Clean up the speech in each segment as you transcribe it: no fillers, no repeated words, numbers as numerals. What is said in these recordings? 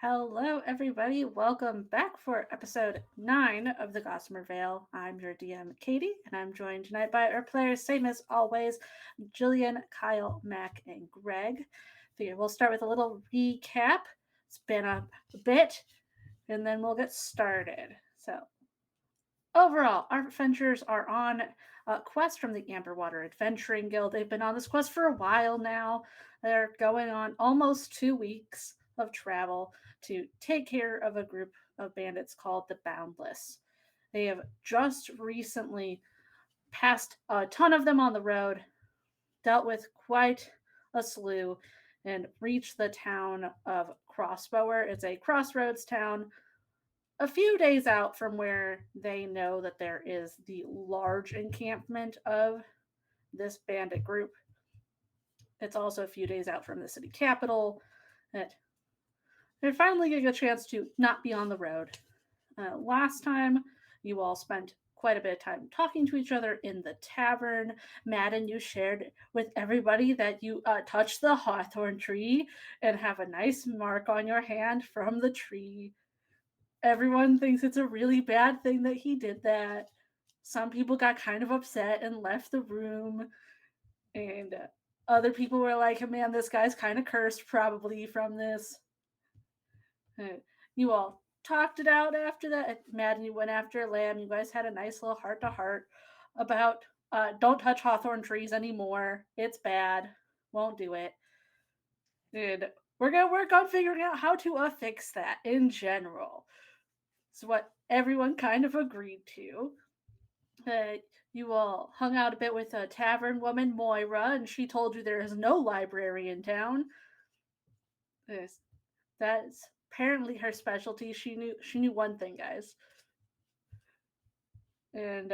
Hello, everybody. Welcome back for episode 9 of the Gossamer Veil. I'm your DM, Katie, and I'm joined tonight by our players, same as always, Jillian, Kyle, Mac, and Greg. Figure we'll start with a little recap. It's been a bit, and then we'll get started. So, overall, our adventurers are on a quest from the Amberwater Adventuring Guild. They've been on this quest for a while now. They're going on almost 2 weeks of travel to take care of a group of bandits called the Boundless. They have just recently passed a ton of them on the road, dealt with quite a slew, and reached the town of Crossbower. It's a crossroads town a few days out from where they know that there is the large encampment of this bandit group. It's also a few days out from the city capital. They're finally getting a chance to not be on the road. Last time, you all spent quite a bit of time talking to each other in the tavern. Madden, you shared with everybody that you touched the hawthorn tree and have a nice mark on your hand from the tree. Everyone thinks it's a really bad thing that he did that. Some people got kind of upset and left the room, and other people were like, man, this guy's kind of cursed probably from this. You all talked it out after that. Madden, you went after Lamb. You guys had a nice little heart to heart about don't touch hawthorn trees anymore. It's bad. Won't do it. And we're going to work on figuring out how to fix that in general. It's what everyone kind of agreed to. Uh, you all hung out a bit with a tavern woman, Moira, and she told you there is no library in town. Yes, that's apparently her specialty. She knew one thing, guys. And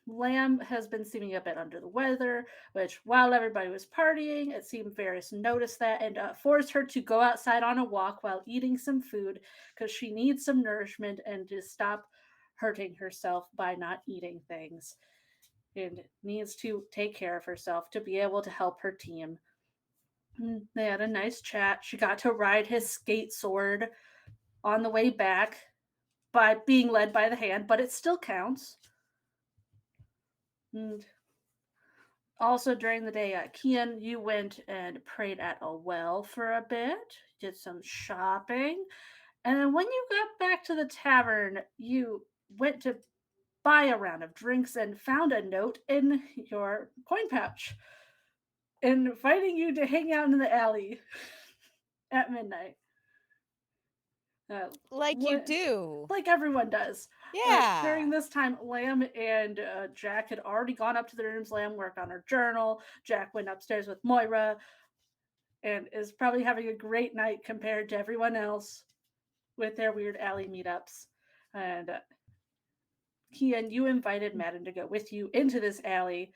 Lamb has been seeming a bit under the weather, which while everybody was partying, it seemed Varys noticed that and forced her to go outside on a walk while eating some food because she needs some nourishment and to stop hurting herself by not eating things and needs to take care of herself to be able to help her team. They had a nice chat. She got to ride his skate sword on the way back by being led by the hand, but it still counts. And also during the day, Kian, you went and prayed at a well for a bit, did some shopping, and then when you got back to the tavern, you went to buy a round of drinks and found a note in your coin pouch inviting you to hang out in the alley at midnight. Uh, Like you do. like everyone does. During Yeah. this time, Lamb and Jack had already gone up to the rooms. Lamb worked on her journal. Jack went upstairs with Moira and is probably having a great night compared to everyone else with their weird alley meetups. And Kian, you invited Madden to go with you into this alley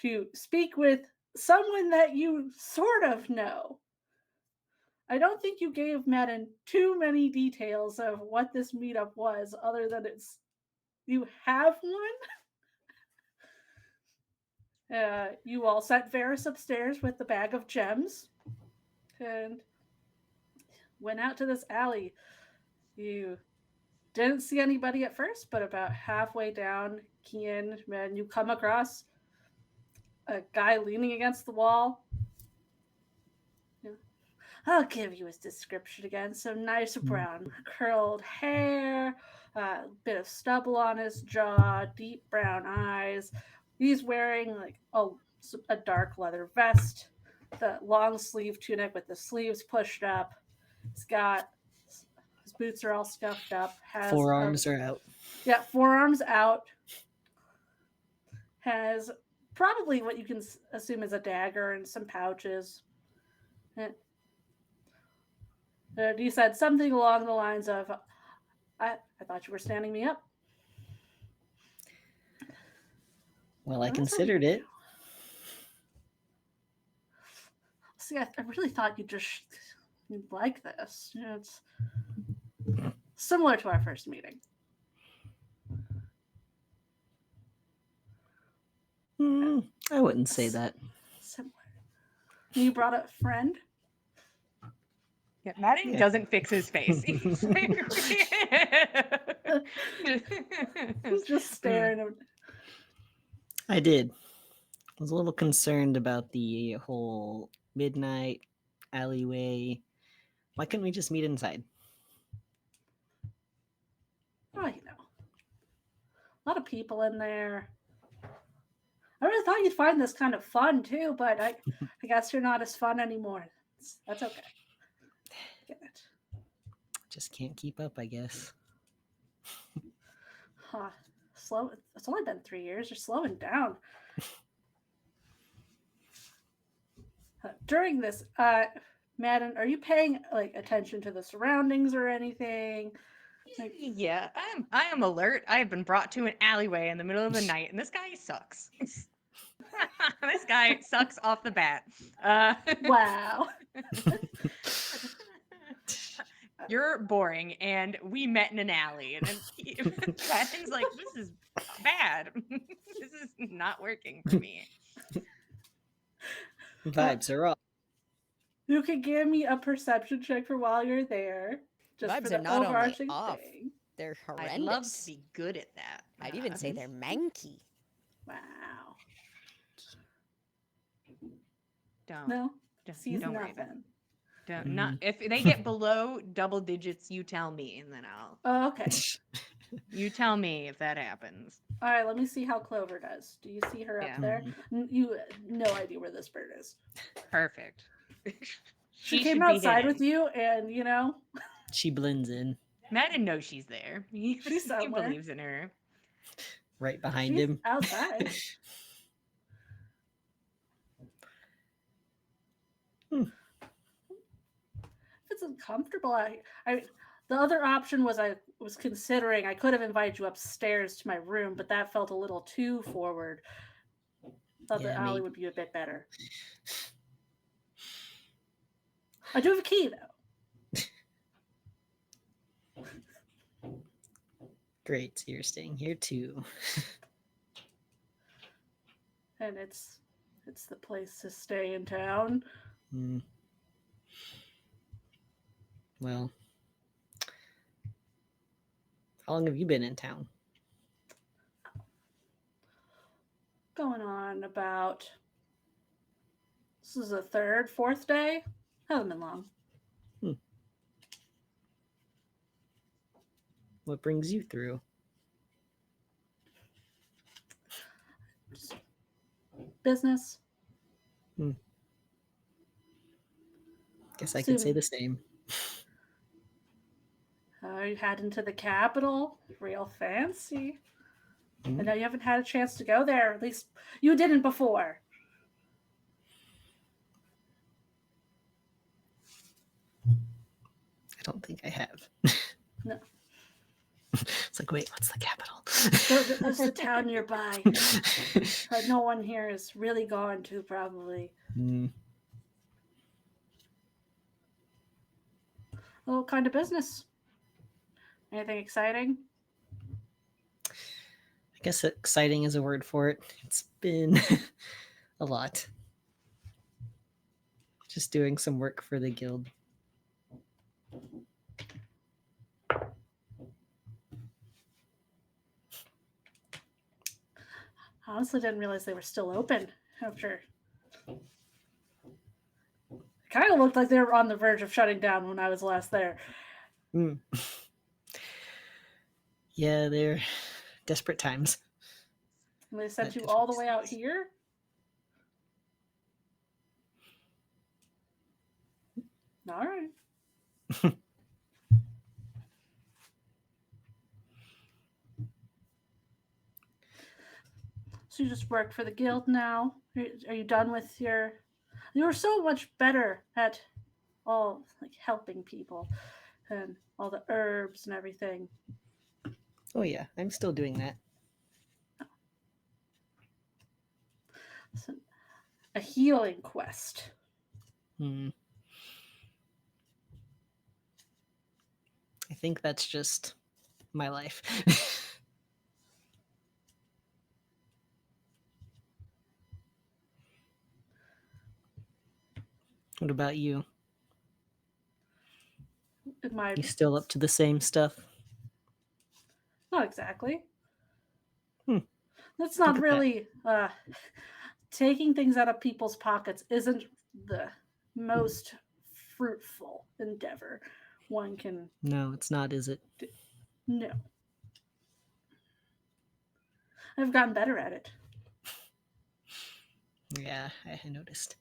to speak with someone that you sort of know. I don't think you gave Madden too many details of what this meetup was, other than it's you have one. You all sent Varys upstairs with the bag of gems and went out to this alley. You didn't see anybody at first, but about halfway down, Kian, man, you come across a guy leaning against the wall. I'll give you his description again. So nice brown curled hair, a bit of stubble on his jaw, deep brown eyes. He's wearing like a dark leather vest, the long sleeve tunic with the sleeves pushed up. He's got his boots are all scuffed up. Has Forearms are out. forearms out. Has probably what you can assume is a dagger and some pouches. And he said something along the lines of, I thought you were standing me up. Well, I Well, that's how you considered it. see. I really thought you'd like this. It's similar to our first meeting. I wouldn't say that. Similar. You brought a friend. Yeah, Madden Yeah. doesn't fix his face. Just Mm. staring. I did. I was a little concerned about the whole midnight alleyway. Why couldn't we just meet inside? Oh, a lot of people in there. I really thought you'd find this kind of fun too, but I guess you're not as fun anymore. That's okay. Get it. Just can't keep up, I guess. Huh. Slow. It's only been 3 years. You're slowing down. During this, Madden, are you paying like attention to the surroundings or anything? Like, Yeah, I am alert. I have been brought to an alleyway in the middle of the night, and this guy sucks. This guy sucks off the bat. wow. You're boring, and we met in an alley, and Patton's like, this is bad. This is not working for me. Vibes are off. You can give me a perception check for while you're there, just for Vibes are the not only overarching off, thing. they're I'd love to horrendous. be good at that. I'd even say they're manky. Wow. Don't No, sees don't worry about it. nothing. Don't, not if they get below double digits, you tell me, and then I'll. Oh, okay. You tell me if that happens. All right, let me see how Clover does. Do you see her Yeah. up there? You no idea where this bird is. Perfect. She came should be outside hidden. with you, and She blends in Madden knows she's there. He somewhere. believes in her. right behind she's him. outside. If it's uncomfortable, the other option was I was considering I could have invited you upstairs to my room, but that felt a little too forward. Thought the Yeah, alley maybe. would be a bit better. I do have a key though. Great, so you're staying here too. And it's the place to stay in town. Hmm. Well, how long have you been in town? Going on about this is the third, fourth day. Hasn't been long. What brings you through? Just business. Guess I could say Soon. the same. You heading to the capital. Real fancy. Hmm. I know you haven't had a chance to go there. At least you didn't before. I don't think I have. No. It's like, wait, what's the capital? That's the town nearby. No one here is really gone to, probably. Hmm. What kind of business? Anything exciting? I guess exciting is a word for it. It's been a lot. Just doing some work for the guild. I honestly didn't realize they were still open after. It kind of looked like they were on the verge of shutting down when I was last there. Mm. Yeah, they're desperate times. And they sent At you all the different way out states. here? All right. So you just work for the guild now? Are you done with your? You were so much better at all like helping people and all the herbs and everything. Oh yeah, I'm still doing that. It's a healing quest. Hmm. I think that's just my life. What about you? with my You still up to the same stuff? not exactly. Hmm. That's Look not at that. really taking things out of people's pockets isn't the most fruitful endeavor one can No, it's not, is it? do. No. I've gotten better at it. Yeah, I noticed.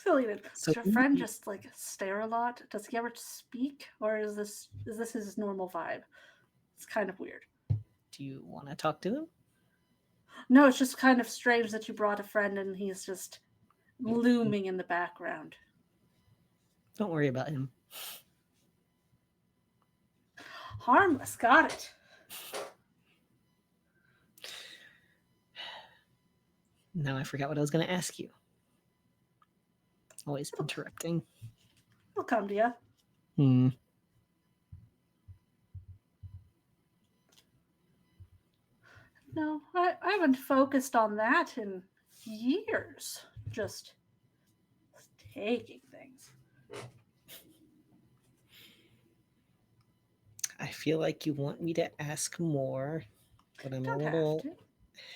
So, does So your friend just like stare a lot? Does he ever speak, or is this his normal vibe? It's kind of weird. do you want to talk to him? No, it's just kind of strange that you brought a friend and he's just looming in the background. Don't worry about him. Harmless, got it. Now I forgot what I was going to ask you. Always interrupting. I'll come to you. Hmm. No, I haven't focused on that in years. Just taking things. I feel like you want me to ask more, but I'm a Don't have little to.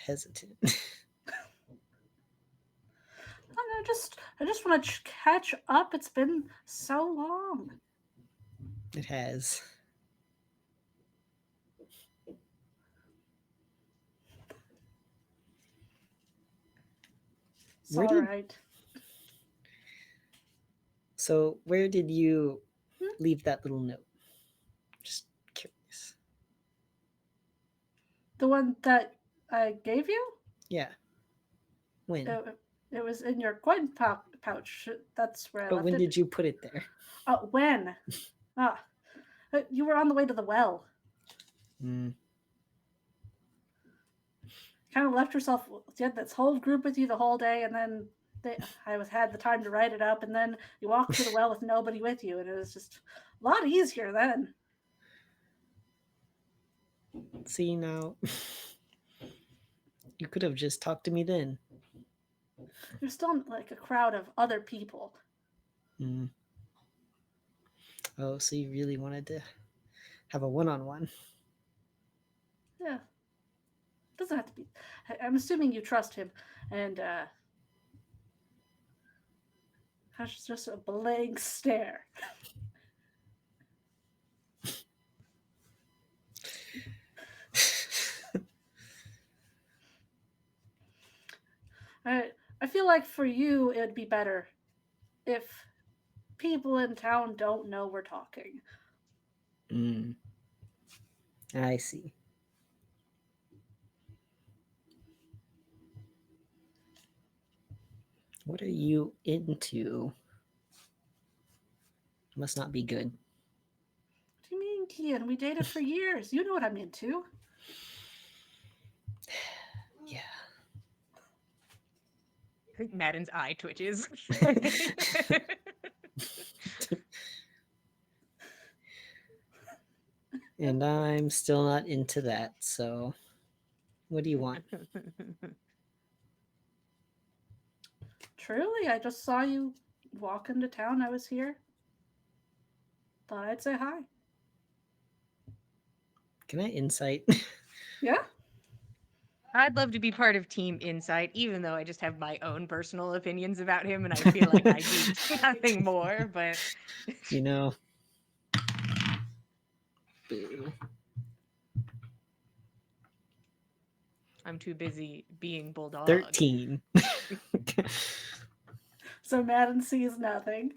hesitant. I just want to catch up. It's been so long. It has. It's Where all did right. So where did you Hmm? leave that little note? Just curious. The one that I gave you? Yeah. When? It was in your coin pouch. That's where I But left when it. did you put it there? When? Ah, you were on the way to the well. Mm. Kind of left yourself. You had this whole group with you the whole day, and then had the time to write it up, and then you walked to the well with nobody with you, and it was just a lot easier then. See, now you could have just talked to me then. There's still like a crowd of other people. Mm. Oh, so you really wanted to have a one-on-one? Yeah, doesn't have to be. I'm assuming you trust him, and that's just a blank stare. I feel like for you it would be better if people in town don't know we're talking. Mm. I see. What are you into? Must not be good. What do you mean, Kian? We dated for years. You know what I'm into. Yeah. I think Madden's eye twitches. And I'm still not into that, so what do you want? Truly, I just saw you walk into town. I was here. Thought I'd say hi. Can I insight? Yeah? I'd love to be part of Team Insight, even though I just have my own personal opinions about him and I feel like I do nothing more, but You know. Boo. I'm too busy being Bulldog. 13. So Madden sees nothing.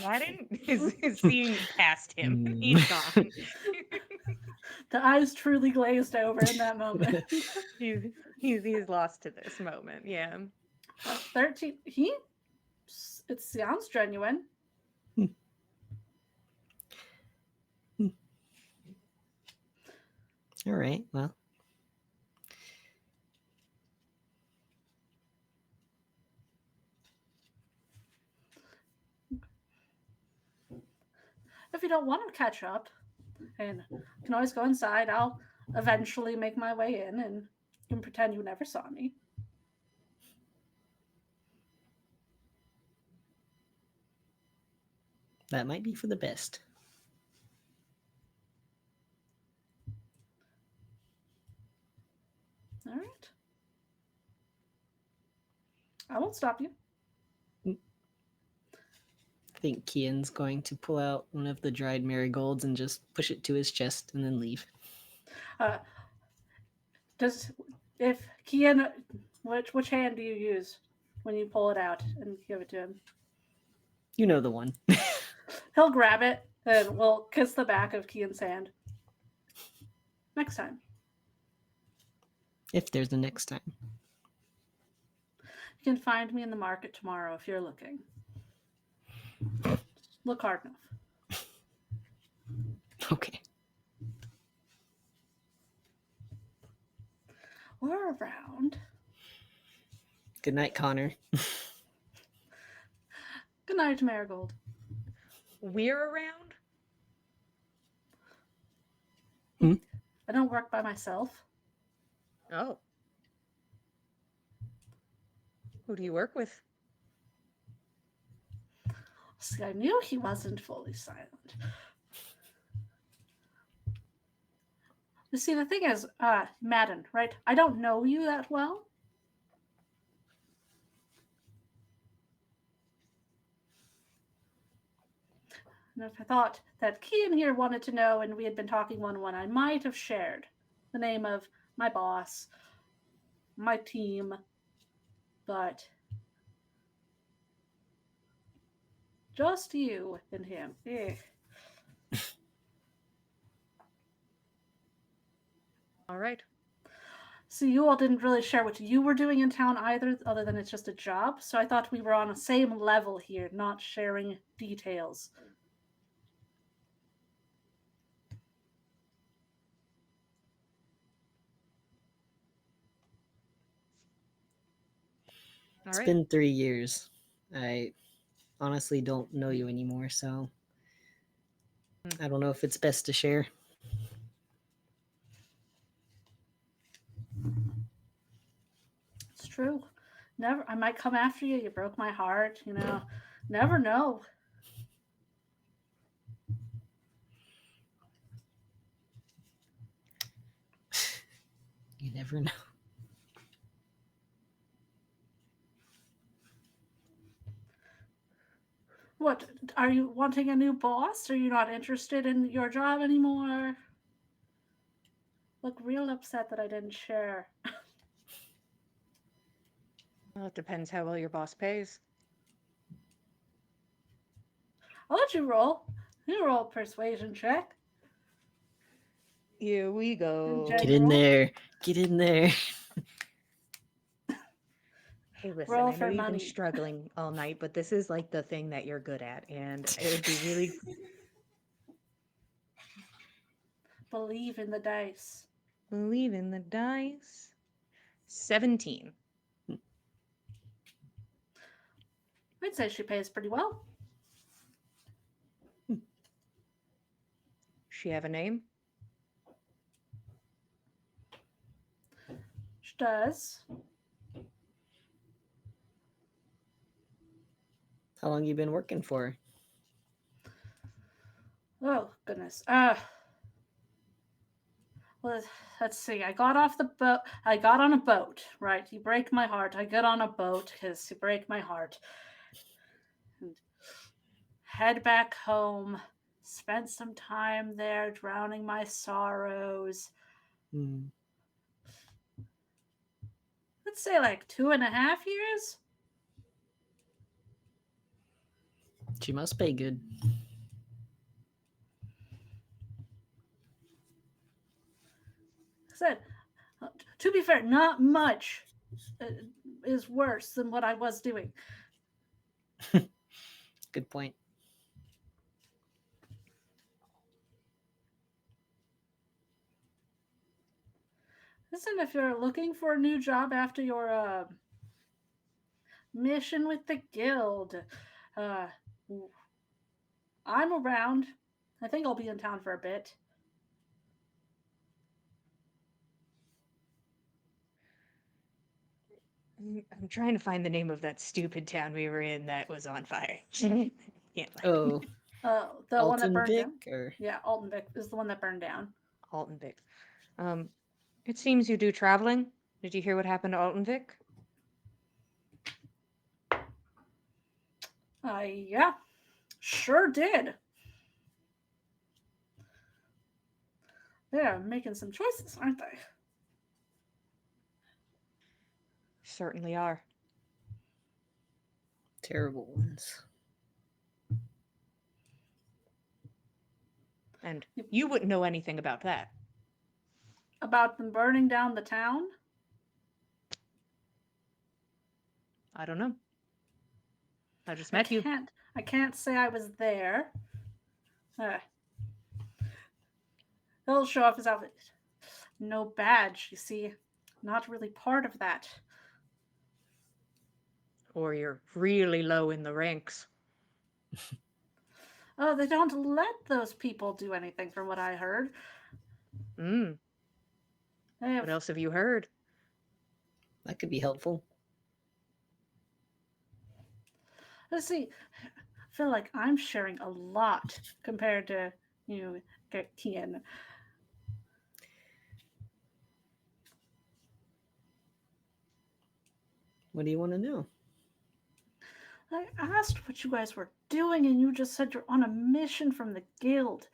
Madden is seeing past him. Mm. He's gone. The eyes truly glazed over in that moment. He's lost to this moment. Yeah. 13. It sounds genuine. All right. Well, If you don't want to catch up, and you can always go inside. I'll eventually make my way in, and you can pretend you never saw me. That might be for the best. All right. I won't stop you. I think Kian's going to pull out one of the dried marigolds and just push it to his chest and then leave. Uh, does if Kian, which hand do you use when you pull it out and give it to him? You know the one. He'll grab it and we'll kiss the back of Kian's hand. Next time. If there's a next time. You can find me in the market tomorrow if you're looking. Look hard enough. Okay. We're around. Good night, Connor. Good night, Marigold. We're around? I don't work by myself. Oh. Who do you work with? See, I knew he wasn't fully silent. You see, the thing is, Madden, right? I don't know you that well. And if I thought that Kian here wanted to know and we had been talking one-on-one, I might have shared the name of my boss, my team, but just you and him. All right. So you all didn't really share what you were doing in town either, other than it's just a job. So I thought we were on the same level here, not sharing details. It's been 3 years. I honestly don't know you anymore, so I don't know if it's best to share. It's true. Never. I might come after you. You broke my heart. Never know. You never know. What, are you wanting a new boss? Are you not interested in your job anymore? Look real upset that I didn't share. Well, it depends how well your boss pays. I'll let you roll. You roll a persuasion check. Here we go. Get Get in there. Get in there. Hey, listen, Roll I know for you've been money. struggling all night, but this is like the thing that you're good at, and it would be really Believe in the dice. believe in the dice. 17. I'd say she pays pretty well. She have a name? She does. How long you been working for? Oh, goodness. Well, let's see. I got off the boat. I got on a boat, right? You break my heart. I get on a boat because you break my heart. And head back home. Spent some time there drowning my sorrows. Let's say like 2.5 years. She must pay good. I said, to be fair, not much is worse than what I was doing. Good point. Listen, if you're looking for a new job after your mission with the guild, uh, I'm around. I think I'll be in town for a bit. I'm trying to find the name of that stupid town we were in that was on fire. Can't find it. Oh, The one that Alton burned Vic, down. or Yeah, Altenvik is the one that burned down. Altenvik. It seems you do traveling. Did you hear what happened to Altenvik? Yeah, sure did. They're making some choices, aren't they? Certainly are. terrible ones? And you wouldn't know anything about that. About them burning down the town? I don't know. I just met you. I can't say I was there. He'll show off his outfit. No badge, you see. Not really part of that. Or you're really low in the ranks. Oh, they don't let those people do anything from what I heard. Hmm. What else have you heard? That could be helpful. Let's see. I feel like I'm sharing a lot compared to you, Kian. What do you want to know? I asked what you guys were doing, and you just said you're on a mission from the guild.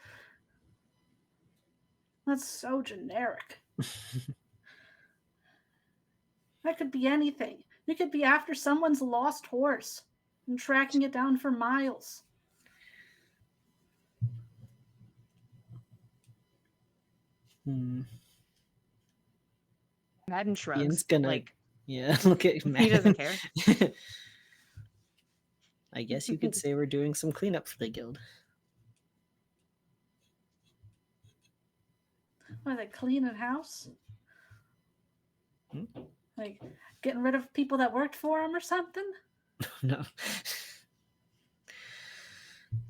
That's so generic. That could be anything. You could be after someone's lost horse and tracking it down for miles. Hmm. Madden shrugs. Ian's gonna, Like, yeah, look at Matt. he doesn't care. I guess you could say we're doing some cleanup for the guild. What, they cleaning house? Hmm? Like getting rid of people that worked for him or something? No.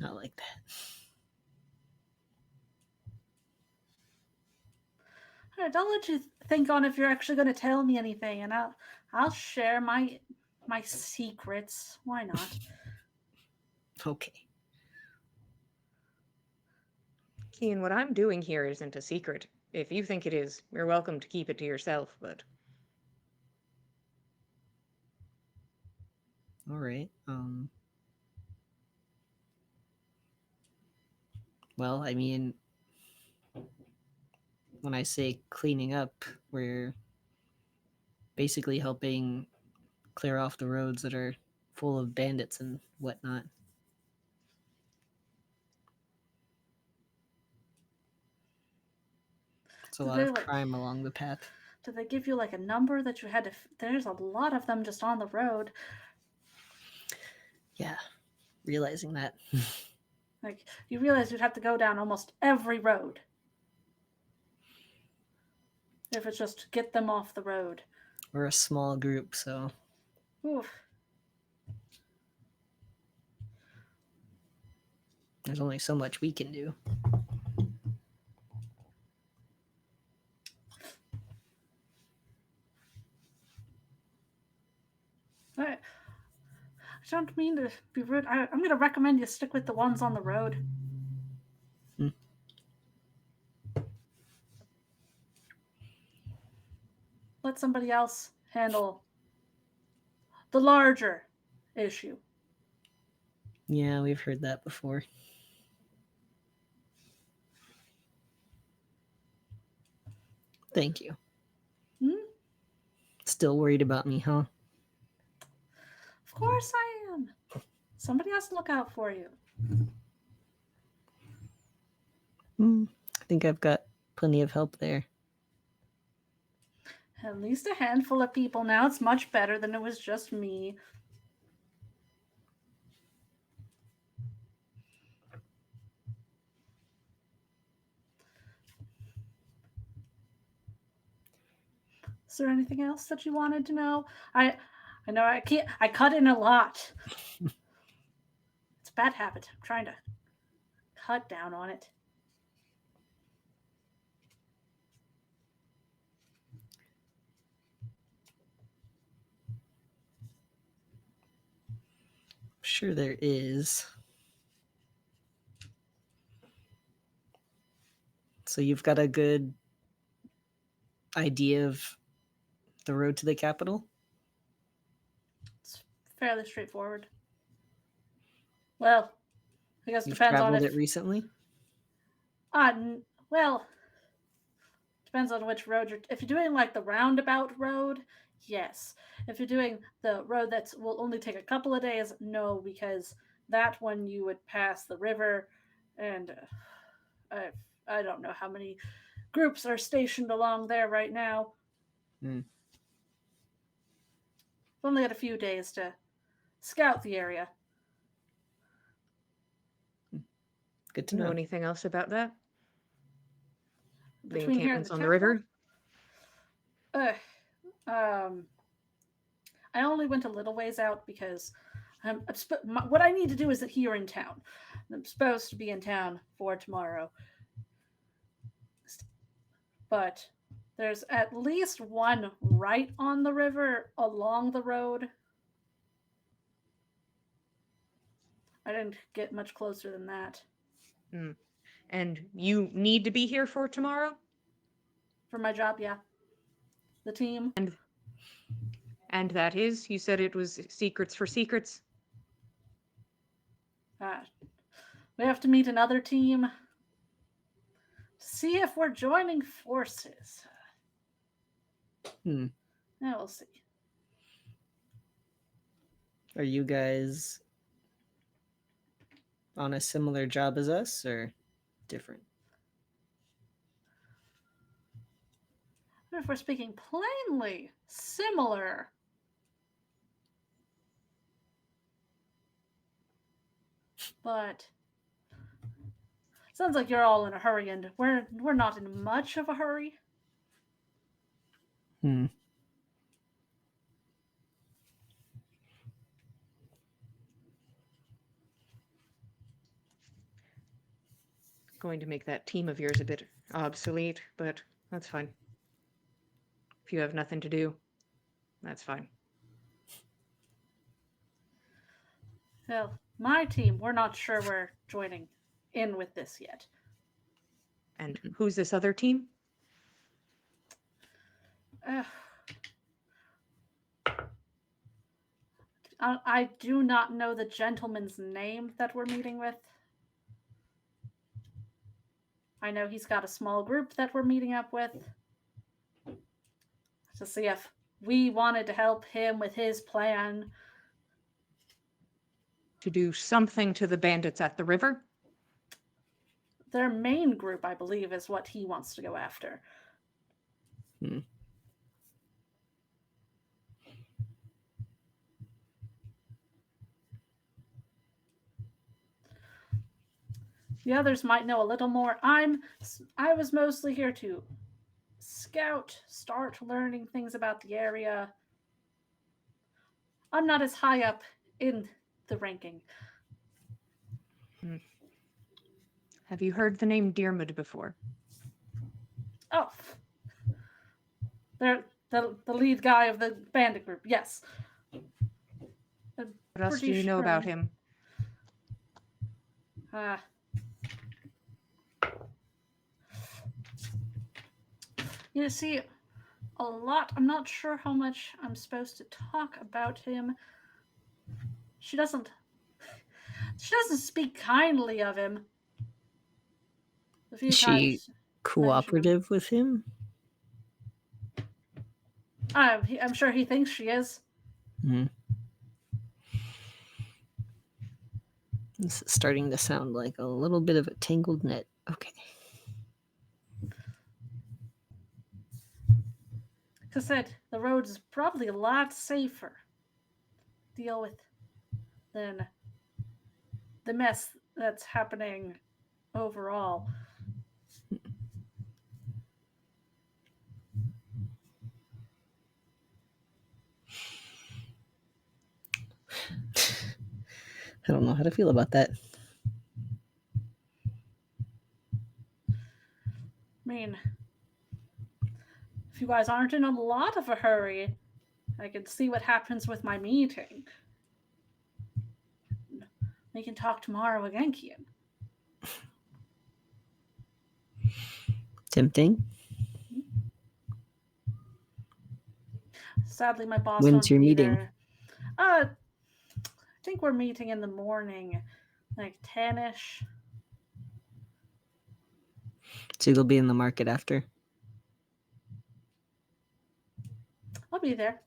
Not like that. All right, don't let you think on if you're actually going to tell me anything, and I'll share my secrets. Why not? Okay. Kian, what I'm doing here isn't a secret. If you think it is, you're welcome to keep it to yourself, but All right. Well, I mean, when I say cleaning up, we're basically helping clear off the roads that are full of bandits and whatnot. It's a Do lot they of like? crime along the path. Did they give you like a number that you had to? There's a lot of them just on the road. Yeah, realizing that. Like you realize you'd have to go down almost every road if it's just to get them off the road. We're a small group, so Oof. there's only so much we can do. I don't mean to be rude. I'm going to recommend you stick with the ones on the road. Hmm. Let somebody else handle the larger issue. Yeah, we've heard that before. Thank you. Hmm? Still worried about me, huh? Of course I am. Somebody has to look out for you. I think I've got plenty of help there. At least a handful of people now. It's much better than it was just me. Is there anything else that you wanted to know? I know I can't. I cut in a lot. It's a bad habit. I'm trying to cut down on it. Sure there is. So you've got a good idea of the road to the capital? It's fairly straightforward. Well, I guess You've depends on traveled if. it recently? Well, depends on which road you're. If you're doing like the roundabout road, yes. If you're doing the road that will only take a couple of days, no, because that one you would pass the river, and I don't know how many groups are stationed along there right now. Hmm. We've only got a few days to scout the area. Good to Know know. anything else about that? The Between here and encampments the on the capital, river? I only went a little ways out because what I need to do is here in town. I'm supposed to be in town for tomorrow. But there's at least one right on the river along the road. I didn't get much closer than that. And you need to be here for tomorrow? For my job, yeah. The team. And that is? You said it was secrets for secrets? Uh, we have to meet another team to see if we're joining forces. Hmm. Yeah, we'll see. Are you guys on a similar job as us or different? If we're speaking plainly, similar. But sounds like you're all in a hurry, and we're not in much of a hurry. Hmm. Going to make that team of yours a bit obsolete, but that's fine. If you have nothing to do, that's fine. Well, my team, we're not sure we're joining in with this yet. And who's this other team? I do not know the gentleman's name that we're meeting with. I know he's got a small group that we're meeting up with to see if we wanted to help him with his plan. To do something to the bandits at the river? Their main group, I believe, is what he wants to go after. Hmm. The others might know a little more. I was mostly here to scout, start learning things about the area. I'm not as high up in the ranking. Have you heard the name Diarmid before? Oh, they're the lead guy of the bandit group. Yes. What else do you know about him? You see, a lot. I'm not sure how much I'm supposed to talk about him. She doesn't speak kindly of him. A few Is she times cooperative with him? I'm sure he thinks she is. Hmm. This is starting to sound like a little bit of a tangled net. Okay. Like I said, the road is probably a lot safer to deal with than the mess that's happening overall. I don't know how to feel about that. I mean, if you guys aren't in a lot of a hurry, I can see what happens with my meeting. We can talk tomorrow again, Kian. Tempting. Sadly, my boss When's won't your be meeting? there. I think we're meeting in the morning, like 10ish. So you'll be in the market after. I'll be there.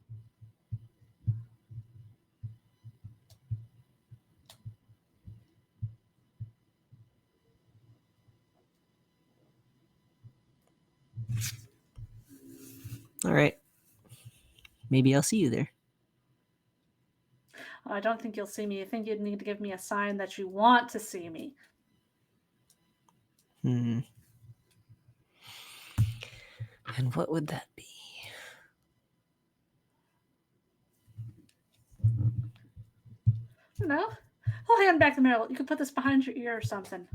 All right. Maybe I'll see you there. I don't think you'll see me. I think you'd need to give me a sign that you want to see me. And what would that be? No, I'll hand back the mail. You can put this behind your ear or something.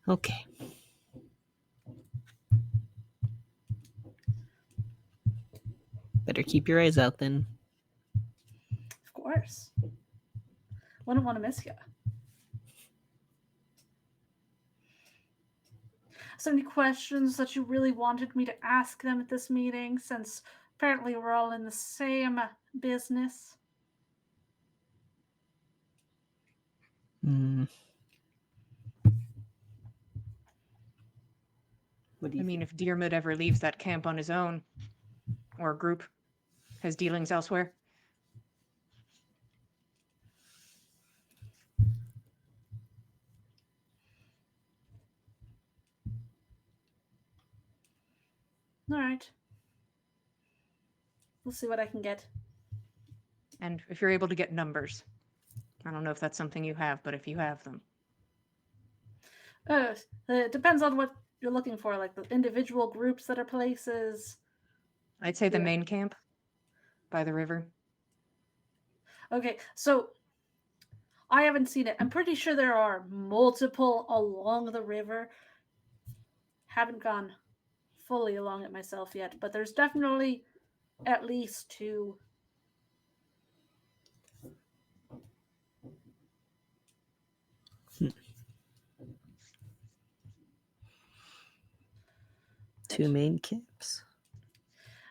Okay. Better keep your eyes out then. Of course. Wouldn't want to miss you. So, any questions that you really wanted me to ask them at this meeting, since apparently we're all in the same business? What do you I mean, think? if Diarmid ever leaves that camp on his own, or a group, has dealings elsewhere. All right. We'll see what I can get. And if you're able to get numbers. I don't know if that's something you have, but if you have them. It depends on what you're looking for, like the individual groups that are places. I'd say the Yeah. main camp by the river. Okay, so I haven't seen it. I'm pretty sure there are multiple along the river. Haven't gone fully along it myself yet, but there's definitely at least two. Two main camps.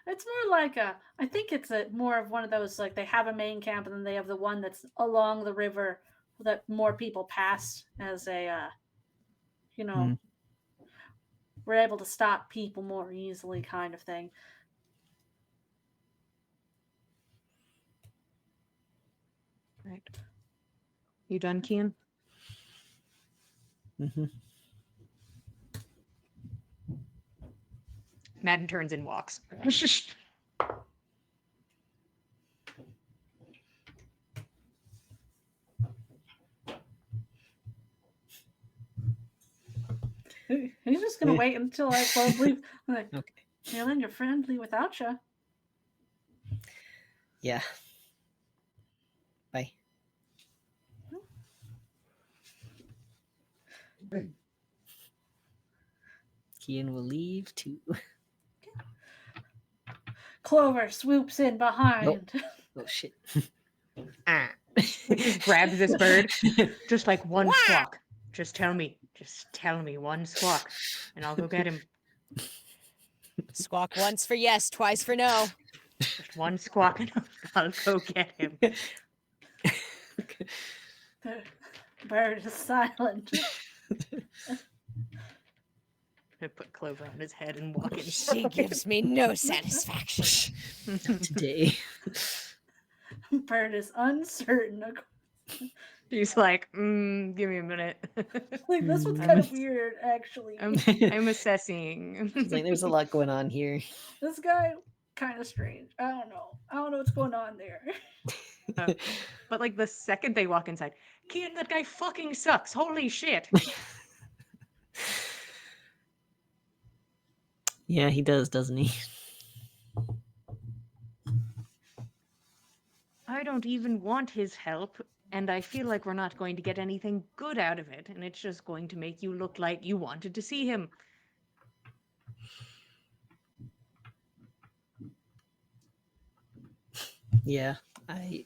It's more like I think it's more of one of those, like they have a main camp and then they have the one that's along the river that more people pass as a, we're able to stop people more easily kind of thing. Right. You done, Kian? Madden turns and walks. He's just gonna wait until I close leave. Like, Okay. Jalen, you're friendly without you. Yeah. Bye. Kian will leave too. Clover swoops in behind. Oh shit. Just grabs this bird. Just like one squawk. Just tell me one squawk, and I'll go get him. Squawk once for yes, twice for no. Just one squawk, and I'll go get him. The bird is silent. I put Clover on his head and walk in. She gives me no satisfaction. Today. Bird is uncertain. She's like, give me a minute. Like, this one's kind of weird, actually. I'm assessing. She's like, there's a lot going on here. This guy, kind of strange. I don't know what's going on there. But like the second they walk inside, Kian, that guy fucking sucks. Holy shit. Yeah, he does, doesn't he? I don't even want his help, and I feel like we're not going to get anything good out of it, and it's just going to make you look like you wanted to see him. Yeah, I'd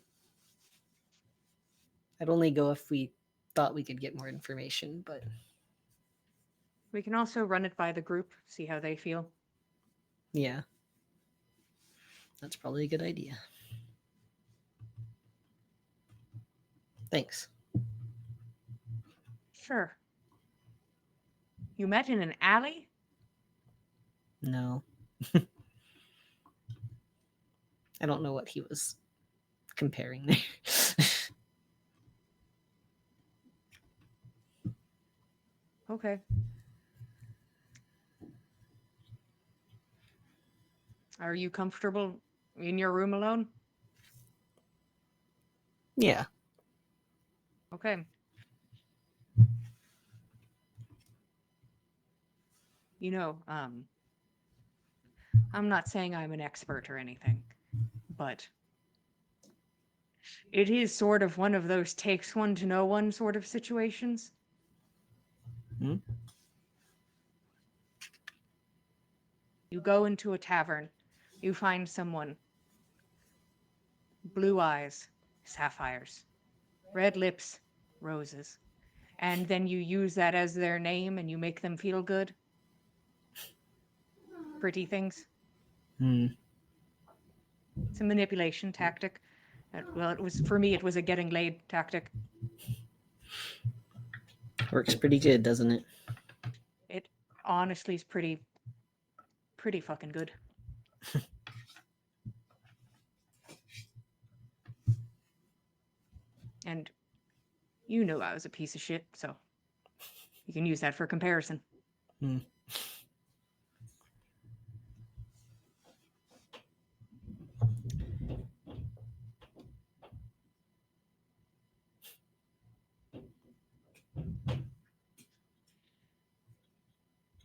only go if we thought we could get more information, but We can also run it by the group, see how they feel. Yeah. That's probably a good idea. Thanks. Sure. You met in an alley? No. I don't know what he was comparing there. Okay. Are you comfortable in your room alone? Yeah. Okay. You know, I'm not saying I'm an expert or anything, but it is sort of one of those takes one to know one sort of situations. Hmm? You go into a tavern, you find someone, blue eyes, sapphires, red lips, roses, and then you use that as their name and you make them feel good. Pretty things. Hmm. It's a manipulation tactic. Well, it was for me. It was a getting laid tactic. Works pretty good, doesn't it? It honestly is pretty fucking good. And you knew I was a piece of shit, so you can use that for comparison. Hmm.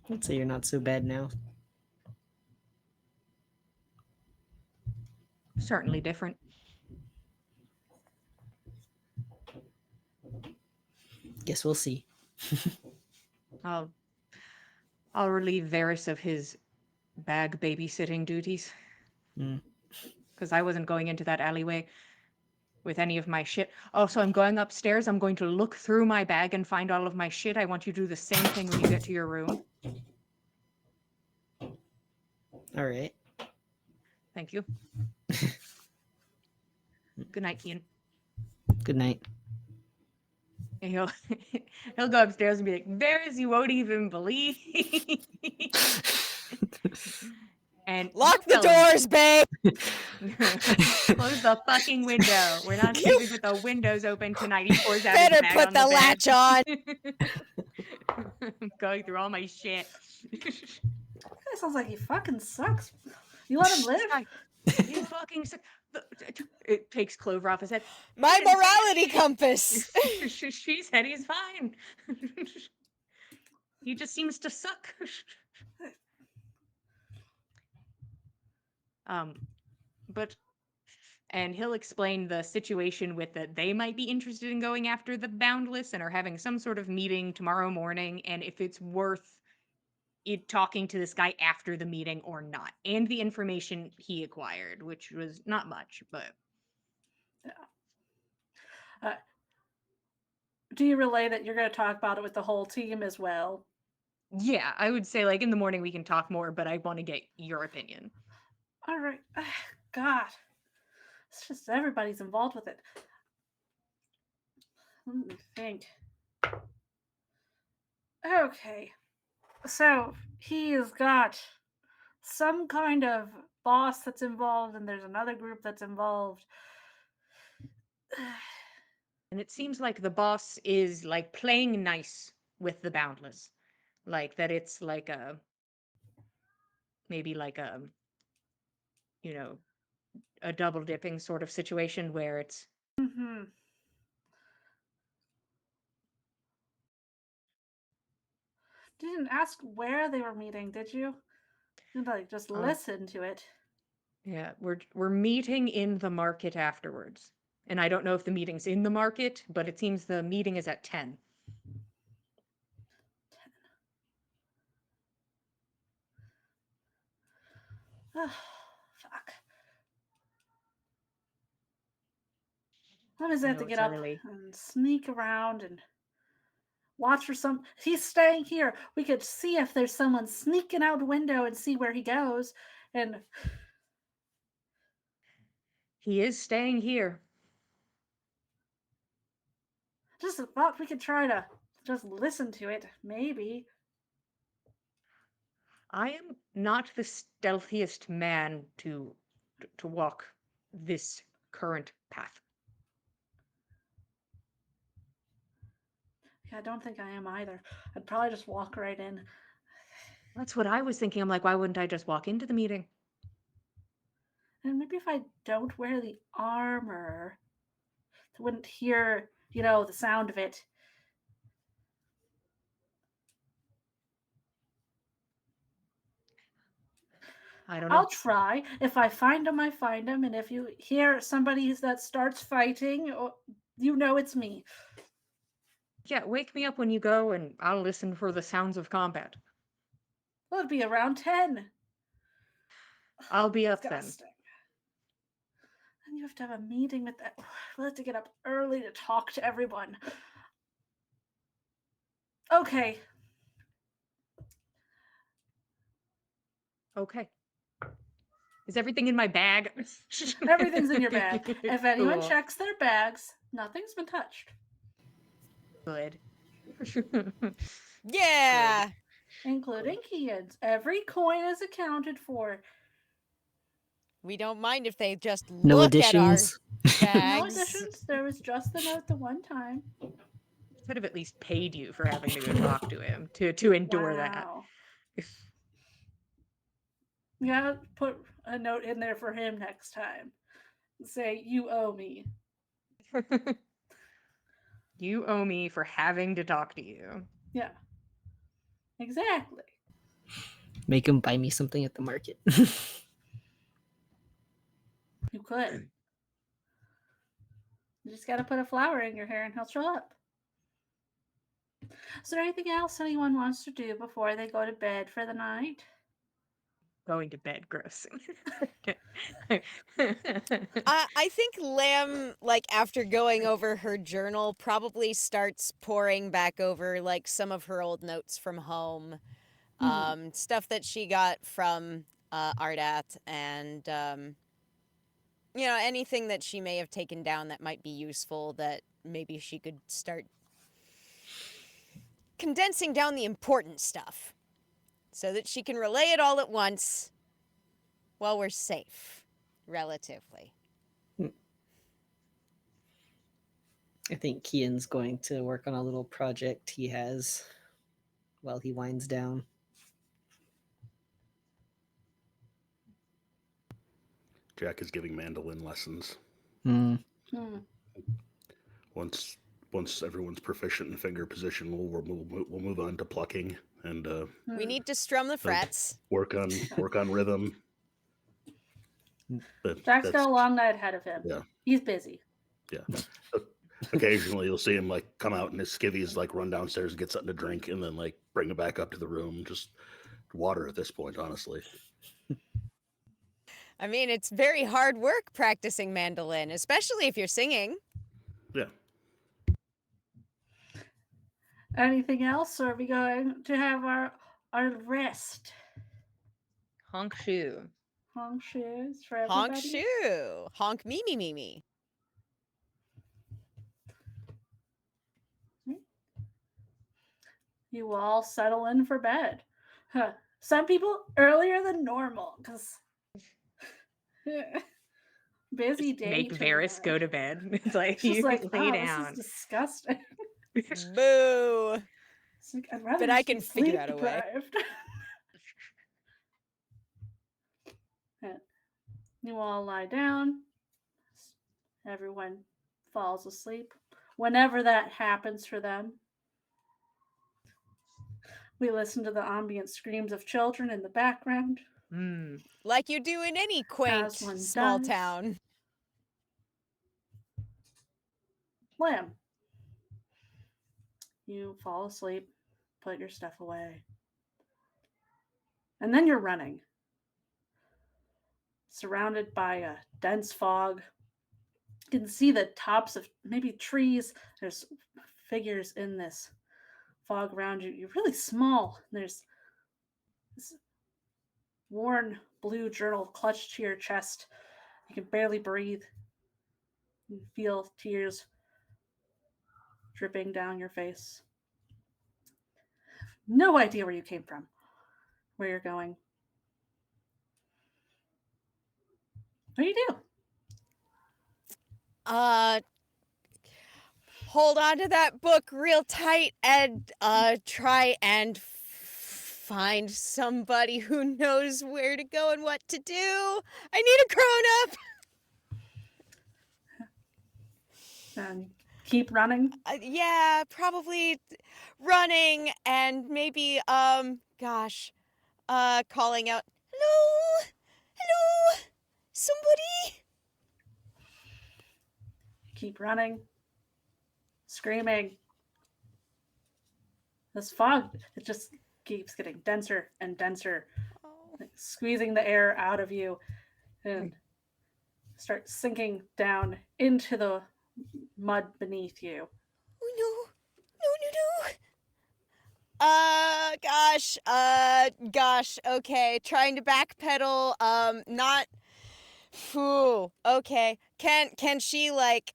I'd say you're not so bad now. Certainly different. Guess we'll see. I'll relieve Varys of his bag babysitting duties. Hmm. Because I wasn't going into that alleyway with any of my shit. Also, I'm going upstairs. I'm going to look through my bag and find all of my shit. I want you to do the same thing when you get to your room. All right. Thank you. Good night, Kian. Good night. And he'll go upstairs and be like, "Varys, you won't even believe." And Lock you the tell him, doors, babe. close the fucking window. We're not You sleeping with the windows open tonight. He pours out his better bag put on the the bed. latch on. I'm going through all my shit. That sounds like he fucking sucks. You let him live? This guy, he fucking it takes Clover off his head. My He didn't say morality compass. anything. She said he's fine. He just seems to suck. But and he'll explain the situation with that they might be interested in going after the Boundless and are having some sort of meeting tomorrow morning, and if it's worth it talking to this guy after the meeting or not, and the information he acquired, which was not much, but Do you relay that you're going to talk about it with the whole team as well? yeah, I would say like in the morning we can talk more, but I want to get your opinion. All right. God. It's just everybody's involved with it. Let me think. Okay. So he's got some kind of boss that's involved, and there's another group that's involved. And it seems like the boss is like playing nice with the Boundless. Like that it's like a maybe like a you know, a double dipping sort of situation where it's Mm-hmm. Didn't ask where they were meeting, did you? You like just listen to it. yeah, we're meeting in the market afterwards. And I don't know if the meeting's in the market, but it seems the meeting is at 10. Oh, fuck. I just I have know to it's get up early. and sneak around and watch for some. He's staying here. We could see if there's someone sneaking out the window and see where he goes. And He is staying here. just thought we could try to just listen to it, maybe. I am not the stealthiest man to walk this current path. Yeah, I don't think I am either. I'd probably just walk right in. That's what I was thinking. I'm like, why wouldn't I just walk into the meeting? And maybe if I don't wear the armor, I wouldn't hear, the sound of it. I don't know. I'll try. If I find him, I find him. And if you hear somebody that starts fighting, it's me. Yeah, wake me up when you go and I'll listen for the sounds of combat. Well, it'd be around 10. I'll be up Disgusting. And you have to have a meeting with that. We'll have to get up early to talk to everyone. Okay. then. Okay. Is everything in my bag? Everything's in your bag. If anyone Cool. checks their bags, nothing's been touched. Good. Yeah. Including Kian's. Every coin is accounted for. We don't mind if they just No look at our additions. No bags. additions. There was just the note the one time. Could have at least paid you for having to go talk to him to endure that. Wow. You gotta put a note in there for him next time. Say, you owe me. You owe me for having to talk to you. Yeah. Exactly. Make him buy me something at the market. You could. You just gotta put a flower in your hair and he'll show up. Is there anything else anyone wants to do before they go to bed for the night? Going to bed, gross. I think Lamb, like after going over her journal, probably starts poring back over like some of her old notes from home, stuff that she got from Ardat, and anything that she may have taken down that might be useful that maybe she could start condensing down the important stuff so that she can relay it all at once while we're safe, relatively. I think Kian's going to work on a little project he has while he winds down. Jack is giving mandolin lessons. Once everyone's proficient in finger position, we'll move on to plucking and We need to strum the frets. work on rhythm. Jack's got a long night ahead of him. Yeah. He's busy. Yeah. Occasionally you'll see him like come out and his skivvies like run downstairs and get something to drink and then like bring it back up to the room. Just water at this point, honestly. I mean, it's very hard work practicing mandolin, especially if you're singing. Yeah. Anything else, or are we going to have our rest? Honk shoe. Honk shoes for everybody. Honk shoe. Honk me me me me. You all settle in for bed. Some people earlier than normal because busy day. Make Varys go to bed. It's like She's you like, lay wow, down. this is disgusting. Boo. It's like, I'd rather But I just can be figure sleep out a way. deprived. You all lie down. Everyone falls asleep. Whenever that happens for them. We listen to the ambient screams of children in the background. Like you do in any quaint small does. town. Lamb. You fall asleep, put your stuff away. And then you're running. Surrounded by a dense fog. You can see the tops of maybe trees. There's figures in this fog around you. You're really small. There's this worn blue journal clutched to your chest. You can barely breathe. You feel tears dripping down your face. No idea where you came from, where you're going. What do you do? Hold on to that book real tight and try and find somebody who knows where to go and what to do. I need a grown-up. And keep running. Yeah, probably running and maybe calling out, "Hello? Hello? Somebody?" Keep running. Screaming. This fog, it just keeps getting denser and denser, Oh. like squeezing the air out of you and start sinking down into the mud beneath you. Oh no. No, no, no. Gosh, okay. Trying to backpedal, not. Phew, okay. Can she, like,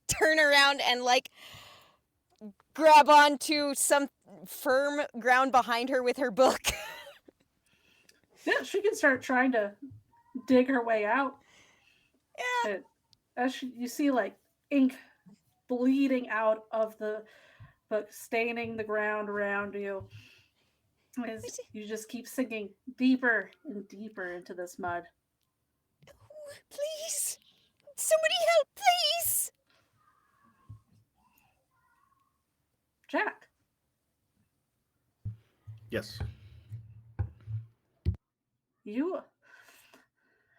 turn around and, like, grab onto some firm ground behind her with her book? Yeah, she can start trying to dig her way out. Yeah. And as you see, like, ink bleeding out of the book, staining the ground around you, as you just keep sinking deeper and deeper into this mud. Please. Somebody help, please. Jack, Yes. you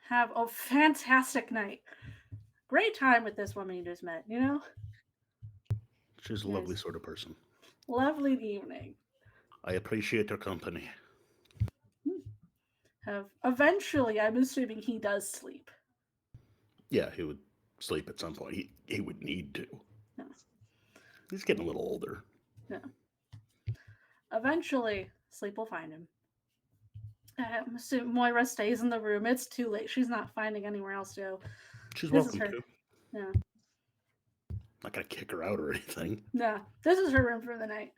have a fantastic night. Great time with this woman you just met, you know? She's a lovely sort of person. Lovely evening. I appreciate her company. Eventually, I'm assuming he does sleep. Yeah, he would sleep at some point. He would need to. Yeah. He's getting a little older. Yeah. Eventually, sleep will find him. I'm assuming Moira stays in the room. It's too late. She's not finding anywhere else to go. She's This is welcome her. to. Yeah. Not gonna kick her out or anything. Yeah. This is her room for the night.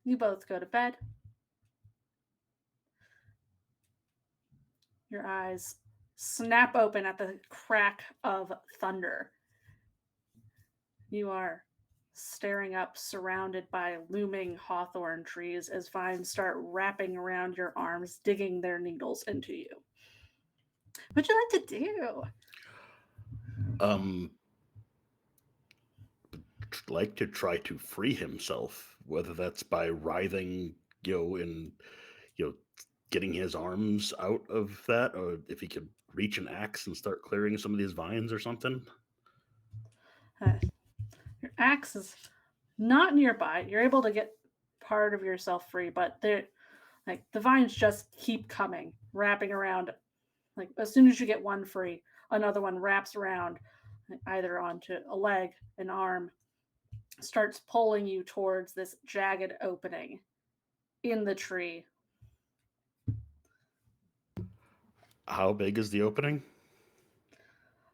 You both go to bed. Your eyes snap open at the crack of thunder. You are staring up, surrounded by looming hawthorn trees as vines start wrapping around your arms, digging their needles into you. What'd you like to do? Like to try to free himself, whether that's by writhing, and getting his arms out of that, or if he could reach an axe and start clearing some of these vines or something. Your axe is not nearby. You're able to get part of yourself free, but they're like the vines just keep coming, wrapping around. Like as soon as you get one free, another one wraps around, either onto a leg, an arm, starts pulling you towards this jagged opening in the tree. How big is the opening?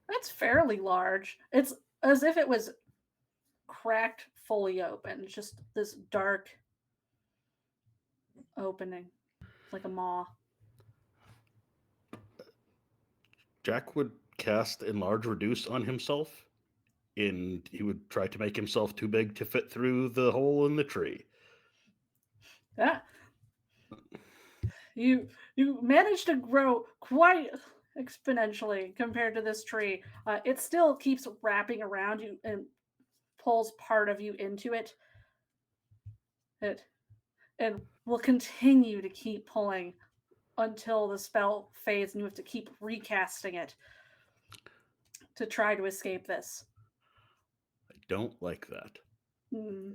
That's fairly large. It's as if it was cracked fully open. It's just this dark opening, like a maw. Jack would cast Enlarge Reduce on himself, and he would try to make himself too big to fit through the hole in the tree. Yeah. You managed to grow quite exponentially compared to this tree. It still keeps wrapping around you and pulls part of you into it. It will continue to keep pulling until the spell fades and you have to keep recasting it to try to escape this. I don't like that. Mm.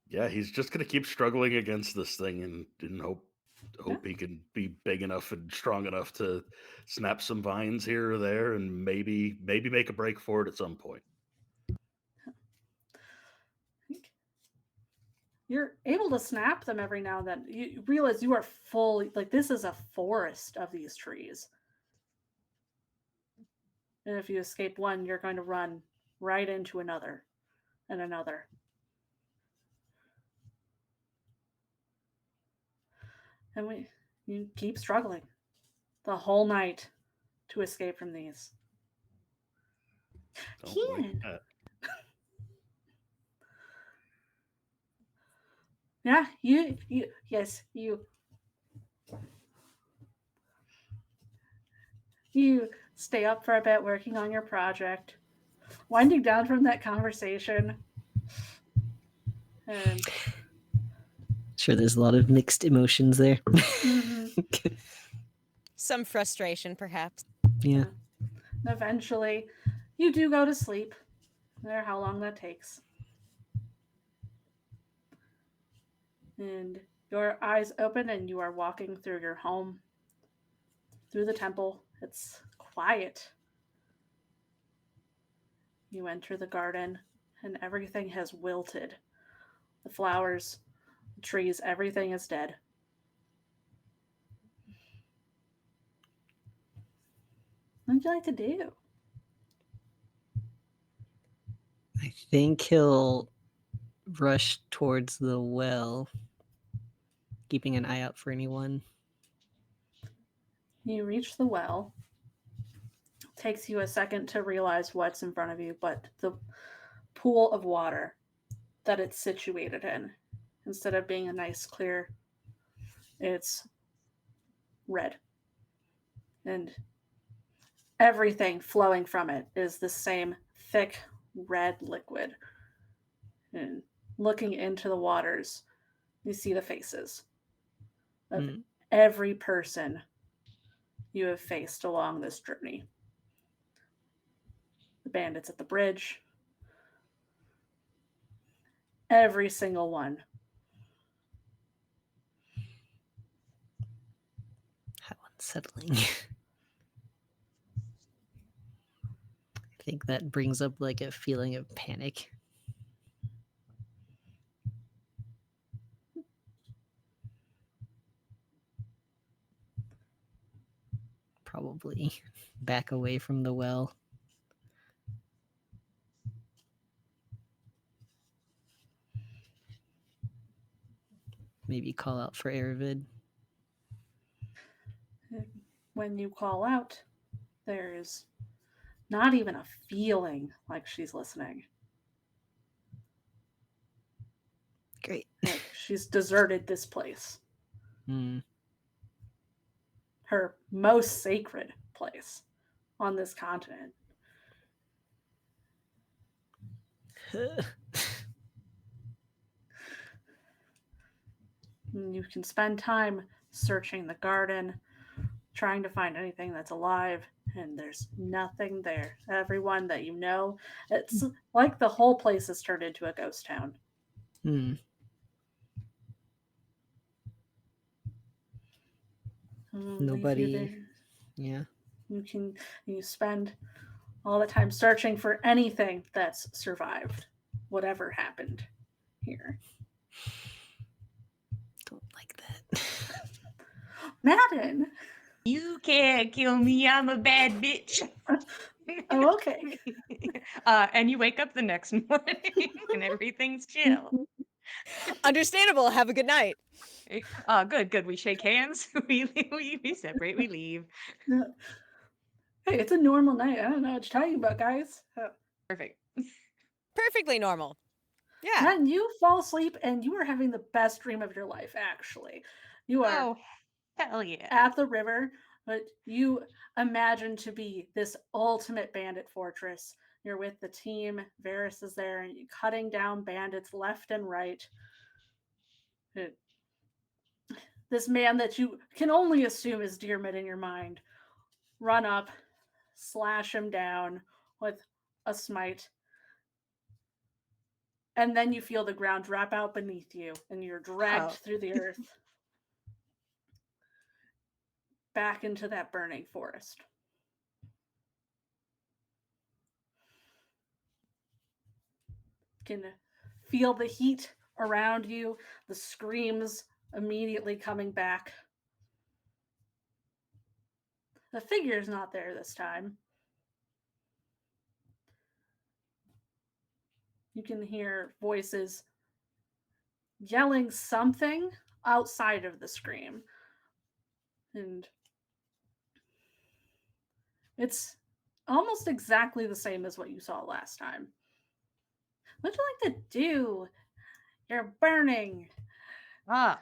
Yeah, he's just gonna keep struggling against this thing and hope Hope he can be big enough and strong enough to snap some vines here or there, and maybe make a break for it at some point. You're able to snap them every now and then. You realize you are fully like this is a forest of these trees. And if you escape one, you're going to run right into another and another. And you keep struggling the whole night to escape from these. Don't like Keenan. that. Yeah, you yes, you stay up for a bit working on your project, winding down from that conversation. And Sure, there's a lot of mixed emotions there. Some frustration, perhaps. Yeah. and eventually, you do go to sleep. No matter how long that takes. And your eyes open and you are walking through your home, through the temple. It's quiet. You enter the garden and everything has wilted. The flowers, the trees, everything is dead. What would you like to do? I think he'll rush towards the well, keeping an eye out for anyone. You reach the well. It takes you a second to realize what's in front of you, but the pool of water that it's situated in, instead of being a nice clear, it's red. And everything flowing from it is the same thick red liquid. And looking into the waters, you see the faces of every person you have faced along this journey. The bandits at the bridge, every single one. How unsettling. I think that brings up like a feeling of panic. Probably back away from the well. Maybe call out for Aravid. When you call out, there's not even a feeling like she's listening. Great. Like she's deserted this place. Her most sacred place on this continent. You can spend time searching the garden, trying to find anything that's alive, and there's nothing there. Everyone that you know, it's like the whole place has turned into a ghost town. Nobody. Yeah. You spend all the time searching for anything that's survived, whatever happened here. Don't like that. Madden. You can't kill me. I'm a bad bitch. Oh, okay. And you wake up the next morning and everything's chill. Understandable. Have a good night. Good. We shake hands. We separate. We leave. Hey, it's a normal night. I don't know what you're talking about, guys. Perfect. Perfectly normal. Yeah. Then you fall asleep and you are having the best dream of your life, actually. You are Oh, hell yeah. at the river, but you imagine to be this ultimate bandit fortress. You're with the team. Varys is there, and you're cutting down bandits left and right. This man that you can only assume is Dearmid in your mind, run up, slash him down with a smite, and then you feel the ground drop out beneath you, and you're dragged through the earth. back into that burning forest. You can feel the heat around you, the screams immediately coming back. The figure's not there this time. You can hear voices yelling something outside of the scream. And it's almost exactly the same as what you saw last time. What'd you like to do? You're burning. Ah,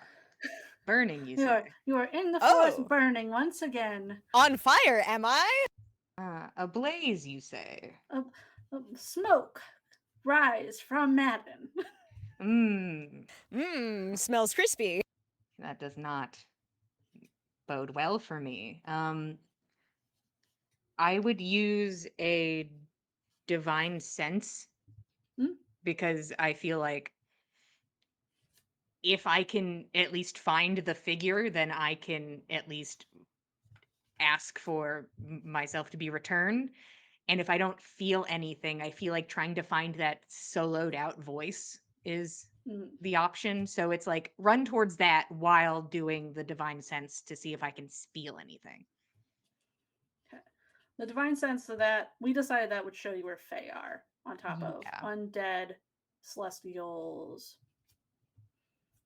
burning, you say? You are in the forest Oh. burning once again. On fire, am I? A blaze, you say? Smoke rise from Madden. Mmm, Smells crispy. that does not bode well for me. I would use a divine sense Hmm? because I feel like if I can at least find the figure, then I can at least ask for myself to be returned. And if I don't feel anything, I feel like trying to find that soloed out voice is Mm. the option. So it's like run towards that while doing the divine sense to see if I can feel anything. The divine sense of that, we decided that would show you where Fae are on top of Yeah. undead, celestials,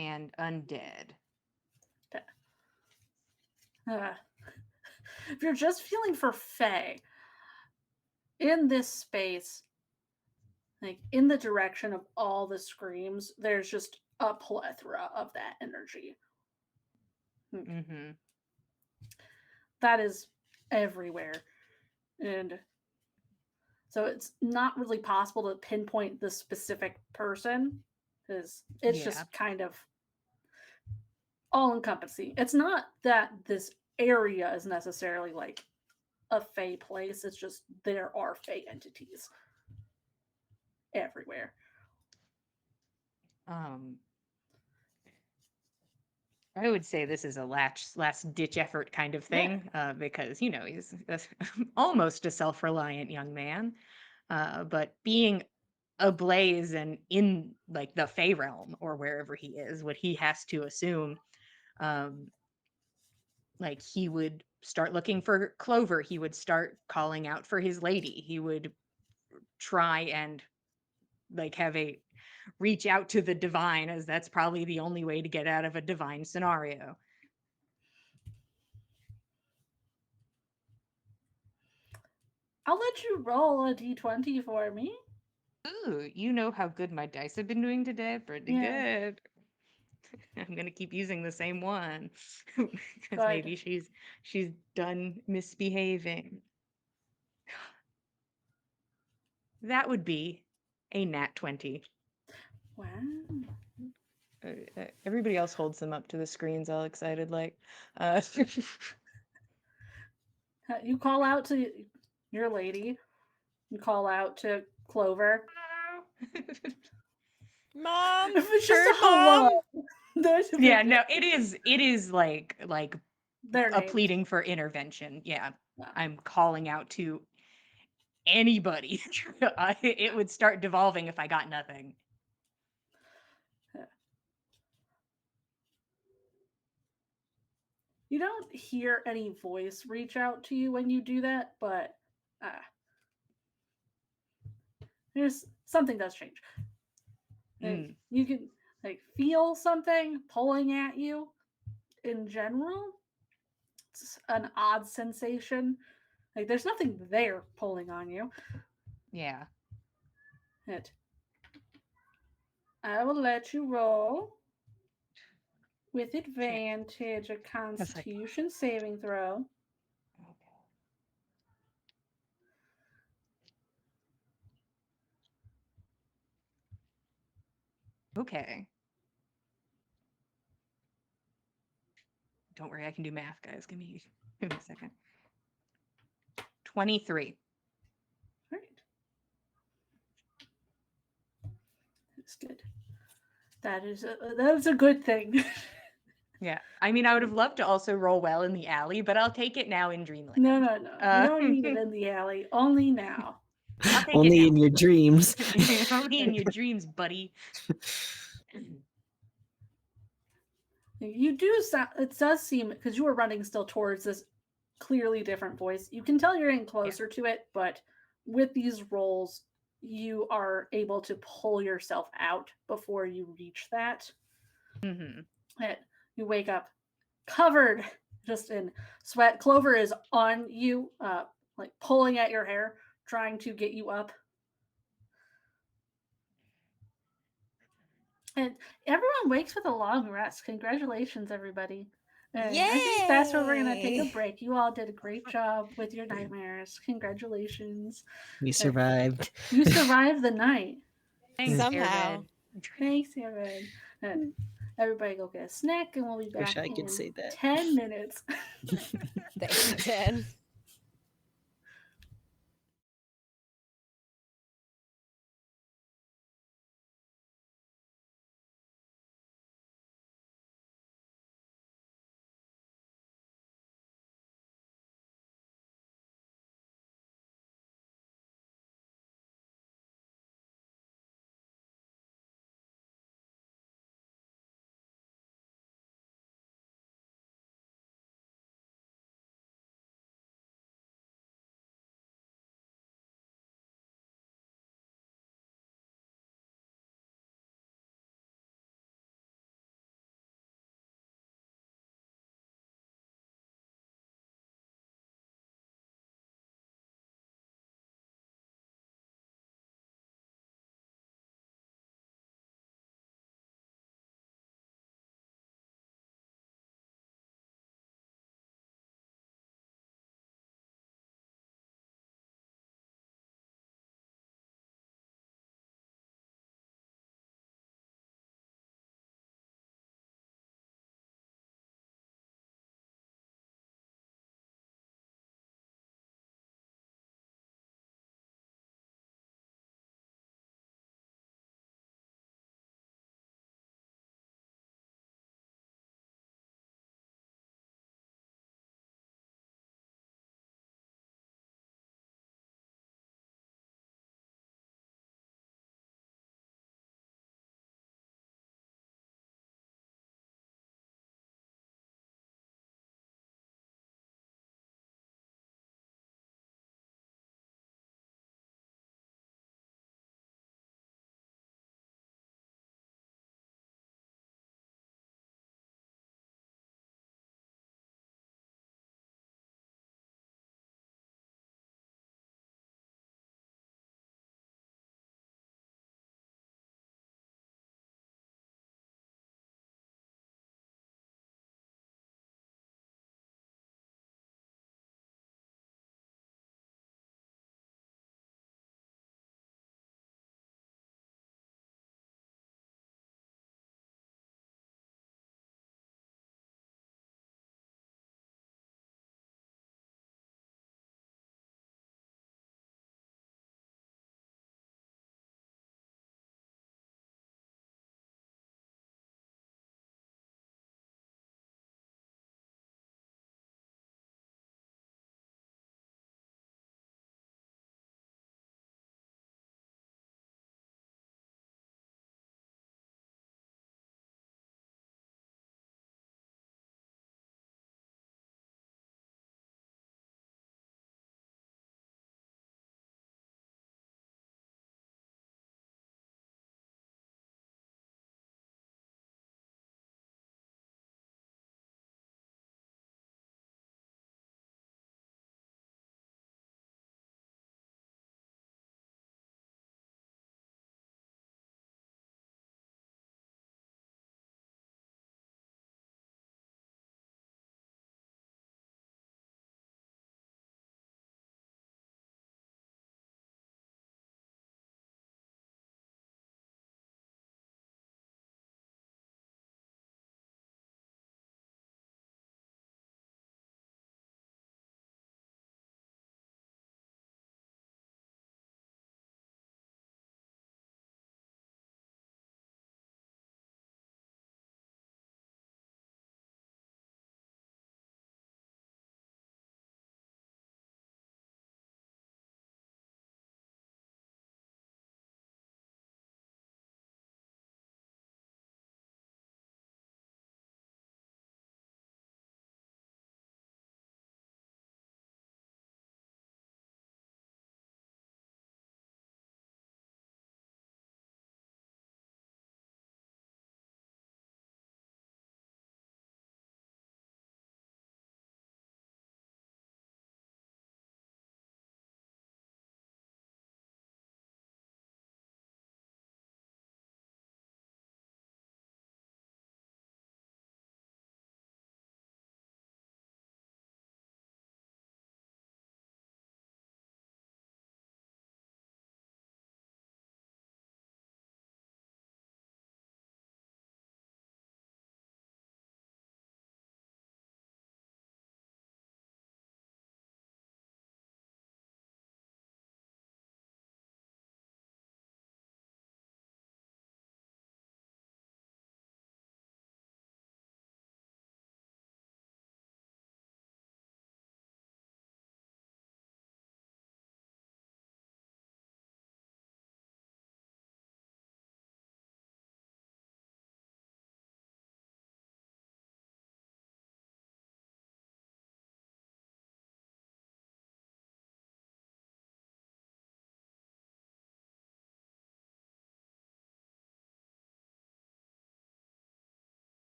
And undead. If you're just feeling for Fae in this space, like in the direction of all the screams, there's just a plethora of that energy. Mm-hmm. That is everywhere. And so it's not really possible to pinpoint the specific person because it's just kind of all encompassing. It's not that this area is necessarily like a Fae place, it's just there are Fae entities everywhere. I would say this is a last ditch effort kind of thing, because he's almost a self-reliant young man, but being ablaze and in like the Fey realm or wherever he is, what he has to assume, like he would start looking for Clover, he would start calling out for his lady, he would try and like have a reach out to the divine, as that's probably the only way to get out of a divine scenario. I'll let you roll a d20 for me. Ooh, you know how good my dice have been doing today? Pretty good. I'm gonna keep using the same one because maybe she's done misbehaving. That would be a nat 20. Wow. Everybody else holds them up to the screens all excited like. You call out to your lady. You call out to Clover. Mom, If it's just a Mom. hello, Yeah, no, it is like their a names. pleading for intervention. Yeah, Yeah. I'm calling out to anybody. It would start devolving if I got nothing. You don't hear any voice reach out to you when you do that, but there's something does change. Like, you can like feel something pulling at you. In general, it's an odd sensation. Like there's nothing there pulling on you. Yeah. I will let you roll with advantage a Constitution saving throw. Okay. Don't worry, I can do math, guys. Give me a second. 23. All right. That's good. That is a good thing. Yeah. I mean, I would have loved to also roll well in the alley, but I'll take it now in Dreamland. No. You don't need it in the alley. Only now. I'll take Only it in your dreams. now. Only in your dreams, buddy. You do sound, it does seem, because you were running still towards this clearly different voice, you can tell you're getting closer to it, but with these rolls, you are able to pull yourself out before you reach that. Mm-hmm. And you wake up covered just in sweat. Clover is on you, like pulling at your hair, trying to get you up. And everyone wakes with a long rest. Congratulations, everybody. And I think that's where we're going to take a Yay! break. You all did a great job with your nightmares. Congratulations. We survived. You survived the night. Thanks, Somehow. Airhead. Thanks, Evan. And everybody go get a snack, and we'll be back Wish I could in say that. 10 minutes. Thank you, Ted.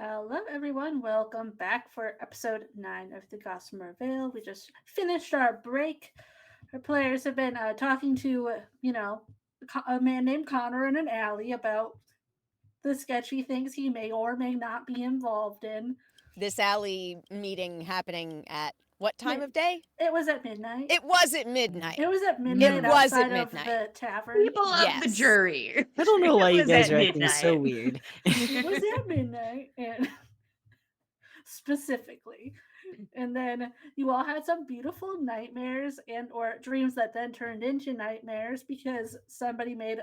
Hello, everyone. Welcome back for episode 9 of the Gossamer Veil. We just finished our break. Our players have been talking to, a man named Connor in an alley about the sketchy things he may or may not be involved in. This alley meeting happening at what time of day? It was at midnight. It was at midnight. It was at midnight was at outside of midnight. the tavern. People of the Yes. jury. I don't know It why you was guys at are acting so midnight. weird. It was at midnight, and specifically. And then you all had some beautiful nightmares and or dreams that then turned into nightmares because somebody made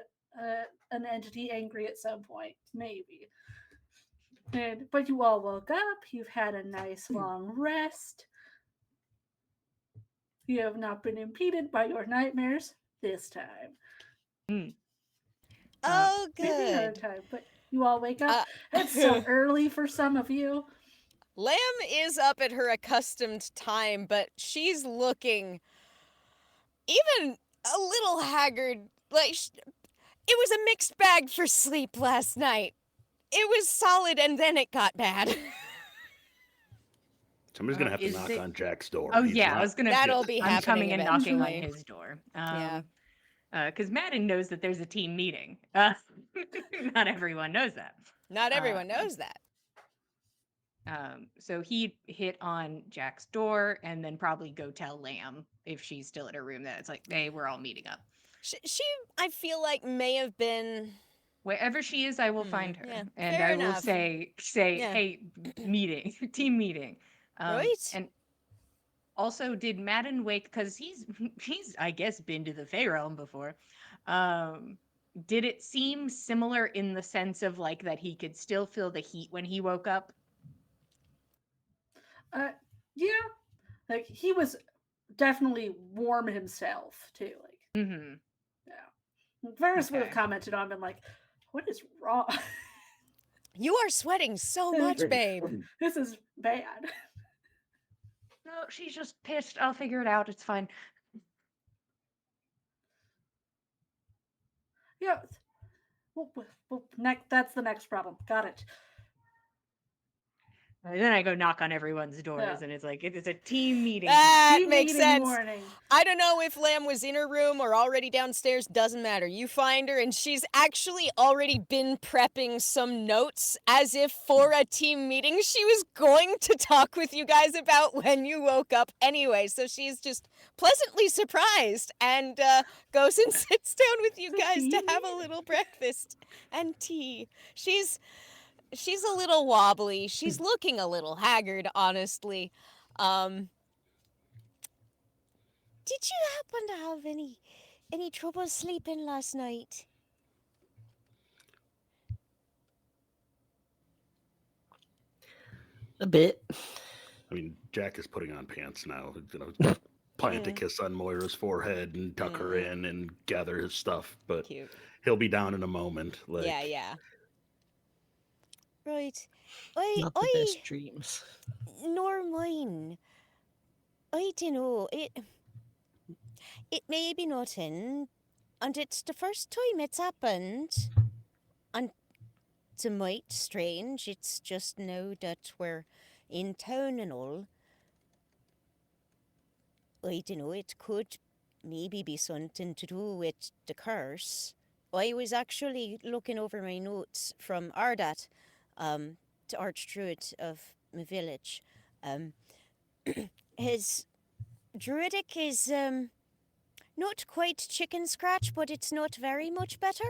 an entity angry at some point, maybe. But you all woke up. You've had a nice long rest. You have not been impeded by your nightmares this time. Oh, Maybe another good. time, but you all wake up. It's so early for some of you. Lamb is up at her accustomed time, but she's looking even a little haggard. Like, it was a mixed bag for sleep last night. It was solid, and then it got bad. Somebody's gonna have to Is knock it- on Jack's door. Oh He's yeah, I not- was gonna. That'll be I'm happening coming and knocking on eventually. his door. Yeah. Because Madden knows that there's a team meeting. Not everyone knows that. Not everyone Uh, knows that. So he'd hit on Jack's door and then probably go tell Lamb if she's still in her room that it's like, hey, we're all meeting up. She I feel like, may have been. Wherever she is, I will find her, yeah, and fair I will enough. say, Yeah. hey, meeting, team meeting. Right. And also, did Madden wake? Because he's I guess been to the Fey realm before. Did it seem similar in the sense of like that he could still feel the heat when he woke up? Yeah, like he was definitely warm himself too. Like, Mm-hmm. yeah, Varys would have Okay. commented on him like, "What is wrong? You are sweating so much, babe. This is bad." No, she's just pissed. I'll figure it out. It's fine. Yeah. That's the next problem. Got it. And then I go knock on everyone's doors, Yeah. and it's like it's a team meeting. That Team makes meeting sense. morning. I don't know if Lamb was in her room or already downstairs, doesn't matter. You find her, and she's actually already been prepping some notes as if for a team meeting she was going to talk with you guys about when you woke up anyway. So she's just pleasantly surprised and goes and sits down with you guys to have a little breakfast and tea. She's a little wobbly. She's looking a little haggard, honestly. Did you happen to have any trouble sleeping last night? A bit. I mean, Jack is putting on pants now. Plant a kiss on Moira's forehead and tuck her in and gather his stuff. But Cute. he'll be down in a moment. Like, Yeah. Right. Not the best dreams. Nor mine. I dunno. It may be nothing, and it's the first time it's happened. And it's a mite strange. It's just now that we're in town and all. I dunno, it could maybe be something to do with the curse. I was actually looking over my notes from Ardat, the Archdruid of my village. His druidic is not quite chicken scratch, but it's not very much better.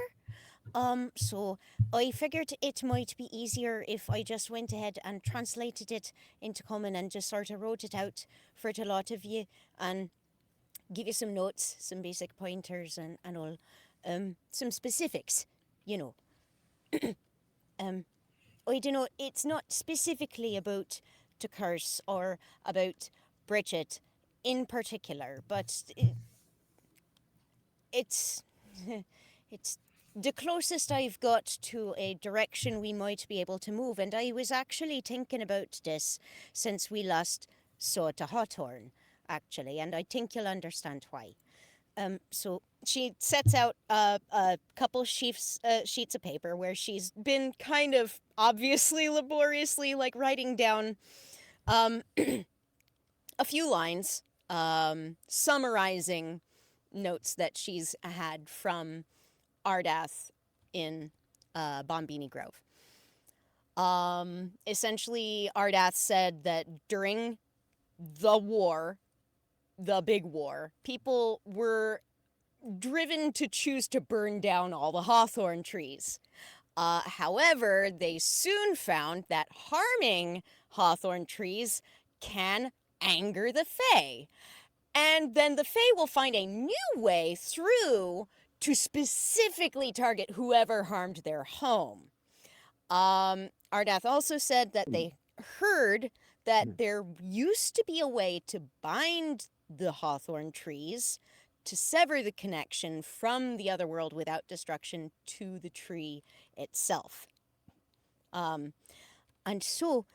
So I figured it might be easier if I just went ahead and translated it into common and just sort of wrote it out for the lot of you and give you some notes, some basic pointers and all. Some specifics, you know. I don't know, it's not specifically about the curse or about Bridget in particular, but it's it's the closest I've got to a direction we might be able to move, and I was actually thinking about this since we last saw the Hawthorn, actually, and I think you'll understand why. So she sets out a couple sheets of paper where she's been kind of obviously laboriously like writing down a few lines, summarizing notes that she's had from Ardath in Bombini Grove. Essentially, Ardath said that during the war, the big war, people were driven to choose to burn down all the hawthorn trees. However, they soon found that harming hawthorn trees can anger the Fae. And then the Fae will find a new way through to specifically target whoever harmed their home. Ardath also said that they heard that there used to be a way to bind the hawthorn trees to sever the connection from the other world without destruction to the tree itself. And so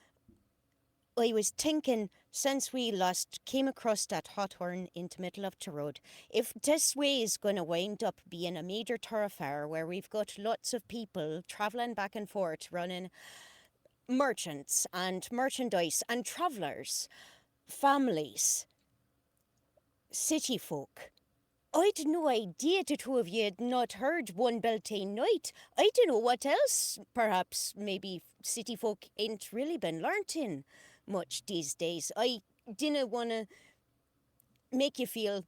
I was thinking, since we last came across that hawthorn in the middle of the road, if this way is going to wind up being a major thoroughfare where we've got lots of people travelling back and forth, running merchants and merchandise and travellers, families, city folk. I'd no idea the two of you had not heard One Beltane Night. I don't know what else, perhaps maybe city folk ain't really been learning much these days. I didn't want to make you feel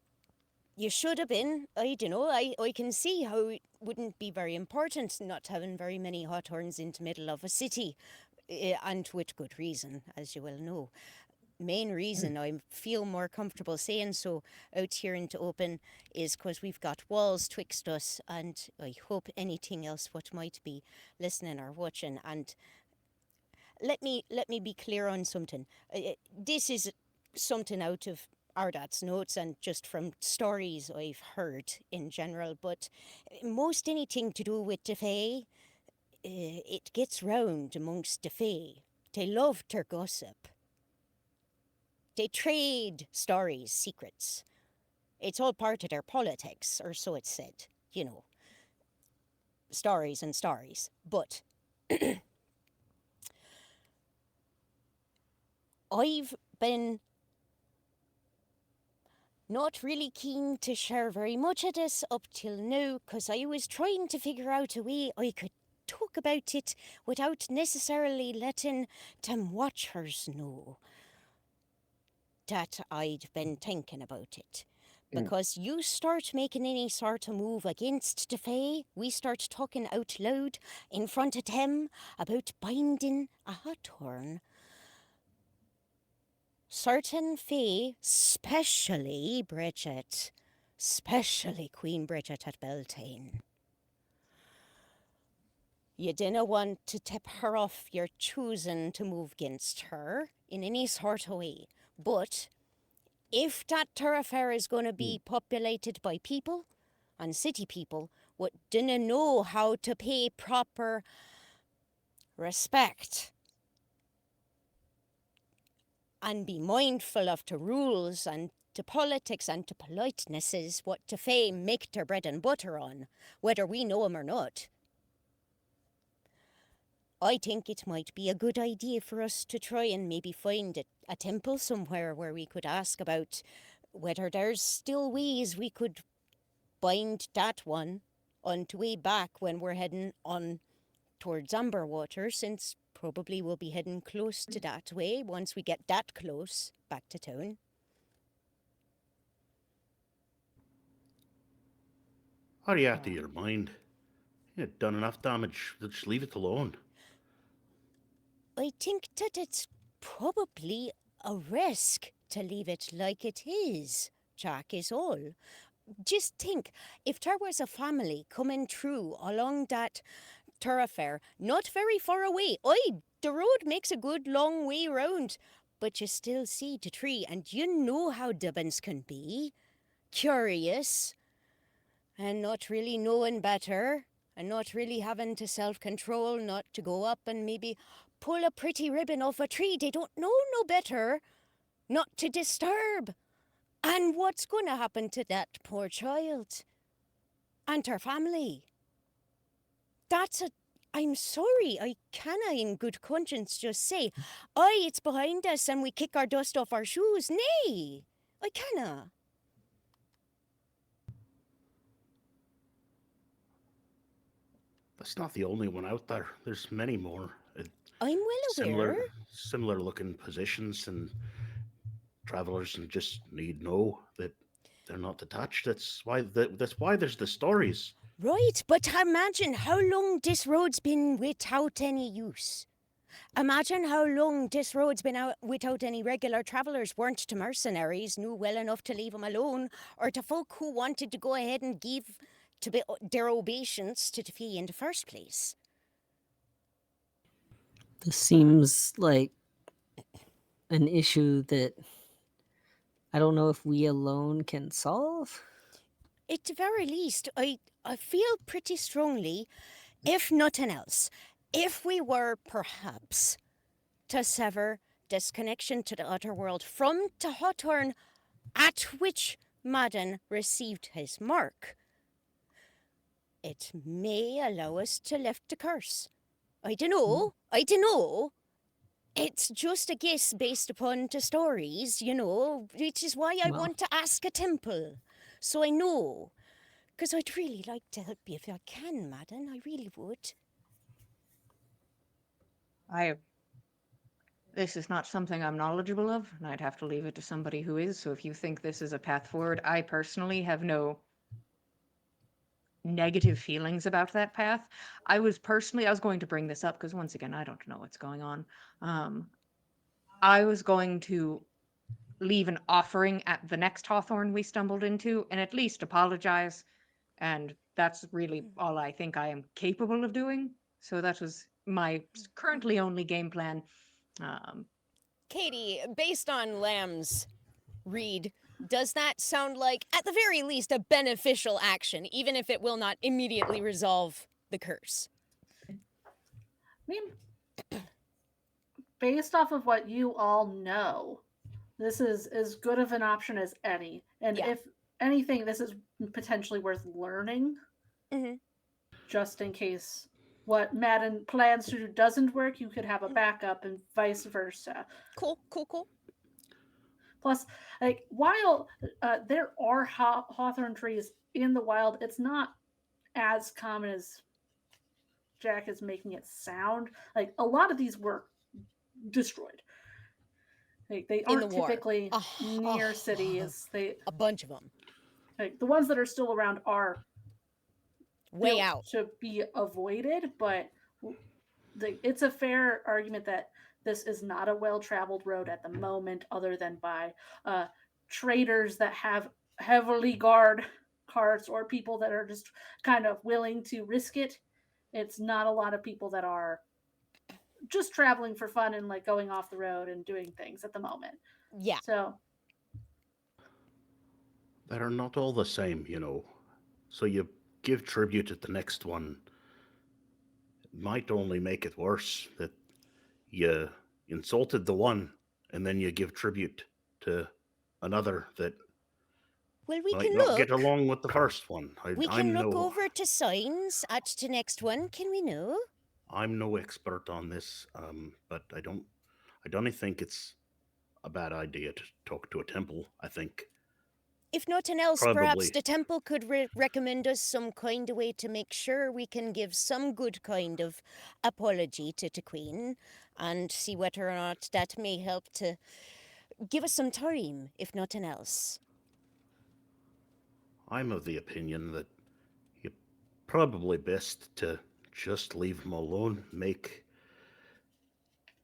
you should have been. I don't know, I can see how it wouldn't be very important not having very many hawthorns in the middle of a city, and with good reason, as you well know. Main reason I feel more comfortable saying so out here in the open is because we've got walls twixt us, and I hope anything else what might be listening or watching. And let me be clear on something. This is something out of Ardat's notes and just from stories I've heard in general, but most anything to do with the Fae, it gets round amongst the Fae. They love their gossip. They trade stories, secrets. It's all part of their politics, or so it's said. You know, stories and stories. But I've been not really keen to share very much of this up till now, because I was trying to figure out a way I could talk about it without necessarily letting them watchers know that I'd been thinking about it. Because you start making any sort of move against the Fae, we start talking out loud in front of them about binding a hawthorn. Certain Fae, specially Bridget, specially Queen Bridget at Beltane, you dinna want to tip her off your choosing to move against her in any sort of way. But if that thoroughfare is going to be populated by people and city people what dinna know how to pay proper respect and be mindful of the rules and the politics and the politenesses what the Fae make their bread and butter on, whether we know 'em or not, I think it might be a good idea for us to try and maybe find a temple somewhere where we could ask about whether there's still ways we could bind that one on the way back when we're heading on towards Amberwater, since probably we'll be heading close to that way once we get that close back to town. Are you out of your mind? You've done enough damage. Just leave it alone. I think that it's probably a risk to leave it like it is, Jack, is all. Just think, if there was a family coming through along that thoroughfare, not very far away, the road makes a good long way round, but you still see the tree, and you know how Dubbins can be. Curious, and not really knowing better, and not really having to self-control, not to go up and maybe pull a pretty ribbon off a tree they don't know no better, not to disturb. And what's going to happen to that poor child? And her family? That's I'm sorry, I canna in good conscience just say, aye, it's behind us and we kick our dust off our shoes. Nay, I canna. That's not the only one out there. There's many more. I'm well aware. Similar looking positions, and travelers and just need know that they're not detached. That's why there's the stories. Right, but imagine how long this road's been without any use. Imagine how long this road's been out without any regular travellers, weren't to mercenaries, knew well enough to leave 'em alone, or to folk who wanted to go ahead and give to their obeisance to the fee in the first place. This seems like an issue that I don't know if we alone can solve. At the very least, I feel pretty strongly, if nothing else, if we were perhaps to sever this connection to the other world from the Hawthorn at which Madden received his mark, it may allow us to lift the curse. I dunno. It's just a guess based upon the stories, which is why I Well, want to ask a temple. So I know. Because I'd really like to help you if I can, Madden. I really would. I This is not something I'm knowledgeable of, and I'd have to leave it to somebody who is. So if you think this is a path forward, I personally have no negative feelings about that path. I was going to bring this up because once again, I don't know what's going on. Um, I was going to leave an offering at the next Hawthorn we stumbled into and at least apologize. And that's really all I think I am capable of doing. So that was my currently only game plan. Um, Katie, based on Lamb's read, does that sound like, at the very least, a beneficial action, even if it will not immediately resolve the curse? I mean, based off of what you all know, this is as good of an option as any. And Yeah. if anything, this is potentially worth learning Mm-hmm. just in case what Madden plans to do doesn't work, you could have a backup and vice versa. Cool. Plus, like, while there are hawthorn trees in the wild, it's not as common as Jack is making it sound. Like, a lot of these were destroyed. Like, they In the aren't war. typically near cities. They A bunch of them. like the ones that are still around are Way built out. to be avoided, but it's a fair argument that this is not a well-traveled road at the moment, other than by uh, traders that have heavily guard carts or people that are just kind of willing to risk it. It's not a lot of people that are just traveling for fun and like going off the road and doing things at the moment. Yeah. So That are not all the same. So you give tribute at the next one, it might only make it worse that you insulted the one and then you give tribute to another that Well, we might can not get look. along with the first one. We can look over to signs at the next one, can we know? I'm no expert on this, but I don't think it's a bad idea to talk to a temple. I think If nothing else, perhaps probably the temple could recommend us some kind of way to make sure we can give some good kind of apology to the Queen and see whether or not that may help to give us some time, if nothing else. I'm of the opinion that you probably best to just leave him alone. Make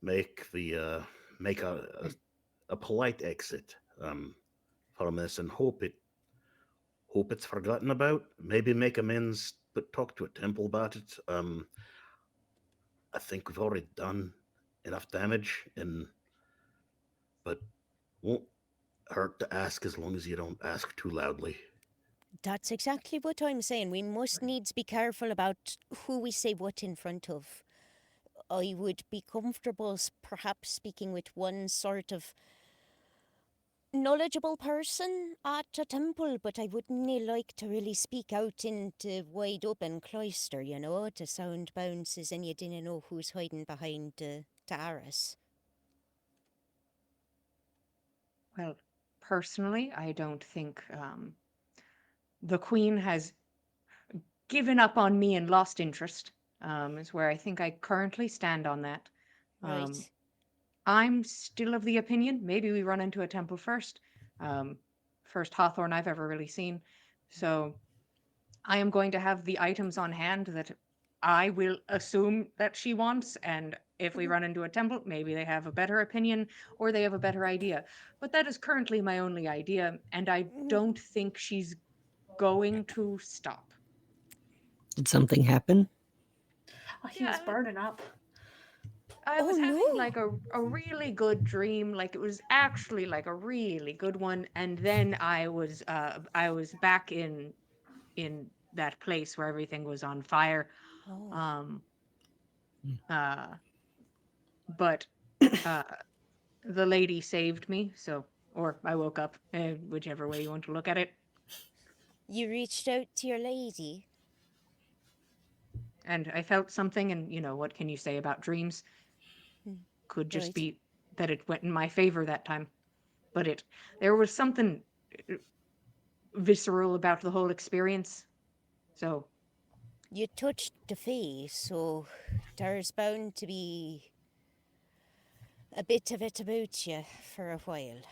the make a polite exit from this, and hope it's forgotten about. Maybe make amends, but talk to a temple about it. I think we've already done enough damage, and but won't hurt to ask as long as you don't ask too loudly. That's exactly what I'm saying. We must needs be careful about who we say what in front of. I would be comfortable perhaps speaking with one sort of knowledgeable person at a temple, but I wouldn't like to really speak out into wide open cloister, you know, to sound bounces and you didn't know who's hiding behind the arras. Well, personally, I don't think the Queen has given up on me and lost interest, is where I think I currently stand on that. Um, Right. I'm still of the opinion maybe we run into a temple first. Um, First Hawthorne I've ever really seen. So I am going to have the items on hand that I will assume that she wants. And if we Mhm. run into a temple, maybe they have a better opinion or they have a better idea. But that is currently my only idea. And I Mm, don't think she's going to stop. Did something happen? Oh, he was Yeah, burning up. I Oh was having no! like a really good dream, like it was actually like a really good one, and then I was back in that place where everything was on fire. Oh, Um Hmm. uh but uh the lady saved me, so or I woke up, whichever way you want to look at it, you reached out to your lady? and I felt something, and what can you say about dreams? Mm, Could just right. be that it went in my favor that time. But there was something uh, visceral about the whole experience. So, You touched the face, so there's bound to be a bit of it about you for a while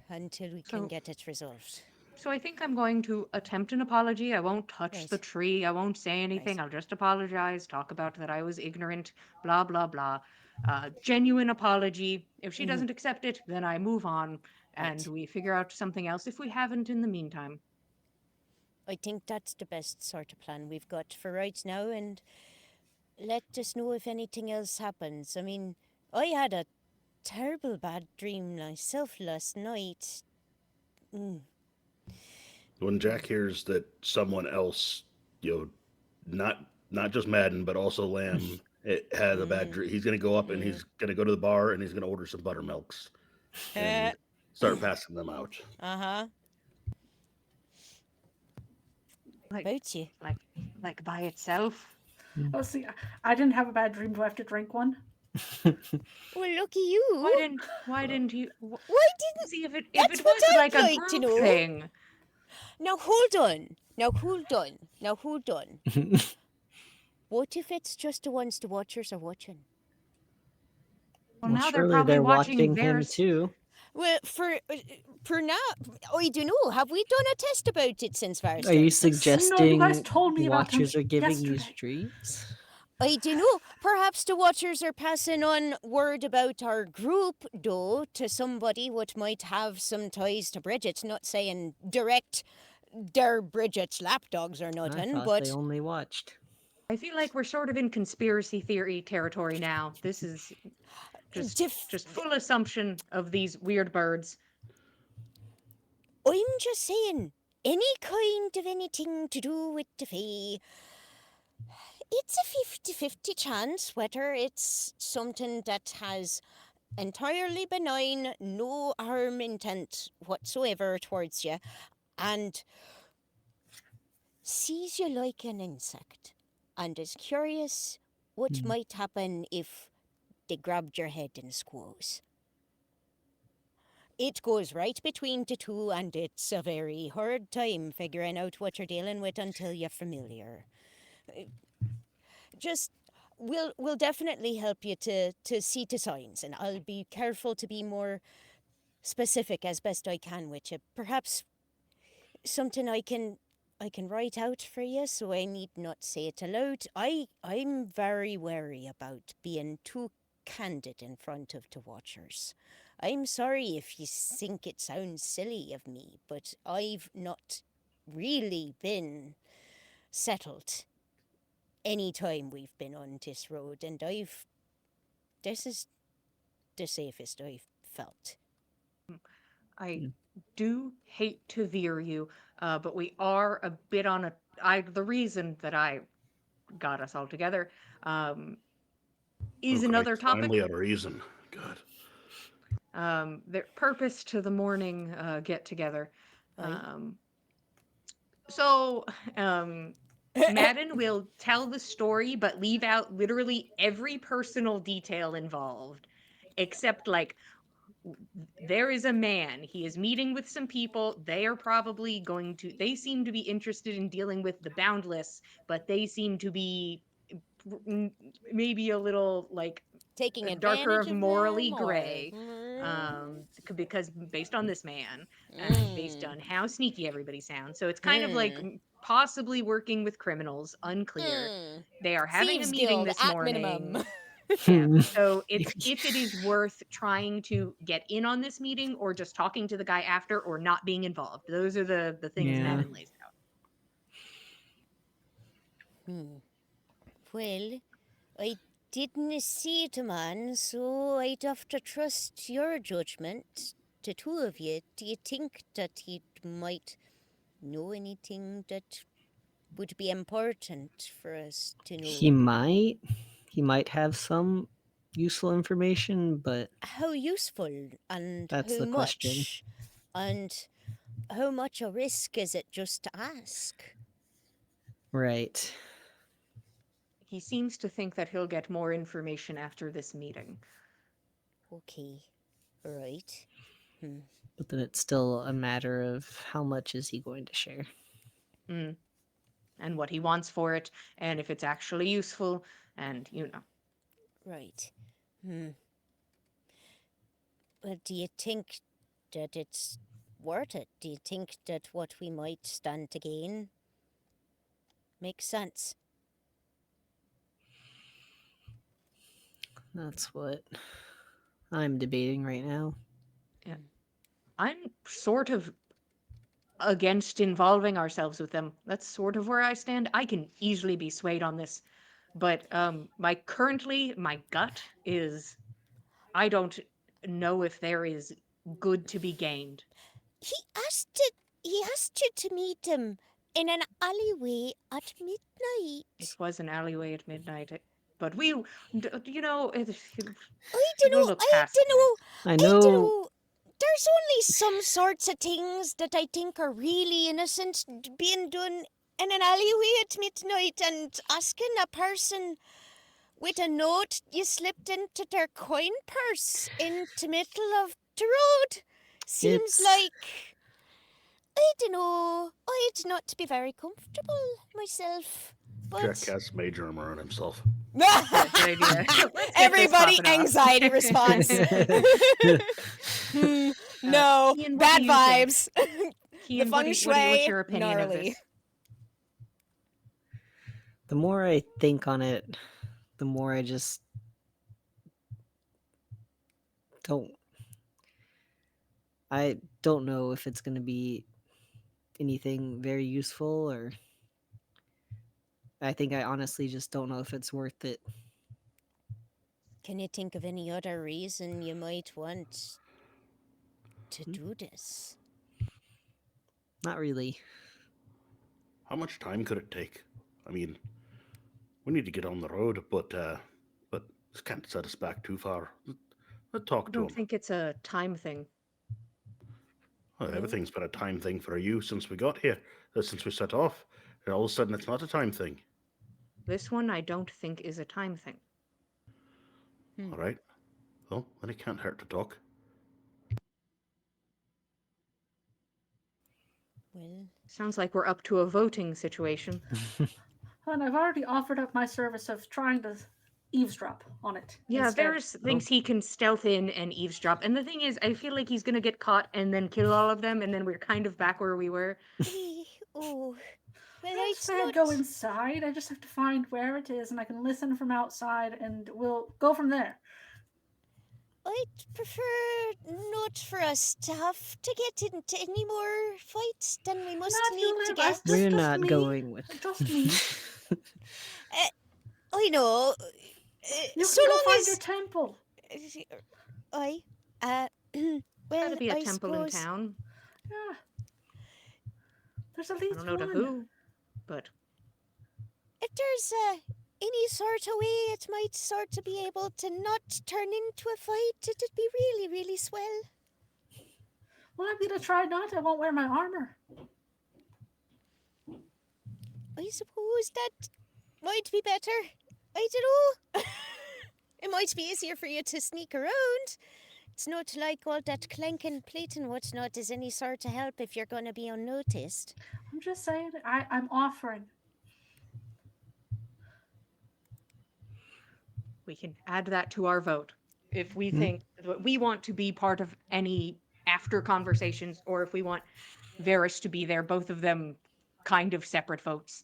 until we can so, get it resolved. so I think I'm going to attempt an apology. I won't touch the Right, tree. I won't say anything. right, I'll just apologize, talk about that I was ignorant, blah, blah, blah. Genuine apology. If she hmm doesn't accept it, then I move on and right. we figure out something else if we haven't in the meantime. I think that's the best sort of plan we've got for right now, and let us know if anything else happens. I mean, I had a terrible bad dream myself last night. Mm. When Jack hears that someone else, you know, not just Madden, but also Lamb, it had a bad Mm. dream. He's going to go up and Mm. he's going to go to the bar and he's going to order some buttermilks and start passing them out. Uh-huh. Like, About you. like, like by itself. Oh, see, I didn't have a bad dream. Do I have to drink one? Well, lucky you. Why didn't you Why didn't... see if That's it what was like I'd a like to group know. thing? Now hold on. Now hold on. Now hold on. What if it's just the ones the watchers are watching? Well, Well, now they're surely probably they're watching watching him theirs. too. Well, for now, I don't know. Have we done a test about it since far Are you started this? No, you guys suggesting told me about him watchers are giving these yesterday. dreams? I don't know. Perhaps the watchers are passing on word about our group, though, to somebody what might have some ties to Bridget. Not saying direct they're Bridget's lapdogs or I nothing, thought they but only watched. I feel like we're sort of in conspiracy theory territory now. This is dif- just full assumption of these weird birds. I'm just saying, any kind of anything to do with the Fae, it's a 50-50 chance whether it's something that has entirely benign, no harm intent whatsoever towards you, and sees you like an insect, and is curious what Hmm. might happen if they grabbed your head and squoze. It goes right between the two, and it's a very hard time figuring out what you're dealing with until you're familiar. Just we'll definitely help you to see the signs, and I'll be careful to be more specific as best I can with you. Perhaps something I can write out for you, so I need not say it aloud. I'm very wary about being too candid in front of the watchers. I'm sorry if you think it sounds silly of me, but I've not really been settled any time we've been on this road, and this is the safest I've felt. I Hmm. do hate to veer you, but we are a bit on a. The reason that I got us all together um, Oh, is Christ! another topic. Finally, a reason. Good. their purpose to the morning get together. Aye. So, Madden will tell the story, but leave out literally every personal detail involved, except like there is a man. He is meeting with some people. They are probably going to. They seem to be interested in dealing with the Boundless, but they seem to be maybe a little like Taking darker advantage of of morally them, or gray, because based on this man and based Mm. on how sneaky everybody sounds. So it's kind of like possibly working with criminals, unclear. Hmm. They are having a Thieves meeting Guild this at morning. minimum. Yeah. Hmm. So it's if it is worth trying to get in on this meeting or just talking to the guy after or not being involved. Those are the things Yeah. Madden lays out. Well, I didn't see it, man, so I'd have to trust your judgment. The two of you, do you think that he might know anything that would be important for us to know? He might have some useful information, but How useful and that's how the question. much? And how much a risk is it just to ask? Right. He seems to think that he'll get more information after this meeting. Okay, right. But then it's still a matter of how much is he going to share. And what he wants for it, and if it's actually useful, and Right. But do you think that it's worth it? Do you think that what we might stand to gain makes sense? That's what I'm debating right now. I'm sort of against involving ourselves with them. That's sort of where I stand. I can easily be swayed on this, but my gut is I don't know if there is good to be gained. He asked you to meet him in an alleyway at midnight. It was an alleyway at midnight, but we'll I don't look past that. know. I I know don't know. There's only some sorts of things that I think are really innocent being done in an alleyway at midnight, and asking a person with a note you slipped into their coin purse into middle of the road seems it's like, I don't know, I'd not be very comfortable myself. Jack But casts Mage Armor on himself. Yeah, good idea. Let's get everybody, this popping off. anxiety response. No, Ian, what bad do you think? vibes. Ian, feng what's shui, your opinion of gnarly. this? the more I think on it, the more I just don't. I don't know if it's going to be anything very useful, or I think I honestly just don't know if it's worth it. Can you think of any other reason you might want to do this? Not really. How much time could it take? I mean, we need to get on the road, but this can't set us back too far. Let's I talk to don't him. think it's a time thing. Well, everything's been a time thing for you since we got here, since we set off. And all of a sudden, it's not a time thing. This one I don't think is a time thing. All right. Well, then it can't hurt to talk. Well, Sounds like we're up to a voting situation. And I've already offered up my service of trying to eavesdrop on it. Yeah, instead. there's things he can stealth in and eavesdrop. And the thing is, I feel like he's gonna get caught and then kill all of them, and then we're kind of back where we were. oh, well, I it's say I not. go inside. I just have to find where it is, and I can listen from outside, and we'll go from there. I'd prefer not for us to have to get into any more fights than we must Not need you, to Liv. get. We're Just not me. going with. Just me. I know. You So can go long find as your temple. I, Gotta well, be a I temple in suppose town. Yeah. There's at I least don't know to one. who, but if there's any sort of way it might sort of be able to not turn into a fight, it'd be really, really swell. Well, I'm gonna try not. I won't wear my armor. I suppose that might be better. I don't know. It might be easier for you to sneak around. It's not like all that clanking plate and whatnot is any sort of help if you're going to be unnoticed. I'm just saying. I'm offering. We can add that to our vote. If we Mhm. think that we want to be part of any after conversations, or if we want Varys to be there, both of them kind of separate votes.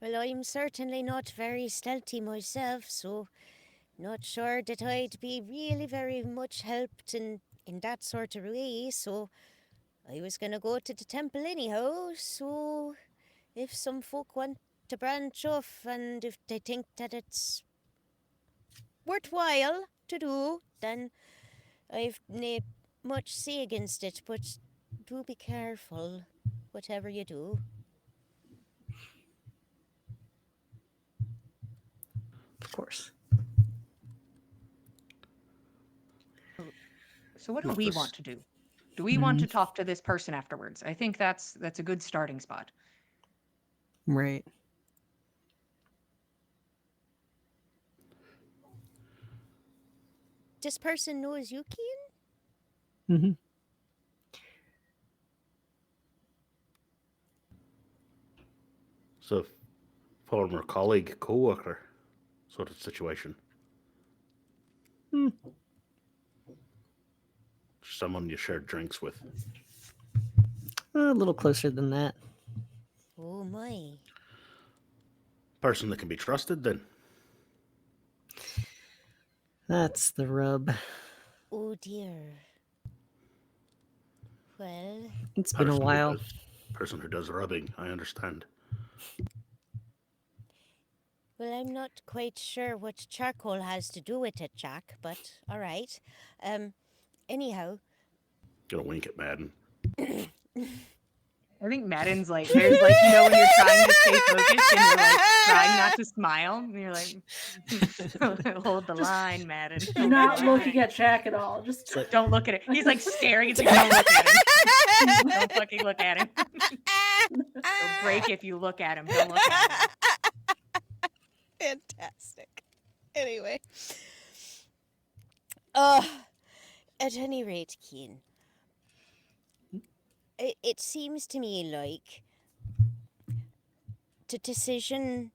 Well, I'm certainly not very stealthy myself, so not sure that I'd be really very much helped in that sort of way, so I was going to go to the temple anyhow, so if some folk want to branch off and if they think that it's worthwhile to do, then I've nae much say against it, but do be careful, whatever you do. Of course. So what do Not we this. want to do? Do we want to talk to this person afterwards? I think that's a good starting spot. Right. This person knows you, Keen? Mm-hmm. So, former colleague, co-worker sort of situation. Mm. Someone you shared drinks with. A little closer than that. Oh my. Person that can be trusted, then. That's the rub. Oh dear. Well, It's been a while. Person who does rubbing, I understand. I'm not quite sure what charcoal has to do with it, Jack, but all right. Anyhow. Gonna wink at Madden. I think Madden's like, there's like, when you're trying to stay focused and you're like trying not to smile, and you're like, hold the line, Madden. Just hold the not line." looking at Jack at all. Just It's like, Don't look at it. He's like staring. It's like, don't look at him. Don't fucking look at him. He'll break if you look at him. Don't look at him. Fantastic. Anyway. At any rate, Keen, it seems to me like the decision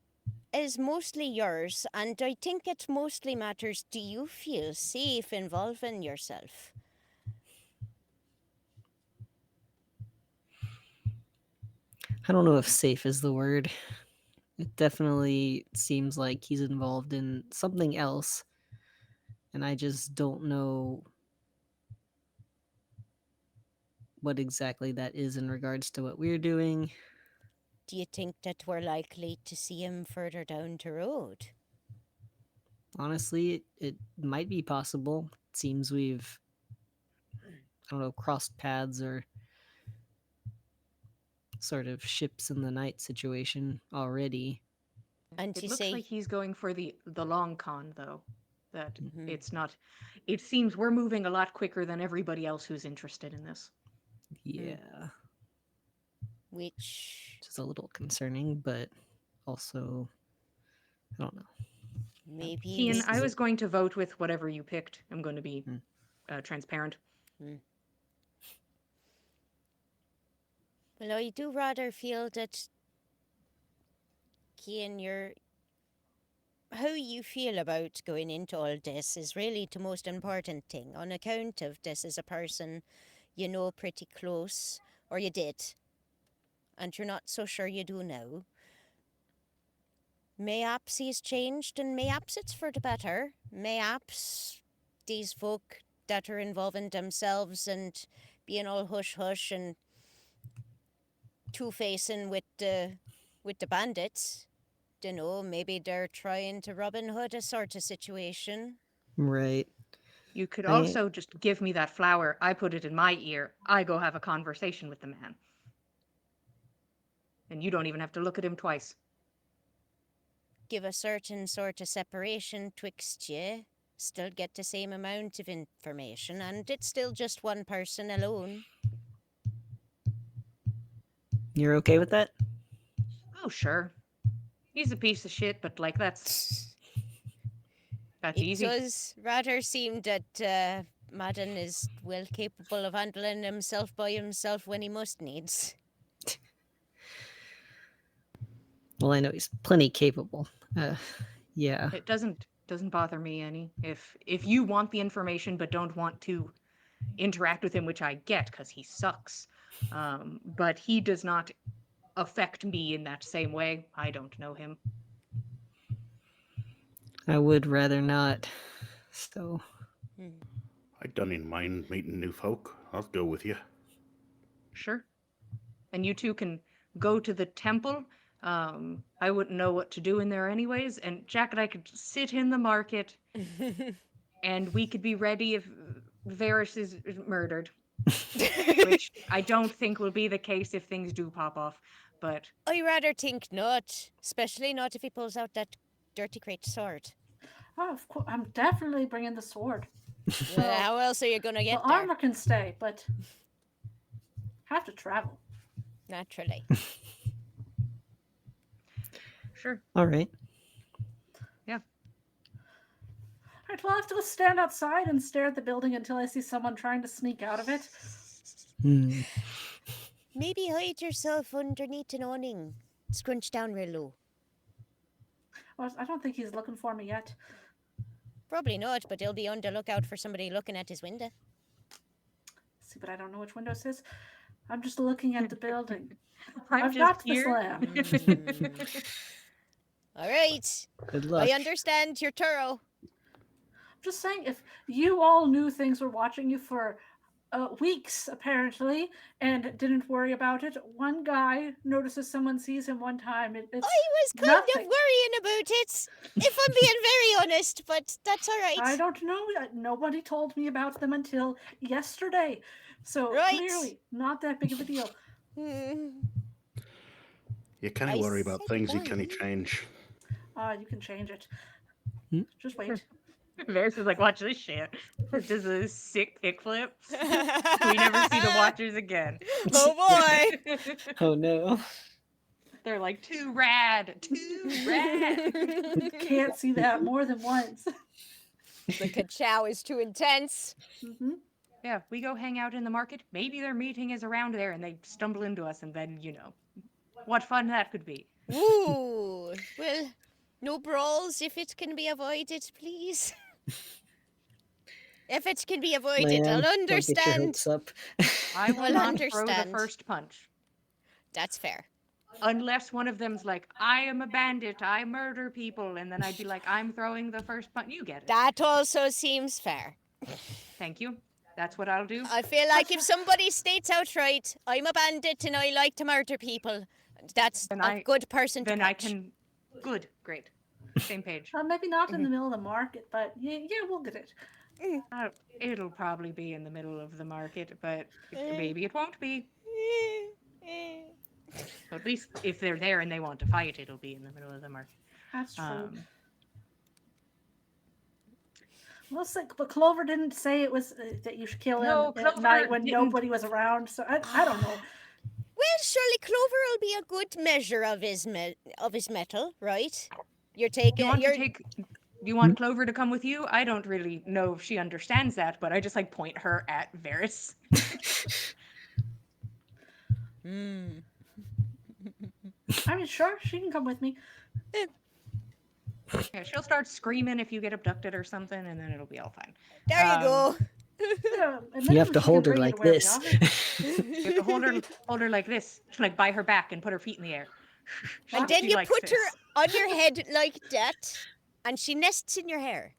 is mostly yours, and I think it mostly matters, do you feel safe involving yourself? I don't know if safe is the word. It definitely seems like he's involved in something else, and I just don't know what exactly that is in regards to what we're doing. Do you think that we're likely to see him further down the road? Honestly, it might be possible. It seems we've, I don't know, crossed paths or sort of ships in the night situation already. And It you looks say, like he's going for the long con, though. That Mhm. it's not. It seems we're moving a lot quicker than everybody else who's interested in this. Yeah. which Which is a little concerning, but also, I don't know. maybe Kian, I is was going to vote with whatever you picked. I'm going to be Hmm. transparent. Well, I do rather feel that, Kian, how you feel about going into all this is really the most important thing, on account of this is a person you know pretty close, or you did, and you're not so sure you do now. Mayhaps he's changed, and mayhaps it's for the better. Mayhaps these folk that are involving themselves and being all hush hush and two-facing with the bandits, dunno, maybe they're trying to Robin Hood a sort of situation. Right. You could I also just give me that flower. I put it in my ear. I go have a conversation with the man. And you don't even have to look at him twice. Give a certain sort of separation twixt ye. Still get the same amount of information, and it's still just one person alone. You're okay with that? Oh, sure. He's a piece of shit, but like that's It easy. does rather seem that Madden is well capable of handling himself by himself when he must needs. Well, I know he's plenty capable. Yeah. It doesn't bother me any. If you want the information but don't want to interact with him, which I get because he sucks, but he does not affect me in that same way. I don't know him. I would rather not. So, I don't mind meeting new folk. I'll go with you. Sure. And you two can go to the temple. I wouldn't know what to do in there anyways. And Jack and I could sit in the market, and we could be ready if Varys is murdered. Which I don't think will be the case if things do pop off. But I rather think not, especially not if he pulls out that dirty great sword. Oh, of course. I'm definitely bringing the sword. Well, how else are you gonna The get there? armor can stay, but have to travel. Naturally. sure. all right. Yeah. All right, well, I have to go stand outside and stare at the building until I see someone trying to sneak out of it. Hmm. Maybe hide yourself underneath an awning. Scrunch down real low. Well, I don't think he's looking for me yet. Probably not, but he'll be on the lookout for somebody looking at his window. See, but I don't know which window it is. I'm just looking at the building. I'm I've just got the here. slam. All right. Good luck. I understand. You're thorough. I'm just saying, if you all knew things were watching you for weeks, apparently, and didn't worry about it, one guy notices someone sees him one time. It's I was kind nothing. of worrying about it, if I'm being very honest, but that's all right. I don't know. Nobody told me about them until yesterday. So Right. clearly, not that big of a deal. You can't I worry about said things you one. can't change. You can change it. Hmm? Just wait. Varys is like, watch this shit. Does a sick kickflip. We never see the Watchers again. Oh boy. Oh no. They're like, too rad. Too rad. Can't see that more than once. The ka-chow is too intense. Mm-hmm. Yeah, we go hang out in the market. Maybe their meeting is around there and they stumble into us, and then, what fun that could be. Ooh. Well, no brawls if it can be avoided, please. If it can be avoided, Man, I'll don't get your understand. hopes up. I will I'll not throw the understand. first punch. That's fair. Unless one of them's like, I am a bandit, I murder people, and then I'd be like, I'm throwing the first punch. You get it. That also seems fair. Thank you. That's what I'll do. I feel like if somebody states outright, I'm a bandit and I like to murder people, that's Then a good person to Then I punch. can. Good, great. Same page. Maybe not in the middle of the market, but yeah, we'll get it. It'll probably be in the middle of the market, but maybe it won't be. At least if they're there and they want to fight, it'll be in the middle of the market. That's true. Well, but Clover didn't say it was that you should kill him at Clover night when didn't. nobody was around. So I don't know. Well, surely Clover will be a good measure of his metal, right? You're taking. Do you want Clover to come with you? I don't really know if she understands that, but I just point her at Varys. I mean, sure, she can come with me. Yeah, she'll start screaming if you get abducted or something, and then it'll be all fine. There you go. You have to hold her like this. You have to hold her like this, by her back and put her feet in the air. And then you put her on your head like that, and she nests in your hair.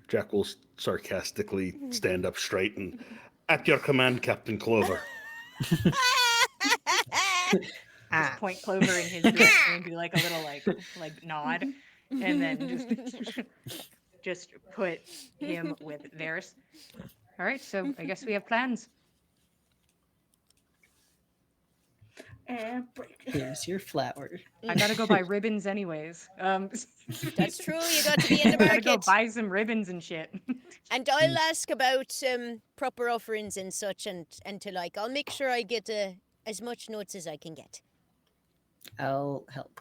Jack will sarcastically stand up straight and, at your command, Captain Clover. Just point Clover in his direction and do a little nod, and then just put him with Varys. All right, so I guess we have plans. and break. Here's your flower. I gotta go buy ribbons anyways. That's true. You got to be in the I gotta go market. buy some ribbons and shit. And I'll ask about proper offerings and such, and to like. I'll make sure I get as much notes as I can get. I'll help.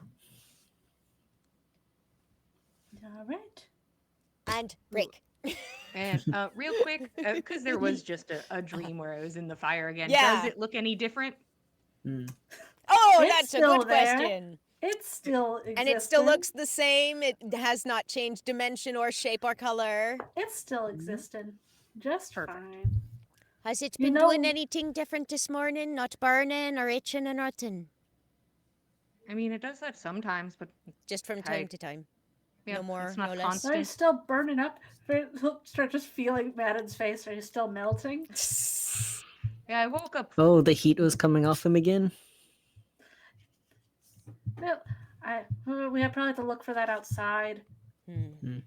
All right. And break. And real quick, because there was just a dream where I was in the fire again. Yeah. Does it look any different? Hmm. Oh, It's that's a still good there. question. It's still existing. And it still looks the same. It has not changed dimension or shape or color. It's still existing. Just Perfect. fine. Has it You been know- doing anything different this morning? Not burning or itching or nothing? I mean, it does that sometimes, but Just from time Tight. to time. yeah, No more, it's not no less. constant. So he's still burning up. He'll start just feeling Madden's face. Are you still melting? Yeah, I woke up. Oh, the heat was coming off him again? Well, we probably have to look for that outside. Hmm.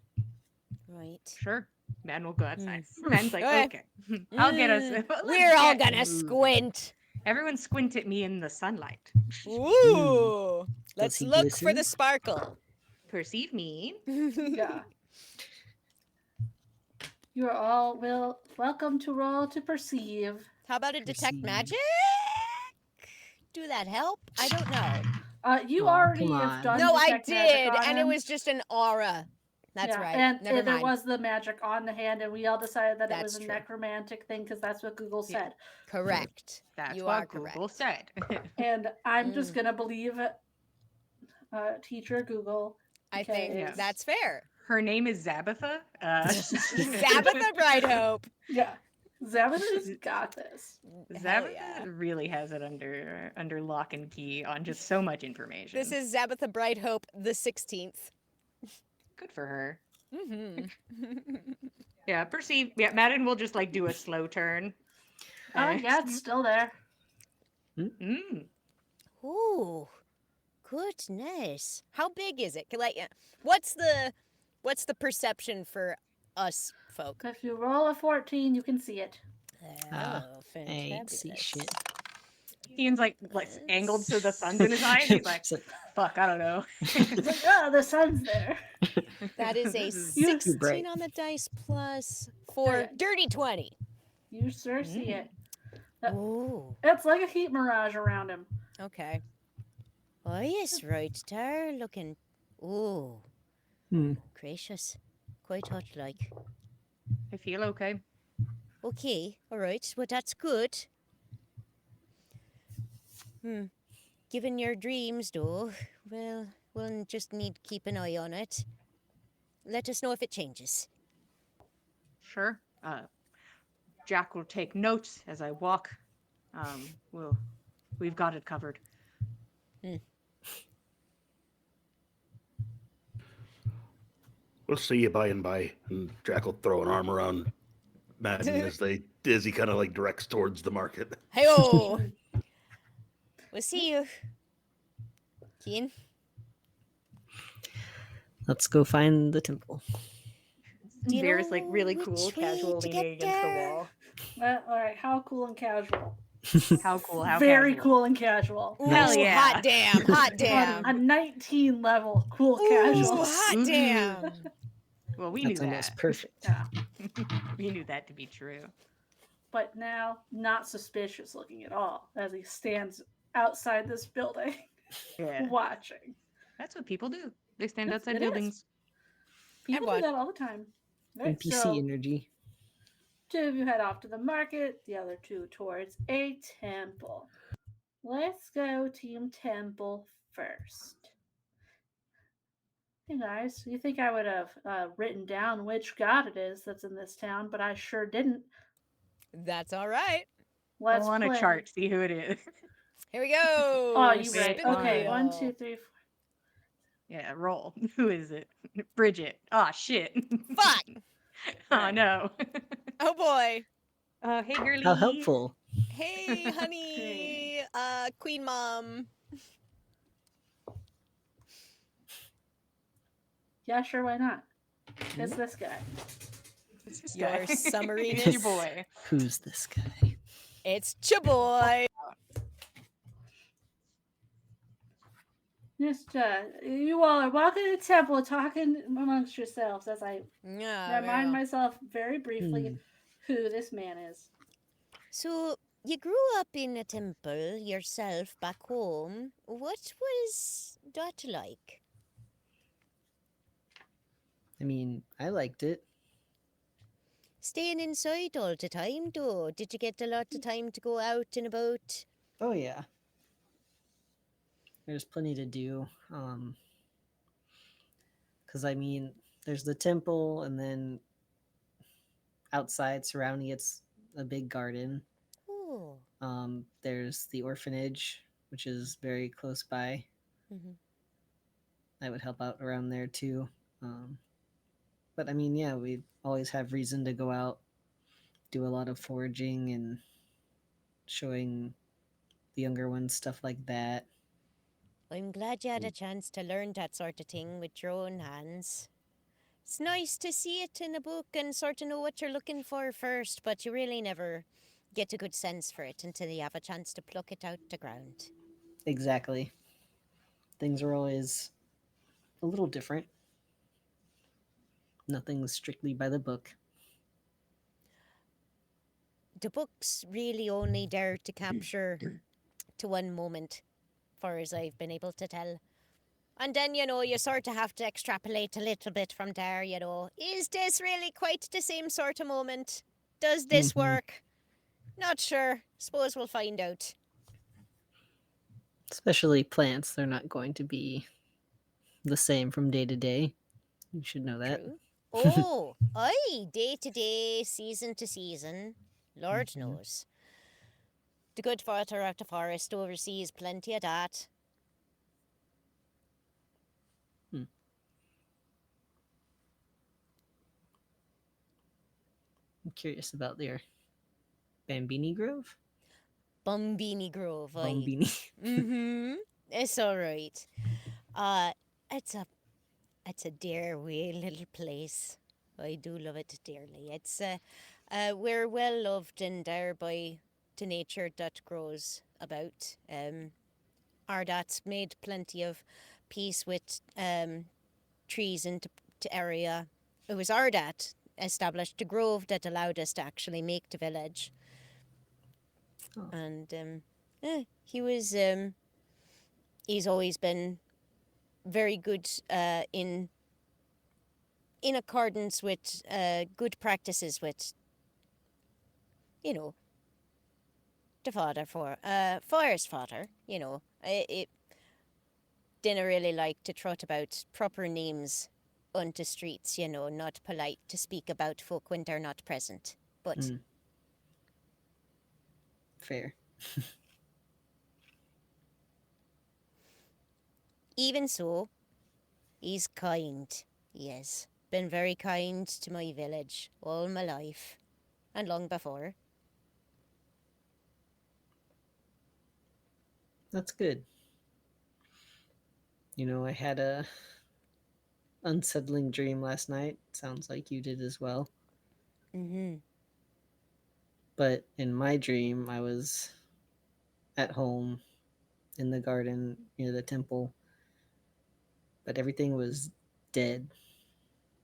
Right. Sure. Man will go outside. Man's like, Okay. okay, I'll get us. Mm, let's We're all get gonna moving. squint. Everyone squint at me in the sunlight. Ooh. Let's he look for glisten? the sparkle. Perceive me. Yeah. You are all welcome to roll to perceive. How about a detect Perceive. magic? Do that help? I don't know. You Aw, already come have on. done No, I detect magic did, on and it him. was just an aura. That's Yeah, right. And Never there mind. was the magic on the hand, and we all decided that it was That's a true. necromantic thing because that's what Google Yeah. said. Correct. That's You what are Google correct. said. And I'm Mm. just gonna believe teacher Google. I think Yeah. that's fair. Her name is Zabatha. Zabatha Brighthope. Yeah, Zavin's got this. Hell Zabatha yeah. really has it under lock and key on just so much information. This is Zabatha Brighthope the 16th. good for her. Mm-hmm. Yeah, perceive. Yeah, Madden will just like do a slow turn. Oh yeah, it's still there. Mm. Ooh, goodness. How big is it? What's the perception for us folk? If you roll a 14, you can see it. Ah, Oh, I ain't see fantabulous. shit. Ian's like angled so the sun's in his eyes. He's like, It's like, fuck, I don't know. It's like, oh, the sun's there. That is a This is too 16 bright. on the dice plus 4. Yeah. Dirty 20. You sure see it. Uh, Ooh, It's like a heat mirage around him. okay. Oh, yes, right there. Looking. Ooh, hmm. gracious. Quite hot like. I feel okay. Okay, all right. Well, that's good. Given your dreams, though, well, we'll just need to keep an eye on it. Let us know if it changes. Sure. Jack will take notes as I walk. We've got it covered. We'll see you by and by. And Jack will throw an arm around Madden as he kind of like directs towards the market. Hey-oh! We'll see you. Keen? Let's go find the temple. Do you Varys like know really which cool, way casual, to leaning get against the there? wall. All right, how cool and casual. How cool! How Very casual. cool and casual. Ooh, Hell yeah. hot damn, hot damn. A 19 level cool Ooh, casual. hot Ooh. damn. Well, we knew That's almost that. perfect. Yeah. We knew that to be true. But now, not suspicious looking at all as he stands outside this building Yeah, watching. that's what people do. They stand Yes, outside it is. buildings. People what? do that all the time. Right, NPC so energy. 2 of you head off to the market, the other 2 towards a temple. Let's go Team Temple first. Hey guys, you think I would have written down which god it is that's in this town, but I sure didn't. That's all right. Let's Roll on a play. chart, see who it is. Here we go. Oh, you Spin right. the Okay, wheel. 1, 2, 3, 4. Yeah, roll. Who is it? Bridget. Oh shit. Fuck. Oh Right. no. Oh boy. Hey girlie. How helpful. Hey, honey. Queen mom. Yeah, sure, why not? It's this guy. It's this Your guy. summeriness. It's your boy. Who's this guy? It's cha boy. Just you all are walking in the temple, talking amongst yourselves as I Yeah, remind well. myself very briefly Hmm. who this man is. So, you grew up in a temple yourself back home. What was that like? I mean, I liked it. Staying inside all the time, though? Did you get a lot of time to go out and about? Oh yeah, there's plenty to do. Because I mean, there's the temple, and then outside surrounding it's a big garden. Oh. There's the orphanage, which is very close by. Mm-hmm. I would help out around there too. Um, but I mean, yeah, we always have reason to go out, do a lot of foraging and showing the younger ones stuff like that. I'm glad you had a chance to learn that sort of thing with your own hands. It's nice to see it in a book and sort of know what you're looking for first, but you really never get a good sense for it until you have a chance to pluck it out the ground. Exactly. Things are always a little different. Nothing's strictly by the book. The book's really only there to capture to one moment, far as I've been able to tell. And then, you sort of have to extrapolate a little bit from there. Is this really quite the same sort of moment? Does this Mm-hmm. work? Not sure. Suppose we'll find out. Especially plants, they're not going to be the same from day to day. You should know that. True. Oh, aye, day to day, season to season. Lord Mhm. knows. The good father of the forest oversees plenty of that. Hmm. I'm curious about their Bambini Grove? Bumbini Grove, aye. Bombini. Mm-hmm. It's alright. Uh, it's a it's a dear wee little place. I do love it dearly. We're well loved and there by the nature that grows about. Our dad's made plenty of peace with trees into the area. It was our dad established the grove that allowed us to actually make the village. Oh, And he's always been very good in accordance with good practices with, you know, the father for fire's father. It didn't really like to trot about proper names onto streets. Not polite to speak about folk when they're not present. But mm, fair. even so, he's kind. He has been very kind to my village all my life and long before. That's good. I had a unsettling dream last night. Sounds like you did as well. Mm-hmm. But in my dream, I was at home in the garden near the temple, but everything was dead.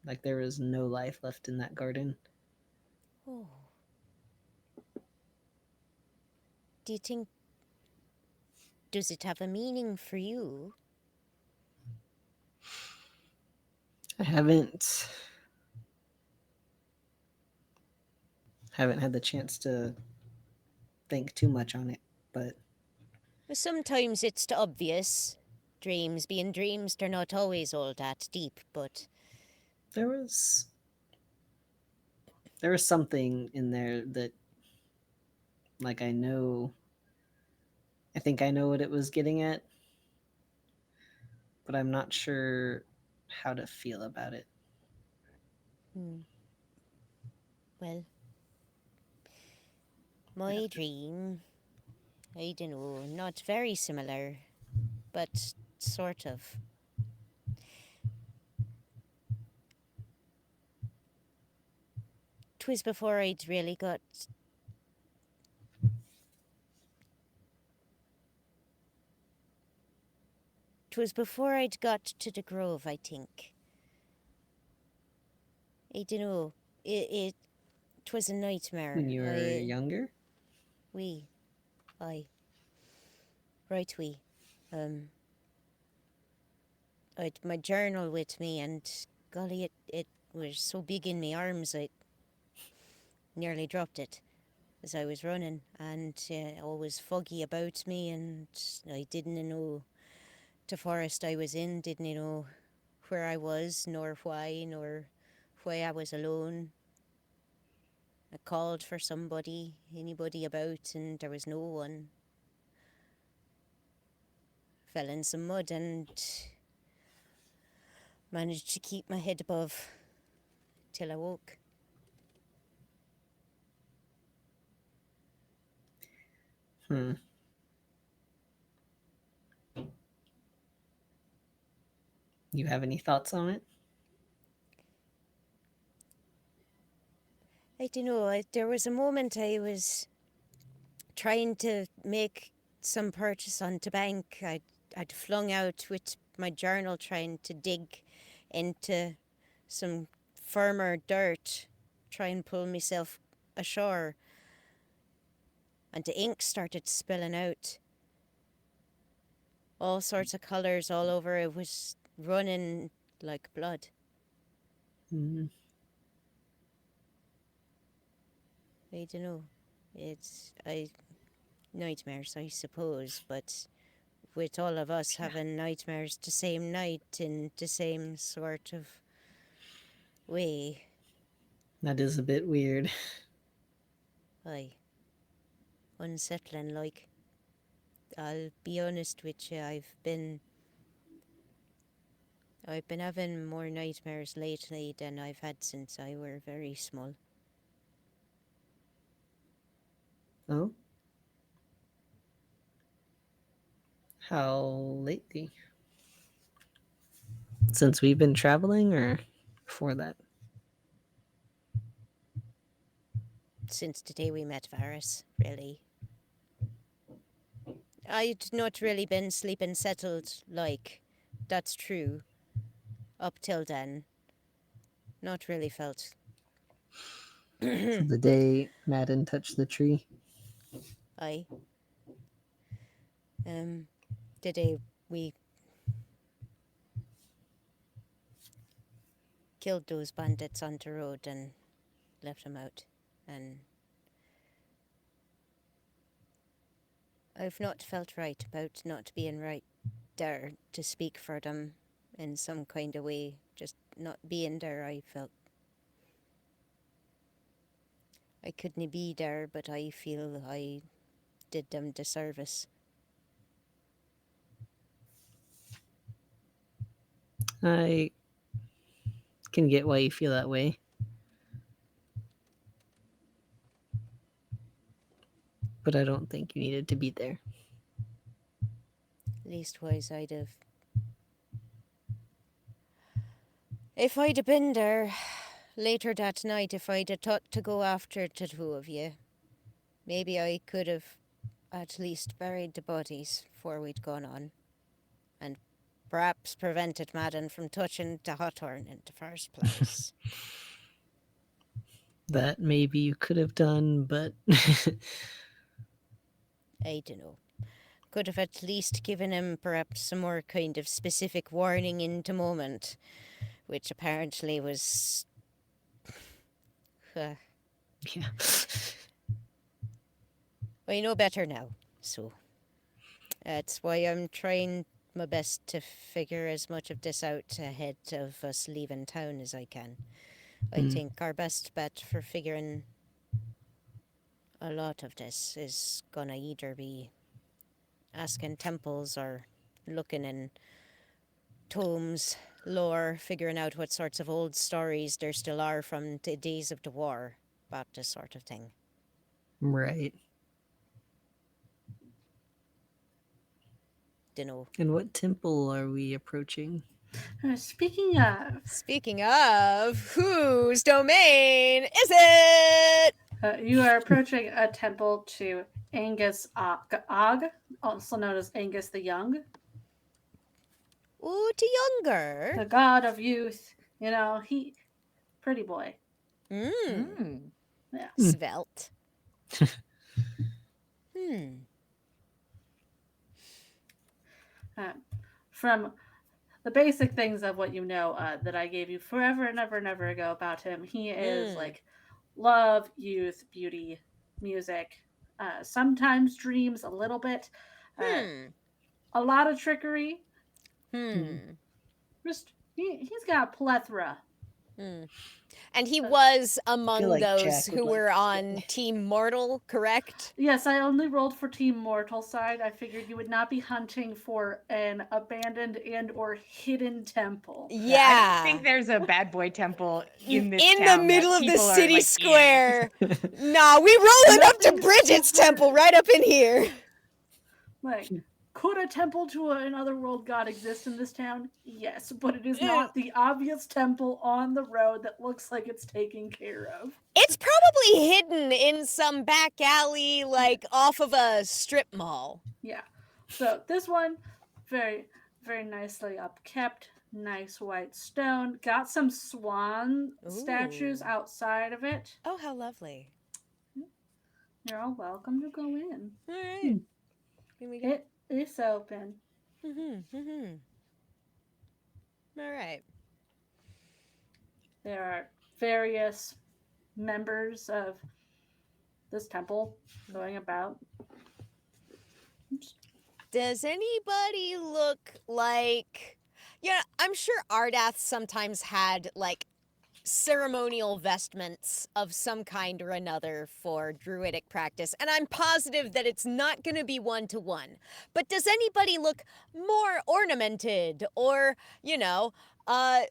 Like there was no life left in that garden. Oh. Do you think, does it have a meaning for you? I haven't had the chance to think too much on it, but Sometimes it's the obvious. Dreams being dreams, they're not always all that deep, but there was there was something in there that like I think I know what it was getting at, but I'm not sure how to feel about it. hmm, well, I my have to dream, I don't know, not very similar, but sort of. 'Twas before I'd really got 'twas before I'd got to the grove, I think. I dunno. Twas a nightmare. When you were younger? We. I. Right, we. I'd my journal with me, and golly, it was so big in my arms I nearly dropped it as I was running, and all was foggy about me, and I didn't know the forest I was in, didn't know where I was, nor why I was alone. I called for anybody about, and there was no one. Fell in some mud and managed to keep my head above till I woke. Hmm. You have any thoughts on it? I don't know, there was a moment I was trying to make some purchase on the bank. I'd flung out with my journal trying to dig into some firmer dirt, try and pull myself ashore. And the ink started spilling out. All sorts of colours all over. It was running like blood. Mm. I don't know. Nightmares, I suppose, but with all of us Yeah. having nightmares the same night in the same sort of way, That is a bit weird. aye, unsettling like. I'll be honest with you, I've been having more nightmares lately than I've had since I were very small. Oh? How lately? Since we've been traveling or before that? Since the day we met Varys, really. I'd not really been sleeping settled, like, that's true. Up till then. Not really felt. So the day Madden touched the tree? Aye. The day we killed those bandits on the road and left them out. And I've not felt right about not being right there to speak for them in some kind of way. Just not being there, I felt. I couldn't be there, but I feel I did them disservice. I can get why you feel that way. But I don't think you needed to be there. Leastwise, I'd have. If I'd have been there later that night, if I'd have thought to go after the two of you, maybe I could have at least buried the bodies before we'd gone on. And perhaps prevented Madden from touching the Hawthorn in the first place. That maybe you could have done, but I dunno. Could have at least given him perhaps some more kind of specific warning in the moment, which apparently was. yeah. I know better now, so. That's why I'm trying my best to figure as much of this out ahead of us leaving town as I can. I think our best bet for figuring a lot of this is gonna either be asking temples or looking in tomes, lore, figuring out what sorts of old stories there still are from the days of the war about this sort of thing. Right. Dunno. And what temple are we approaching? Speaking of, whose domain is it? you are approaching a temple to Angus Og, also known as Angus the Young. Ooh, to younger. The god of youth. He pretty boy. Mm. Mm. Yeah. Svelte. From the basic things of what you know that I gave you forever and ever and ever ago about him, he is like love, youth, beauty, music, sometimes dreams a little bit, a lot of trickery. Just he's got a plethora. And he was I among feel like those Jack would who like were to on stay. Team Mortal, correct? Yes, I only rolled for Team Mortal side. I figured you would not be hunting for an abandoned and or hidden temple. Yeah, I don't Yeah. think there's a bad boy temple in this In the town middle that of the people are, city like, in. square. Nah, we rolling up to Nothing Bridget's super- temple right up in here. Like, could a temple to another world god exist in this town? Yes, but it is not the obvious temple on the road that looks like it's taken care of. It's probably hidden in some back alley, like off of a strip mall. Yeah. So this one, very, very nicely upkept, nice white stone. Got some swan statues Ooh. outside of it. Oh, how lovely. You're all welcome to go in. All right. Here we go. It is open. All right. There are various members of this temple going about. Oops. Does anybody look like... Yeah, I'm sure Ardath sometimes had, like, ceremonial vestments of some kind or another for druidic practice, and I'm positive that it's not going to be one-to-one. But does anybody look more ornamented or,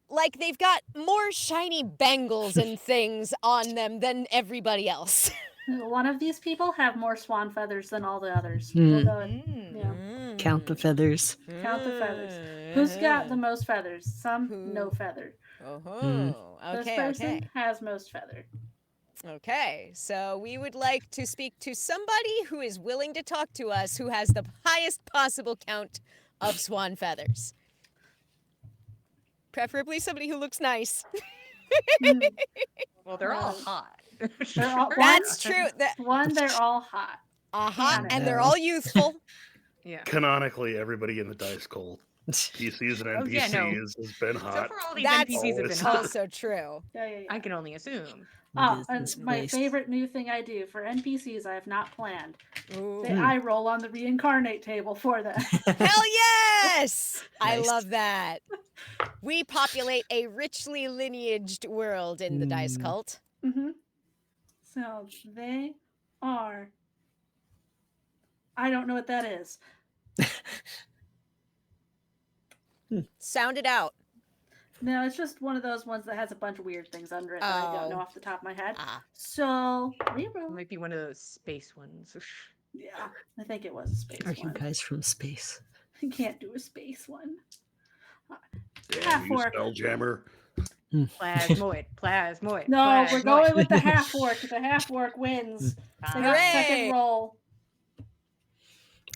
like they've got more shiny bangles and things on them than everybody else? One of these people have more swan feathers than all the others. We'll go Count the feathers. count the feathers. Who's got the most feathers? Some no feather. Oh, This okay, person okay. has most feather. Okay, so we would like to speak to somebody who is willing to talk to us who has the highest possible count of swan feathers. Preferably somebody who looks nice. Well, they're all hot. They're all, That's true. One, they're all hot. And they're Yeah. all youthful. Yeah. Canonically, everybody in the dice cold. PCs and Oh, NPCs yeah, no. has been So hot. far, all these That's NPCs have been Always. hot. also true. Yeah. I can only assume. And Business my waste. favorite new thing I do for NPCs I have not planned. Ooh. I roll on the reincarnate table for them. Hell yes! I Nice. love that. We populate a richly lineaged world in the dice cult. So they are. I don't know what that is. Sound it out. No, it's just one of those ones that has a bunch of weird things under it that I don't know off the top of my head. So It reroll. might be one of those space ones. Yeah, I think it was a space Are one. you guys from space? You can't do a space one. Damn, you Half-orc. spelljammer. Plasmoid. No, we're going with the half orc. The half orc wins. They got Hooray! second roll.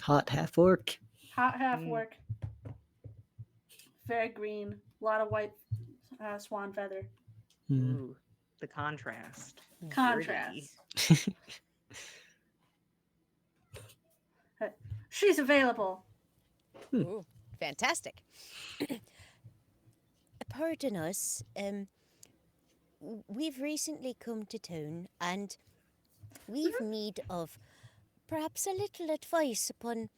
Hot half orc. Hot half orc. Very green. A lot of white swan feather. Ooh, the contrast. Contrast. She's available. Ooh, fantastic. Pardon us, we've recently come to town and we've need of perhaps a little advice upon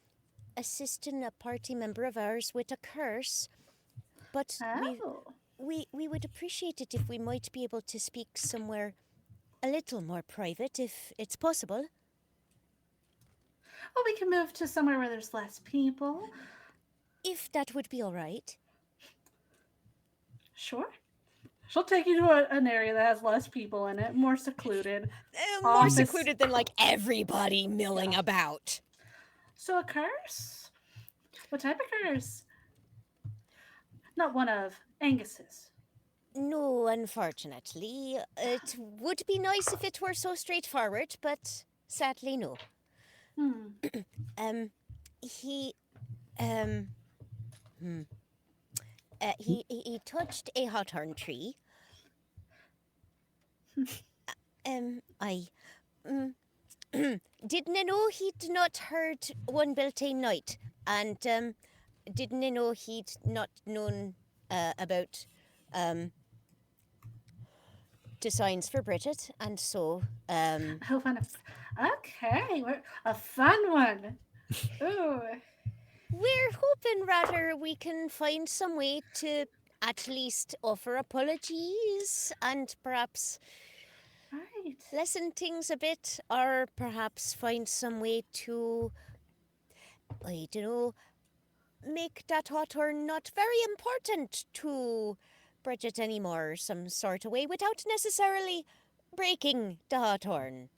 assisting a party member of ours with a curse. But we would appreciate it if we might be able to speak somewhere a little more private, if it's possible. Oh, we can move to somewhere where there's less people. If that would be all right. Sure. She'll take you to an area that has less people in it, more secluded. More Office. secluded than, like, everybody milling about. So a curse? What type of curse? Not one of Angus's. No, unfortunately. It would be nice if it were so straightforward, but sadly no. He touched a hawthorn tree. I didn't know he'd not heard one beltane night, and didn't know he'd not known about designs for Bridget, and so Oh, fun. Okay, a fun one. Ooh, we're hoping rather we can find some way to at least offer apologies and perhaps right. lessen things a bit, or perhaps find some way to, I don't know, make that hawthorn not very important to Bridget anymore, some sort of way, without necessarily breaking the hawthorn.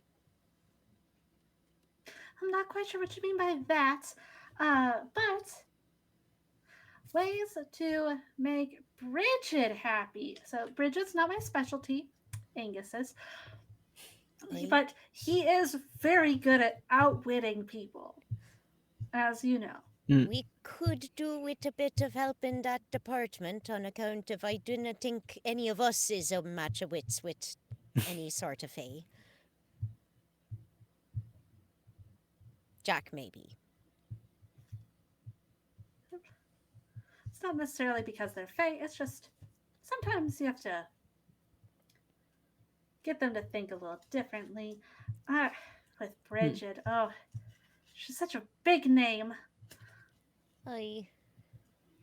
I'm not quite sure what you mean by that, but ways to make Bridget happy. So Bridget's not my specialty, Angus's, I, but he is very good at outwitting people, as you know. Mm. we could do with a bit of help in that department on account of I do not think any of us is a match of wits with any sort of fay. Jack, maybe. It's not necessarily because they're fake, it's just sometimes you have to get them to think a little differently. Uh, with Bridget, oh, she's such a big name. I.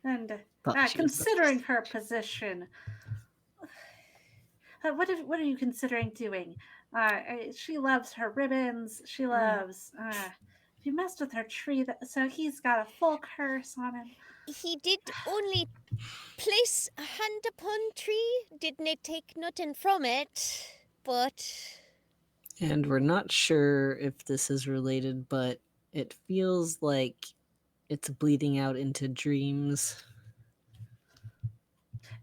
And Thought she was the considering first. her position, what are you considering doing? She loves her ribbons. She loves. If you messed with her tree, so he's got a full curse on him. He did only place a hand upon tree, didn't take nothing from it, but And we're not sure if this is related, but it feels like it's bleeding out into dreams.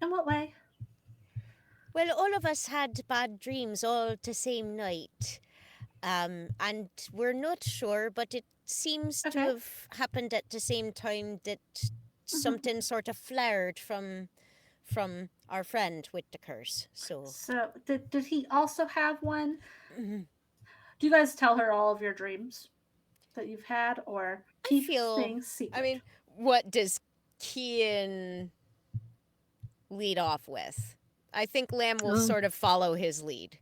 In what way? well, all of us had bad dreams all the same night. And we're not sure, but it seems to Okay. have happened at the same time that Mhm. something sort of flared from our friend with the curse. So So did he also have one? Do you guys tell her all of your dreams that you've had, or I keep feel. things I secret? mean, what does Kian lead off with? I think Lamb will Oh, sort of follow his lead.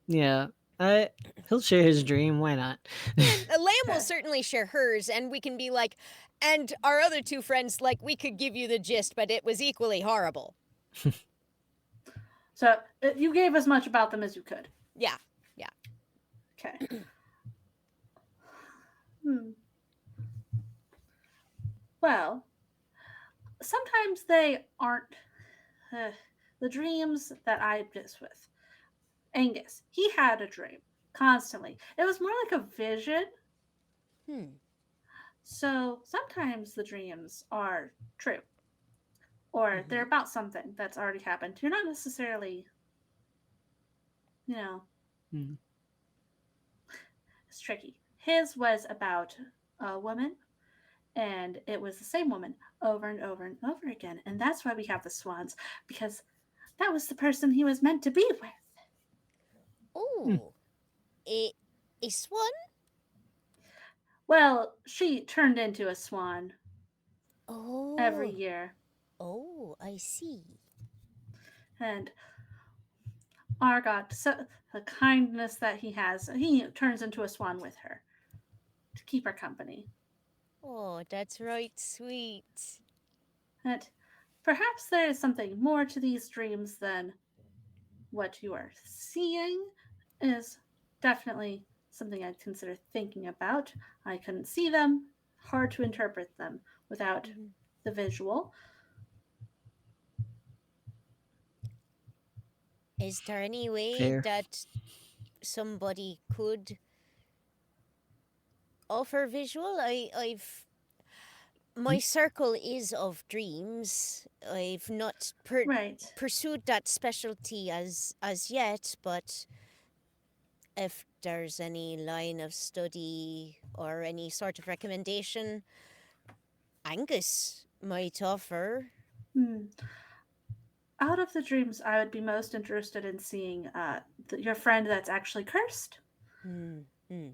yeah. He'll share his dream. Why not? Lamb will Okay. certainly share hers, and we can be like, and our other two friends, like, we could give you the gist, but it was equally horrible. So you gave as much about them as you could. Yeah, yeah. Okay. Hmm. Well, sometimes they aren't uh, the dreams that I just with. Angus, he had a dream constantly. It was more like a vision. Hmm. So sometimes the dreams are true or they're Mm-hmm. about something that's already happened. You're not necessarily, you know, Hmm. it's tricky. His was about a woman, and it was the same woman over and over and over again. And that's why we have the swans, because that was the person he was meant to be with. Hmm. Oh, a, a swan? Well, she turned into a swan every Oh, year. oh, I see. And Argot, so the kindness that he has, he turns into a swan with her to keep her company. Oh, that's right, sweet. And perhaps there is something more to these dreams than what you are seeing, is definitely something I'd consider thinking about. I couldn't see them, hard to interpret them without Mm-hmm. the visual. Is there any way Fair. that somebody could offer visual? I've my circle is of dreams. I've not Right. pursued that specialty as yet, but if there's any line of study or any sort of recommendation, Angus might offer. Hmm. Out of the dreams, I would be most interested in seeing your friend that's actually cursed. Hmm. Hmm.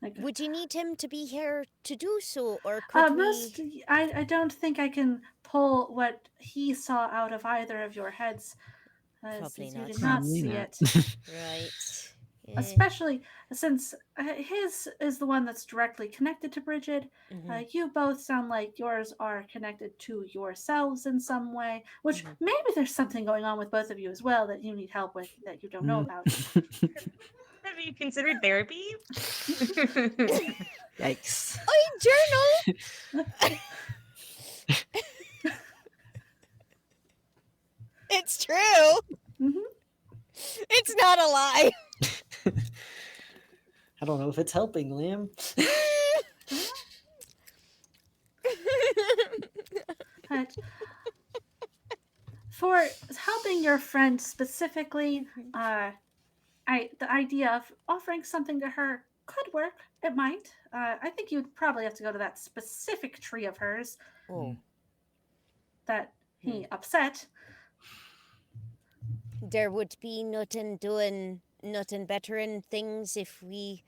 Like, Would you need him to be here to do so, or could most, we? I don't think I can pull what he saw out of either of your heads, Probably since you did not. not Probably see not. it. Right. Eh. Especially since his is the one that's directly connected to Bridget. Mm-hmm. You both sound like yours are connected to yourselves in some way, which Mm-hmm. maybe there's something going on with both of you as well that you need help with that you don't know Mm. about. Have you considered therapy? Yikes. I journal. It's true. Mm-hmm. It's not a lie. I don't know if it's helping, Lamb. But for helping your friend specifically, the idea of offering something to her could work. It might. I think you'd probably have to go to that specific tree of hers Oh. that Hmm. he upset. There would be nothing better in things if we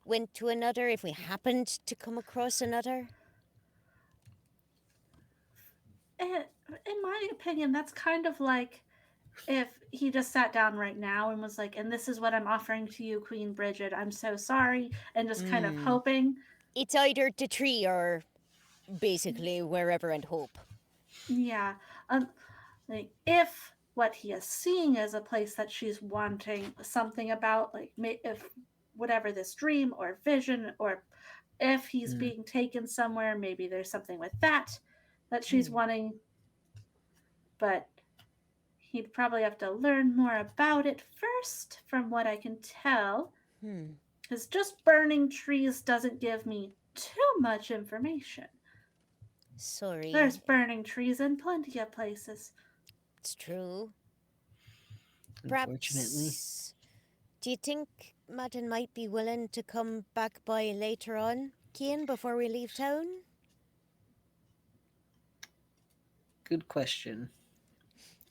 went to another, if we happened to come across another. In my opinion, that's kind of like if he just sat down right now and was like, and this is what I'm offering to you, Queen Bridget. I'm so sorry. And just kind of Hmm. hoping. It's either the tree or basically wherever and hope. Yeah. Um, like, if what he is seeing is a place that she's wanting something about, like, if whatever this dream or vision, or if he's Mm. being taken somewhere, maybe there's something with that that she's Hmm. wanting, but he'd probably have to learn more about it first, from what I can tell, Hmm. because just burning trees doesn't give me too much information. There's Sorry. burning trees in plenty of places. It's true. Unfortunately. Perhaps. Do you think Madden might be willing to come back by later on, Kian, before we leave town? Good question.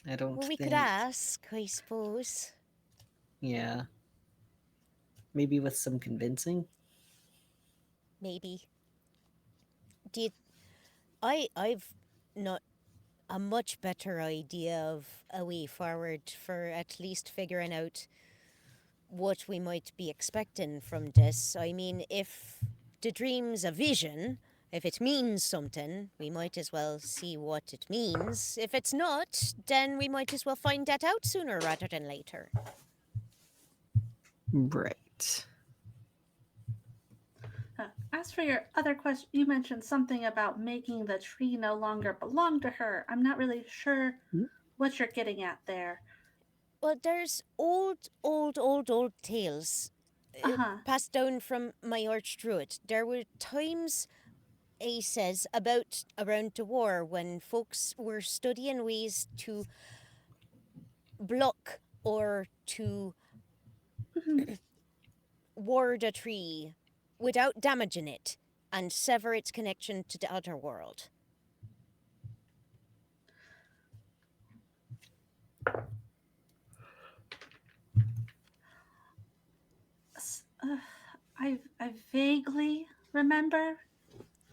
I don't Well, we could think. ask, I suppose. Yeah. Maybe with some convincing. Maybe. Do you, I've not a much better idea of a way forward for at least figuring out what we might be expecting from this. I mean, if the dream's a vision, if it means something, we might as well see what it means. If it's not, then we might as well find that out sooner rather than later. Right. As for your other question, you mentioned something about making the tree no longer belong to her. I'm not really sure Mm. what you're getting at there. Well, there's old tales Uh huh. passed down from my arch druid. There were times, he says, about around the war when folks were studying ways to block or to ward a tree without damaging it and sever its connection to the outer world. Uh, I vaguely remember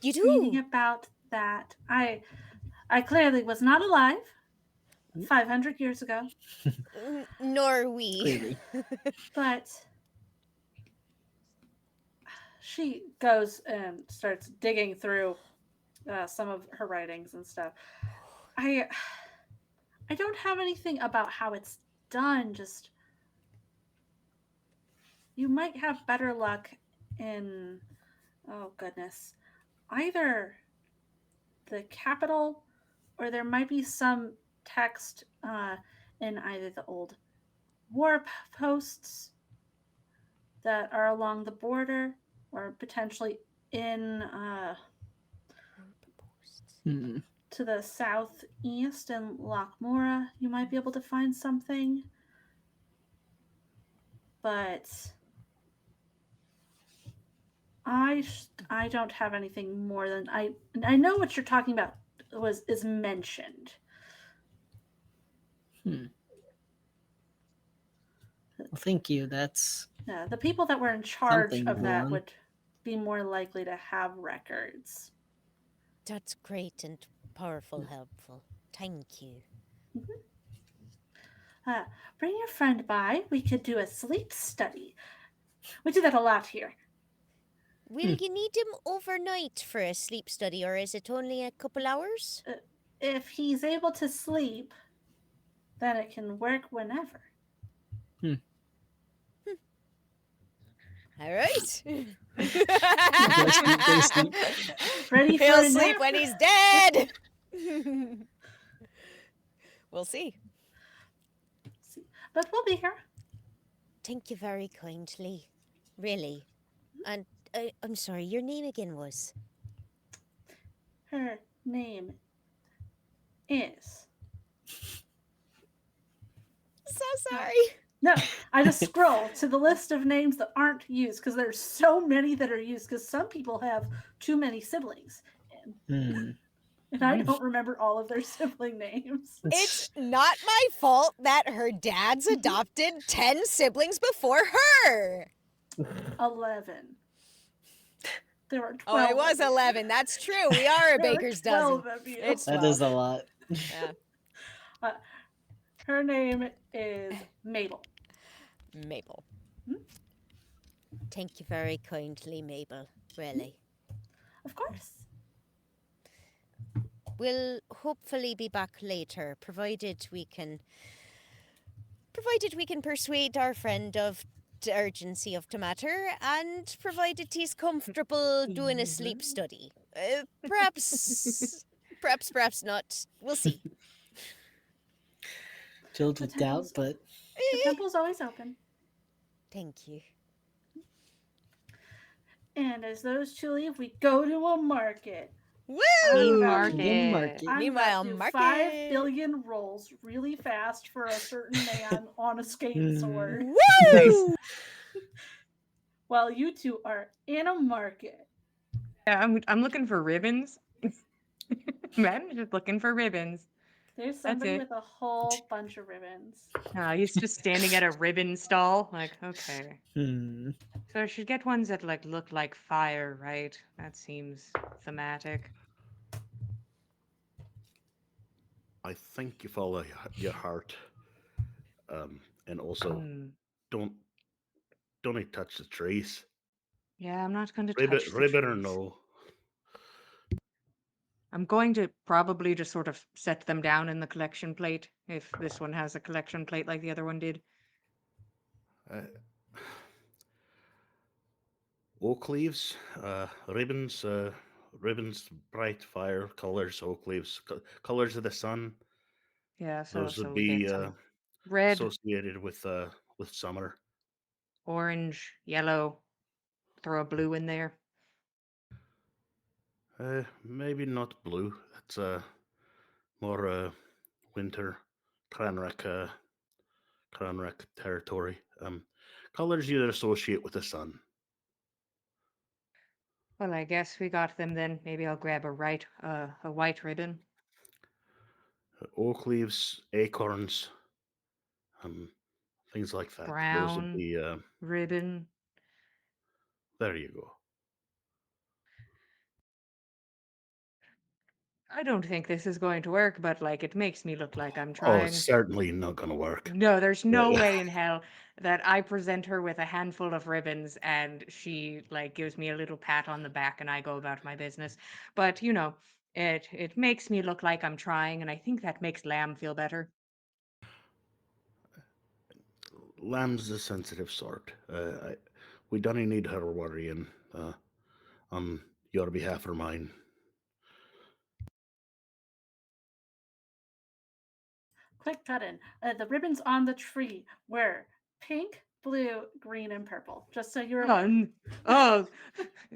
You reading do? about that. I clearly was not alive Mm. 500 years ago, Nor we. Clearly. but she goes and starts digging through some of her writings and stuff. I I don't have anything about how it's done. Just you might have better luck in, oh goodness, either the capital, or there might be some text in either the old war posts that are along the border, or potentially in Mm. to the southeast in Lochmora. You might be able to find something, but I don't have anything more than I know what you're talking about. is mentioned. Well, thank you. That's The people that were in charge something to of go that on. would be more likely to have records. That's great and powerful, helpful. Thank you. Bring your friend by. We could do a sleep study. We do that a lot here. Will you need him overnight for a sleep study, or is it only a couple hours? If he's able to sleep, then it can work whenever. All right. No sleep, they sleep. Ready for He'll a sleep nap? when he's dead. We'll see. But we'll be here. Thank you very kindly. Really. And I'm sorry, your name again was? Her name is. So sorry. No, I just scroll to the list of names that aren't used because there's so many that are used because some people have too many siblings. And I don't remember all of their sibling names. It's not my fault that her dad's adopted 10 siblings before her. 11. There were 12. Oh, I was of you. 11. That's true. We are a There were baker's 12 dozen. of you. It's That 12. is a lot. Yeah. Her name is Mabel. Mabel. Thank you very kindly, Mabel. Really. Of course. We'll hopefully be back later, provided we can persuade our friend of the urgency of the matter, and provided he's comfortable doing a sleep study. Perhaps not. We'll see. Filled with doubt, but The temple's always open. Thank you. And as those two leave, we go to a market. Woo! Mean Ooh. market. I'm Meanwhile, about to do market. 5 billion rolls really fast for a certain man on a skate sword. Woo! While you two are in a market. Yeah, I'm looking for ribbons. I'm just looking for ribbons. There's That's somebody it. with a whole bunch of ribbons. He's just standing at a ribbon stall. Like, okay. hmm. So I should get ones that like look like fire, right? That seems thematic. I think you follow your heart, and also Hmm. don't touch the trees. Yeah, I'm not going to Ribbon, touch the ribbon or trees. no. I'm going to probably just sort of set them down in the collection plate if this one has a collection plate like the other one did. Uh, oak leaves, ribbons, ribbons, bright fire colors, oak leaves, colors of the sun. Yeah, Those so would we be get some red, associated with summer. orange, yellow. Throw a blue in there. Maybe not blue. That's more winter, Clanrick, Clanrick territory. Colors you'd associate with the sun. Well, I guess we got them then. Maybe I'll grab a white ribbon. Oak leaves, acorns, um, things like that. Those would Brown be. ribbon. There you go. I don't think this is going to work, but like it makes me look like I'm Oh, it's trying. certainly not going to work. No, there's no Yeah. way in hell that I present her with a handful of ribbons and she like gives me a little pat on the back and I go about my business. But you know, it makes me look like I'm trying, and I think that makes Lamb feel better. Lamb's a sensitive sort. We don't need her worrying on your behalf or mine. Quick cut in. The ribbons on the tree were pink, blue, green, and purple. Just so you're Oh, aware. oh,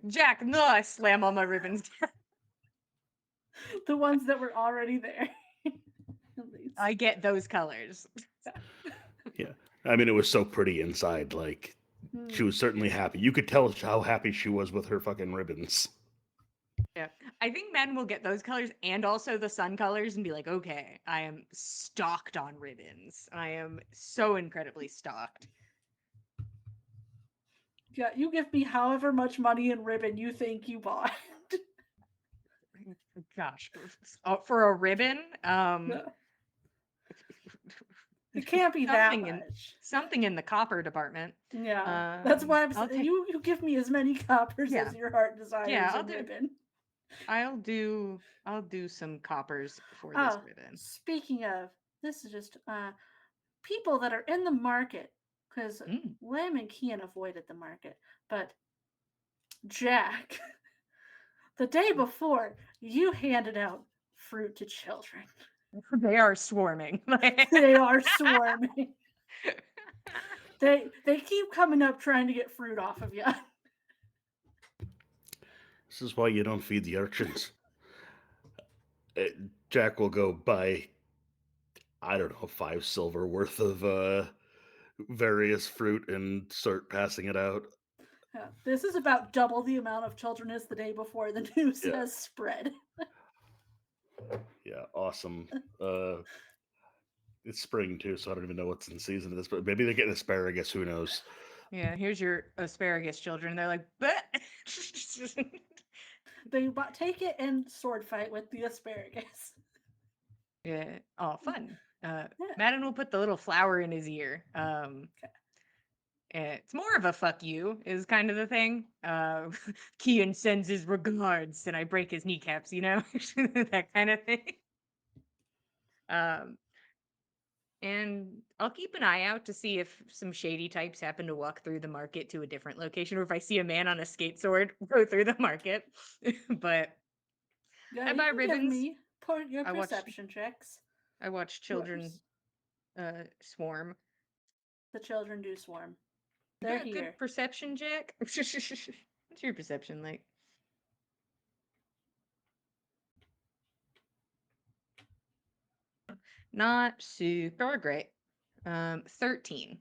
Jack, no, I slam all my ribbons. The ones that were already there. I get those colors. Yeah. I mean, it was so pretty inside. Like, she was certainly happy. You could tell how happy she was with her fucking ribbons. Yeah, I I think men will get those colors and also the sun colors and be like, okay, I am stocked on ribbons. I am so incredibly stocked. Yeah, you give me however much money in ribbon you think you bought. Gosh, for a ribbon, No, it can't be that much. Something in the copper department. Yeah, that's why I'm saying you give me as many coppers Yeah. as your heart desires Yeah, in ribbon. I'll do some coppers for this ribbon. Speaking of, this is just people that are in the market, because Lamb and Kian avoided the market, but Jack, the day before, you handed out fruit to children. They are swarming. They are swarming. They keep coming up trying to get fruit off of you. This is why you don't feed the urchins. Jack will go buy, I don't know, 5 silver worth of various fruit and start passing it out. Yeah, this is about double the amount of children as the day before the news has spread. Yeah, awesome. It's spring too, so I don't even know what's in season of this, but maybe they're getting asparagus, who knows? Yeah, here's your asparagus, children. They're like, but they take it and sword fight with the asparagus. Yeah. Oh, fun. Madden will put the little flower in his ear. It's more of a fuck you is kind of the thing. Kian sends his regards and I break his kneecaps, you know? That kind of thing. And I'll keep an eye out to see if some shady types happen to walk through the market to a different location, or if I see a man on a skate sword go through the market. But yeah, I buy ribbons. Give me your perception checks. I watch children swarm. The children do swarm. They're here. Good perception, Jack. What's your perception like? Not super great. 13.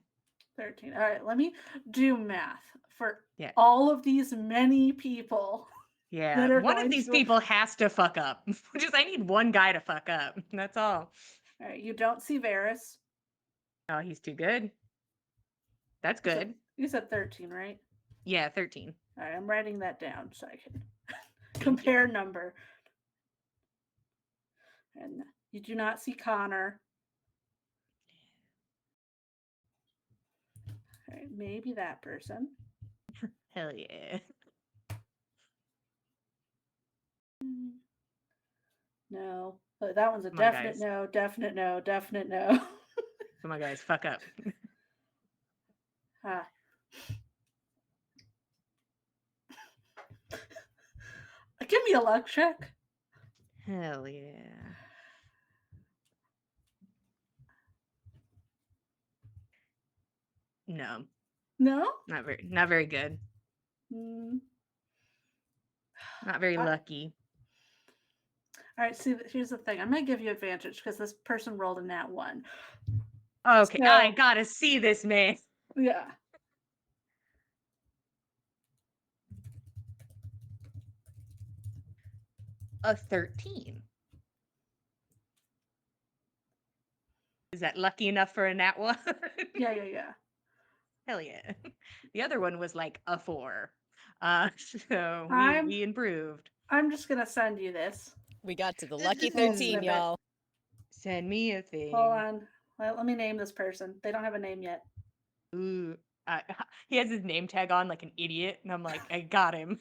13. All right, let me do math for all of these many people. Yeah, one of these people has to fuck up. Just I need one guy to fuck up. That's all. All right, you don't see Varys. Oh, he's too good. That's good. You said 13, right? Yeah, 13. All right, I'm writing that down so I can compare number. And you do not see Connor. All right, maybe that person. Hell yeah. No. That one's a definite no, definite no, definite no. Come on, guys, fuck up. Give me a luck check. Hell yeah. No. No? Not very good. Not very lucky. All right, see, here's the thing. I'm going to give you advantage because this person rolled a nat 1. Okay, so, I gotta see this, man. Yeah. A 13. Is that lucky enough for a nat 1? Yeah. Hell yeah. The other one was like a 4. So we improved. I'm just going to send you this. We got to the lucky 13, y'all. Send me a thing. Hold on. Let me name this person. They don't have a name yet. Ooh. He has his name tag on like an idiot, and I'm like, I got him.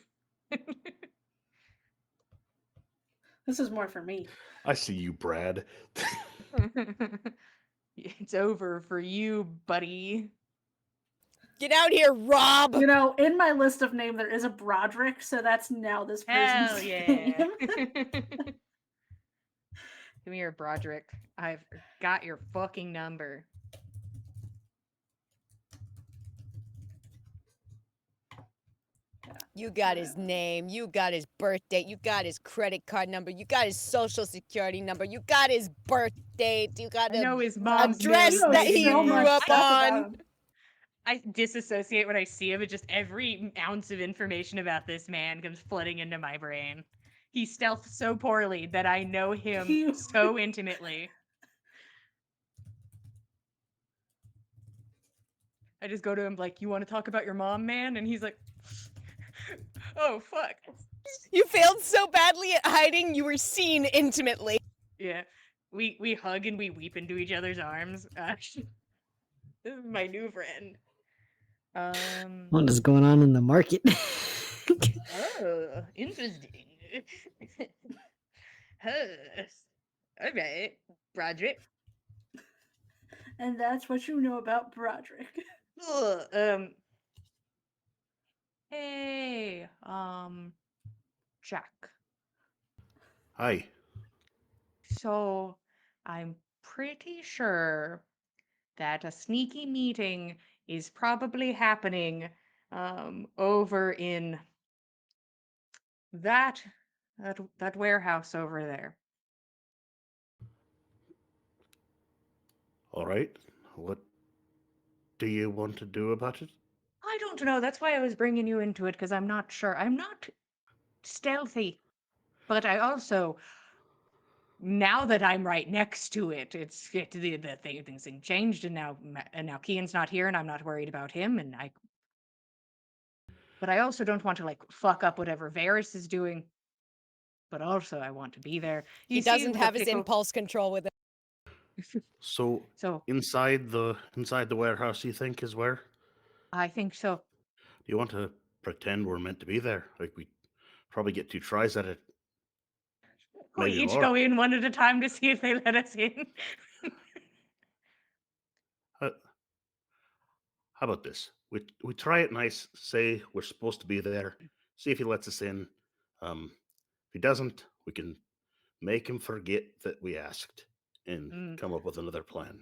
This is more for me. I see you, Brad. It's over for you, buddy. Get out here, Rob! You know, in my list of name, there is a Broderick, so that's now this person's name. Give me your Broderick. I've got your fucking number. You got his name, you got his birth date, you got his credit card number, you got his social security number, you got his birth date, you got his mom's address name. that he grew up on. I disassociate when I see him, and just every ounce of information about this man comes flooding into my brain. He stealths so poorly that I know him You- so intimately. I just go to him like, "You want to talk about your mom, man?" And he's like, "Oh fuck." You failed so badly at hiding, you were seen intimately. Yeah, we hug and we weep into each other's arms. This is my new friend. What is going on in the market? Oh, interesting. Huh. All right, Broderick. and that's what you know about Broderick. Ugh, hey, Jack. Hi. So, I'm pretty sure that a sneaky meeting is probably happening over in that that warehouse over there. All right. What do you want to do about it? I don't know. That's why I was bringing you into it because I'm not sure. I'm not stealthy, but I also now that I'm right next to it, the thing changed, and now Kian's not here, and I'm not worried about him, and I. But I also don't want to like fuck up whatever Varys is doing. But also, I want to be there. He You see doesn't the have his pickle. impulse control with it. So So inside the warehouse, you think is where? I think so. Do you want to pretend we're meant to be there? Like we probably get 2 tries at it, We maybe each more. go in one at a time to see if they let us in. How, how about this? We try it nice. Say we're supposed to be there. See if he lets us in. If he doesn't, we can make him forget that we asked and Mm, come up with another plan.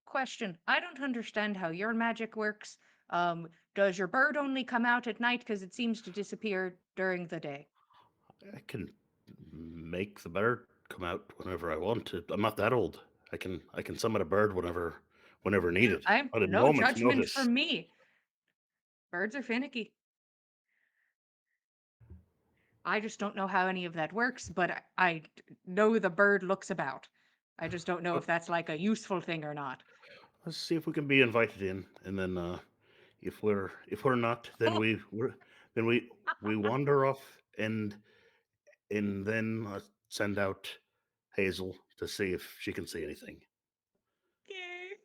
question. I don't understand how your magic works. Does your bird only come out at night because it seems to disappear during the day? I can make the bird come out whenever I want to. I'm not that old. I can summon a bird whenever Yeah, needed. I'm At a no moment's judgment notice. from me. Birds are finicky. I just don't know how any of that works, but I know the bird looks about. I just don't know But if that's like a useful thing or not. let's see if we can be invited in, and then if we're not, then we wander off and then send out Hazel to see if she can see anything. Okay.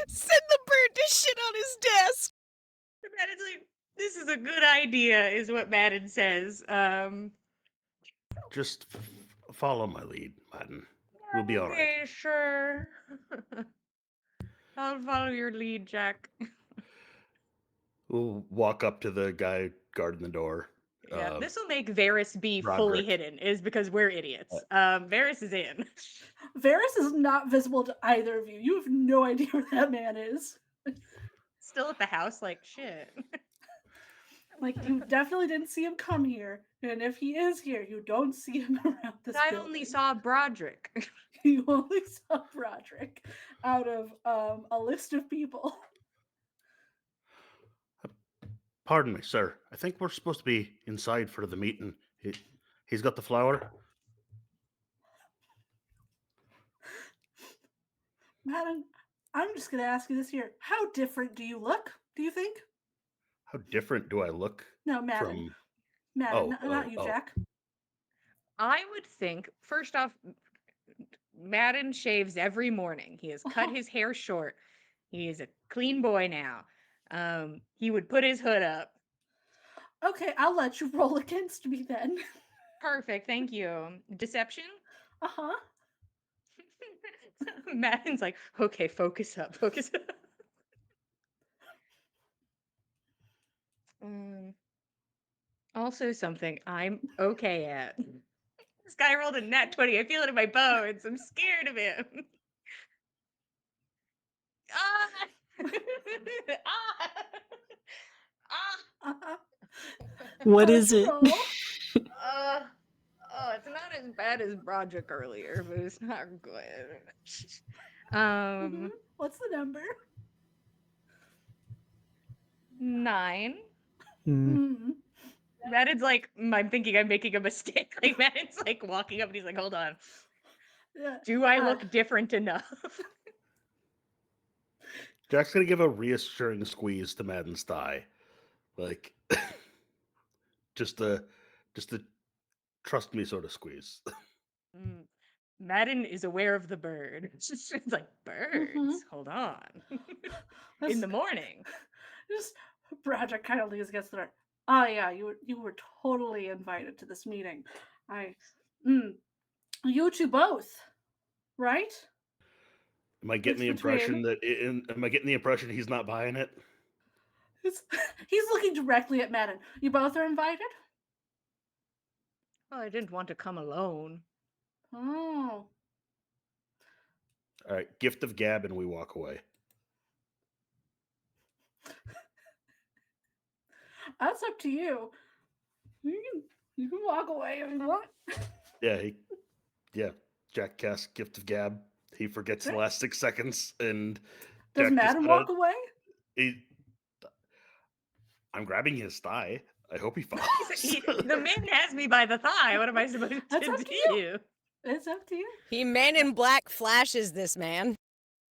Send the bird to shit on his desk. Madden's like, this is a good idea, is what Madden says. Just follow my lead, Madden. We'll be all right. Okay, sure. I'll follow your lead, Jack. We'll walk up to the guy guarding the door. Yeah, this will make Varys be fully Roderick. hidden, is because we're idiots. Varys is in. Varys is not visible to either of you. You have no idea where that man is. Still at the house, like shit. Like, you definitely didn't see him come here. And if he is here, you don't see him around this I building. only saw Broderick. You only saw Broderick out of a list of people. Pardon me, sir. I think we're supposed to be inside for the meeting. He's got the flower. Madam, I'm just going to ask you this here. How different do you look, do you think? How different do I look No, Madden. from? Madden, Oh, not oh, you, oh. Jack. I would think, first off, Madden shaves every morning. He has cut his hair short. He is a clean boy now. He would put his hood up. Okay, I'll let you roll against me then. Perfect, thank you. Deception? Uh huh. Madden's like, okay, focus up, focus up. Um, also something I'm okay at. This guy rolled a nat 20. I feel it in my bones. I'm scared of him. Ah! Ah! Ah! Uh-huh. What Why is don't you it? roll? Uh, oh, it's not as bad as Broderick earlier, but it's not good. Mm-hmm. Um, What's the number? 9. Hmm. Hmm. Madden's like, I'm thinking I'm making a mistake. Like Madden's like walking up and he's like, hold on. Do I look different enough? Jack's gonna give a reassuring squeeze to Madden's thigh, like just a trust me sort of squeeze. Madden is aware of the bird. It's like, birds? Hold on. In the morning. Just Broderick kind of leans against the door. Oh yeah, you were totally invited to this meeting. You two both, right? Am I getting the impression that? Am I getting the impression he's not buying it? He's looking directly at Madden. You both are invited? Well, I didn't want to come alone. Oh. All right, gift of gab, and we walk away. That's up to you. You can walk away if you want. Yeah. Jack casts gift of gab. He forgets the last 6 seconds, and Does Jack Madden walk away? I'm grabbing his thigh. I hope he follows. The man has me by the thigh. What am I supposed to do? It's up to you. He Man in Black flashes this man.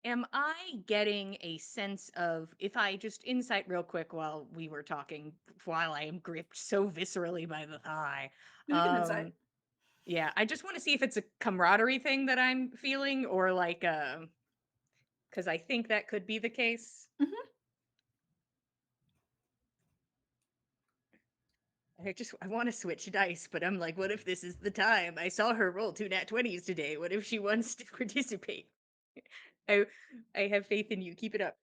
Am I getting a sense of, if I just insight real quick while we were talking, while I am gripped so viscerally by the thigh? You can insight. Yeah, I just want to see if it's a camaraderie thing that I'm feeling, or like because I think that could be the case. I want to switch dice, but I'm like, what if this is the time? I saw her roll 2 nat 20s today. What if she wants to participate? I have faith in you. Keep it up.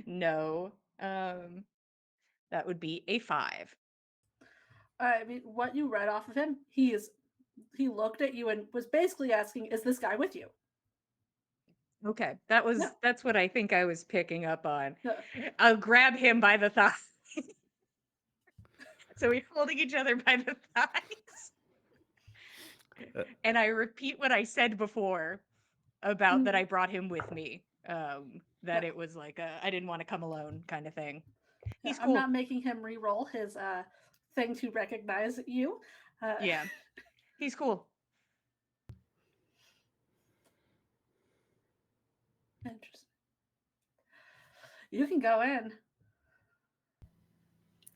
No. That would be a 5. I mean, what you read off of him, he looked at you and was basically asking, "Is this guy with you?" Okay, that's what I think I was picking up on. Yeah. I'll grab him by the thigh. So we're holding each other by the thighs. And I repeat what I said before about that I brought him with me. That it was like I didn't want to come alone kind of thing. He's cool. I'm not making him re-roll his thing to recognize you. Yeah, he's cool. Interesting. You can go in.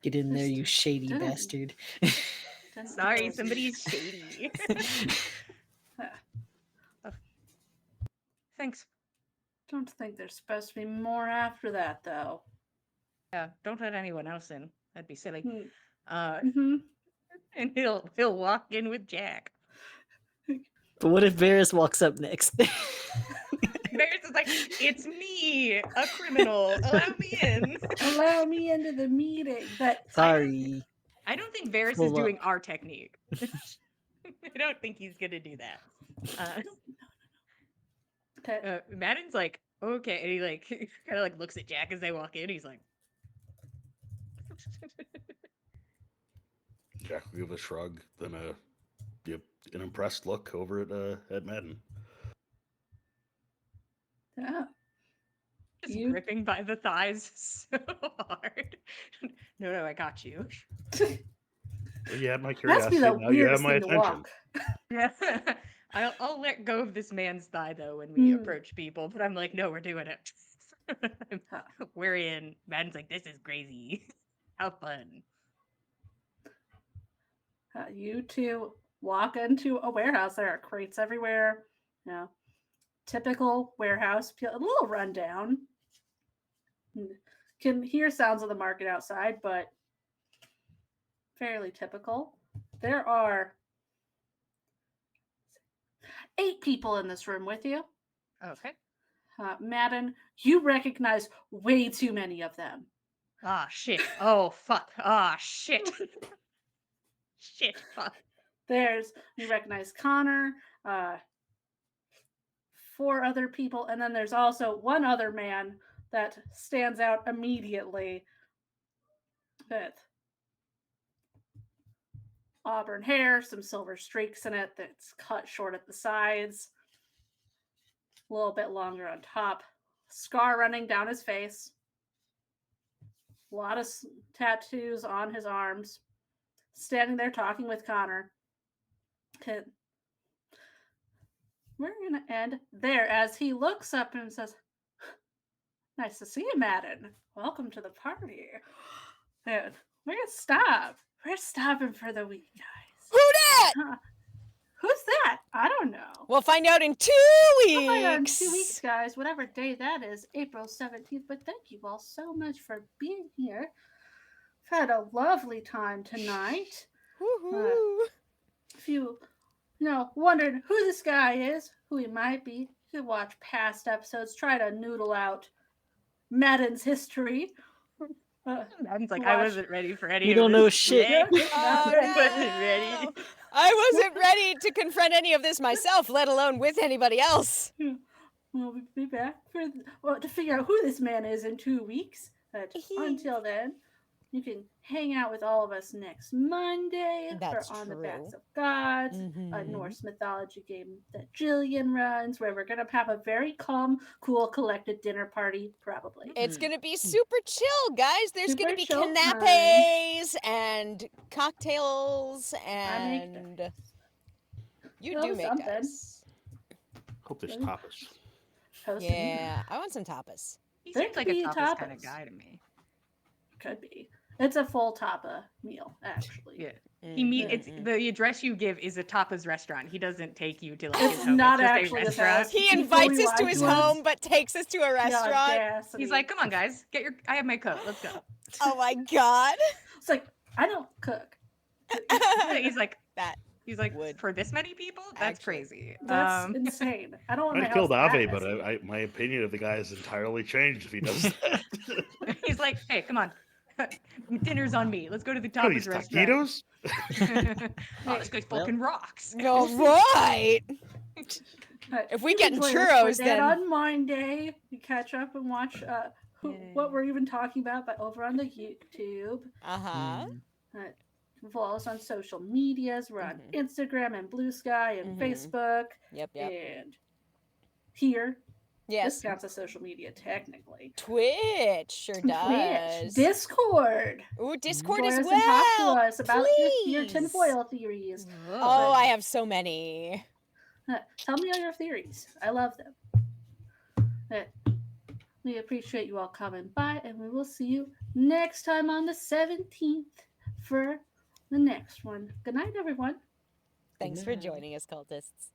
Get in there, you shady Didn't- bastard. Sorry, somebody's shady. Thanks. Don't think there's supposed to be more after that, though. Yeah, don't let anyone else in. That'd be silly. And he'll walk in with Jack. But what if Varys walks up next? Varys is like, it's me, a criminal. Allow me in. Allow me into the meeting. But sorry. I don't think Varys Pull is doing up. our technique. I don't think he's gonna do that. Okay. Madden's like, okay, and he like kind of like looks at Jack as they walk in. He's like, Jack will give a shrug, then an impressed look over at Madden. Yeah. just gripping by the thighs so hard. No, I got you. Well, you had my That's curiosity. be the Now you have weirdest my thing to attention. walk. Yeah. I'll let go of this man's thigh though when we approach people, but I'm like, no, we're doing it. We're in. Madden's like, this is crazy. How fun. You two walk into a warehouse. There are crates everywhere. You know, typical warehouse, a little rundown. Can hear sounds of the market outside, but fairly typical. There are 8 people in this room with you. Okay. Madden, you recognize way too many of them. Ah, shit. Oh, fuck. Ah, shit. Shit, fuck. You recognize Connor, 4 other people, and then there's also one other man that stands out immediately with auburn hair, some silver streaks in it that's cut short at the sides, a little bit longer on top, scar running down his face. A lot of tattoos on his arms, standing there talking with Connor. We're going to end there as he looks up and says, "Nice to see you, Madden. Welcome to the party." And we're going to stop. We're stopping for the week, guys. Who dat? Who's that? I don't know. We'll find out in 2 weeks. We'll find out in 2 weeks, guys, whatever day that is, April 17th. But thank you all so much for being here. I've had a lovely time tonight. Woohoo. If you wondered who this guy is, who he might be, you could watch past episodes, try to noodle out Madden's history. Madden's like, watch. I wasn't ready for any You of don't this know shit. yet. Oh, I wasn't ready. no. I wasn't ready to confront any of this myself, let alone with anybody else. We'll be back to figure out who this man is in 2 weeks. But until then, you can hang out with all of us next Monday That's for On the true. Backs of Gods, a Norse mythology game that Jillian runs, where we're going to have a very calm, cool, collected dinner party, probably. It's going to be super chill, guys. There's going to Super be chill canapes and cocktails and... You Well, do make something. dice. Hope there's tapas. Toasting. Yeah, I want some tapas. He There seems could like a be tapas kind of tapas. guy to me. Could be. It's a full tapa meal, actually. Yeah. It's the address you give is a tapas restaurant. He doesn't take you to like It's his home. not It's just actually a his restaurant. house. He He invites fully us to lied his to us. home, but takes us to a The restaurant. audacity. He's like, come on, guys, I have my coat. Let's go. Oh my god. It's like, I don't cook. He's like, That would for this many people? That's actually- crazy. That's insane. I don't want my I house killed that Ave, but messy. my opinion of the guy has entirely changed if he does that. He's like, hey, come on. Dinner's on me. Let's go to the What are these tapas restaurant. taquitos? Oh, this guy fucking rocks. All right. But If we you get can join us churros, for that then- on Monday, you catch up and watch what Yay. we're even talking about over on the YouTube. Uh-huh. Follow us on social medias. We're on Instagram and Blue Sky and Facebook Yep. and here. Yes. This counts as social media technically. Twitch sure does. Twitch, Discord. Ooh, Discord Join as us well. and talk to us about your please. tinfoil theories. Oh, I have so many. Tell me all your theories. I love them. We appreciate you all coming by, and we will see you next time on the 17th for the next one. Good night, everyone. Thanks for joining us, cultists.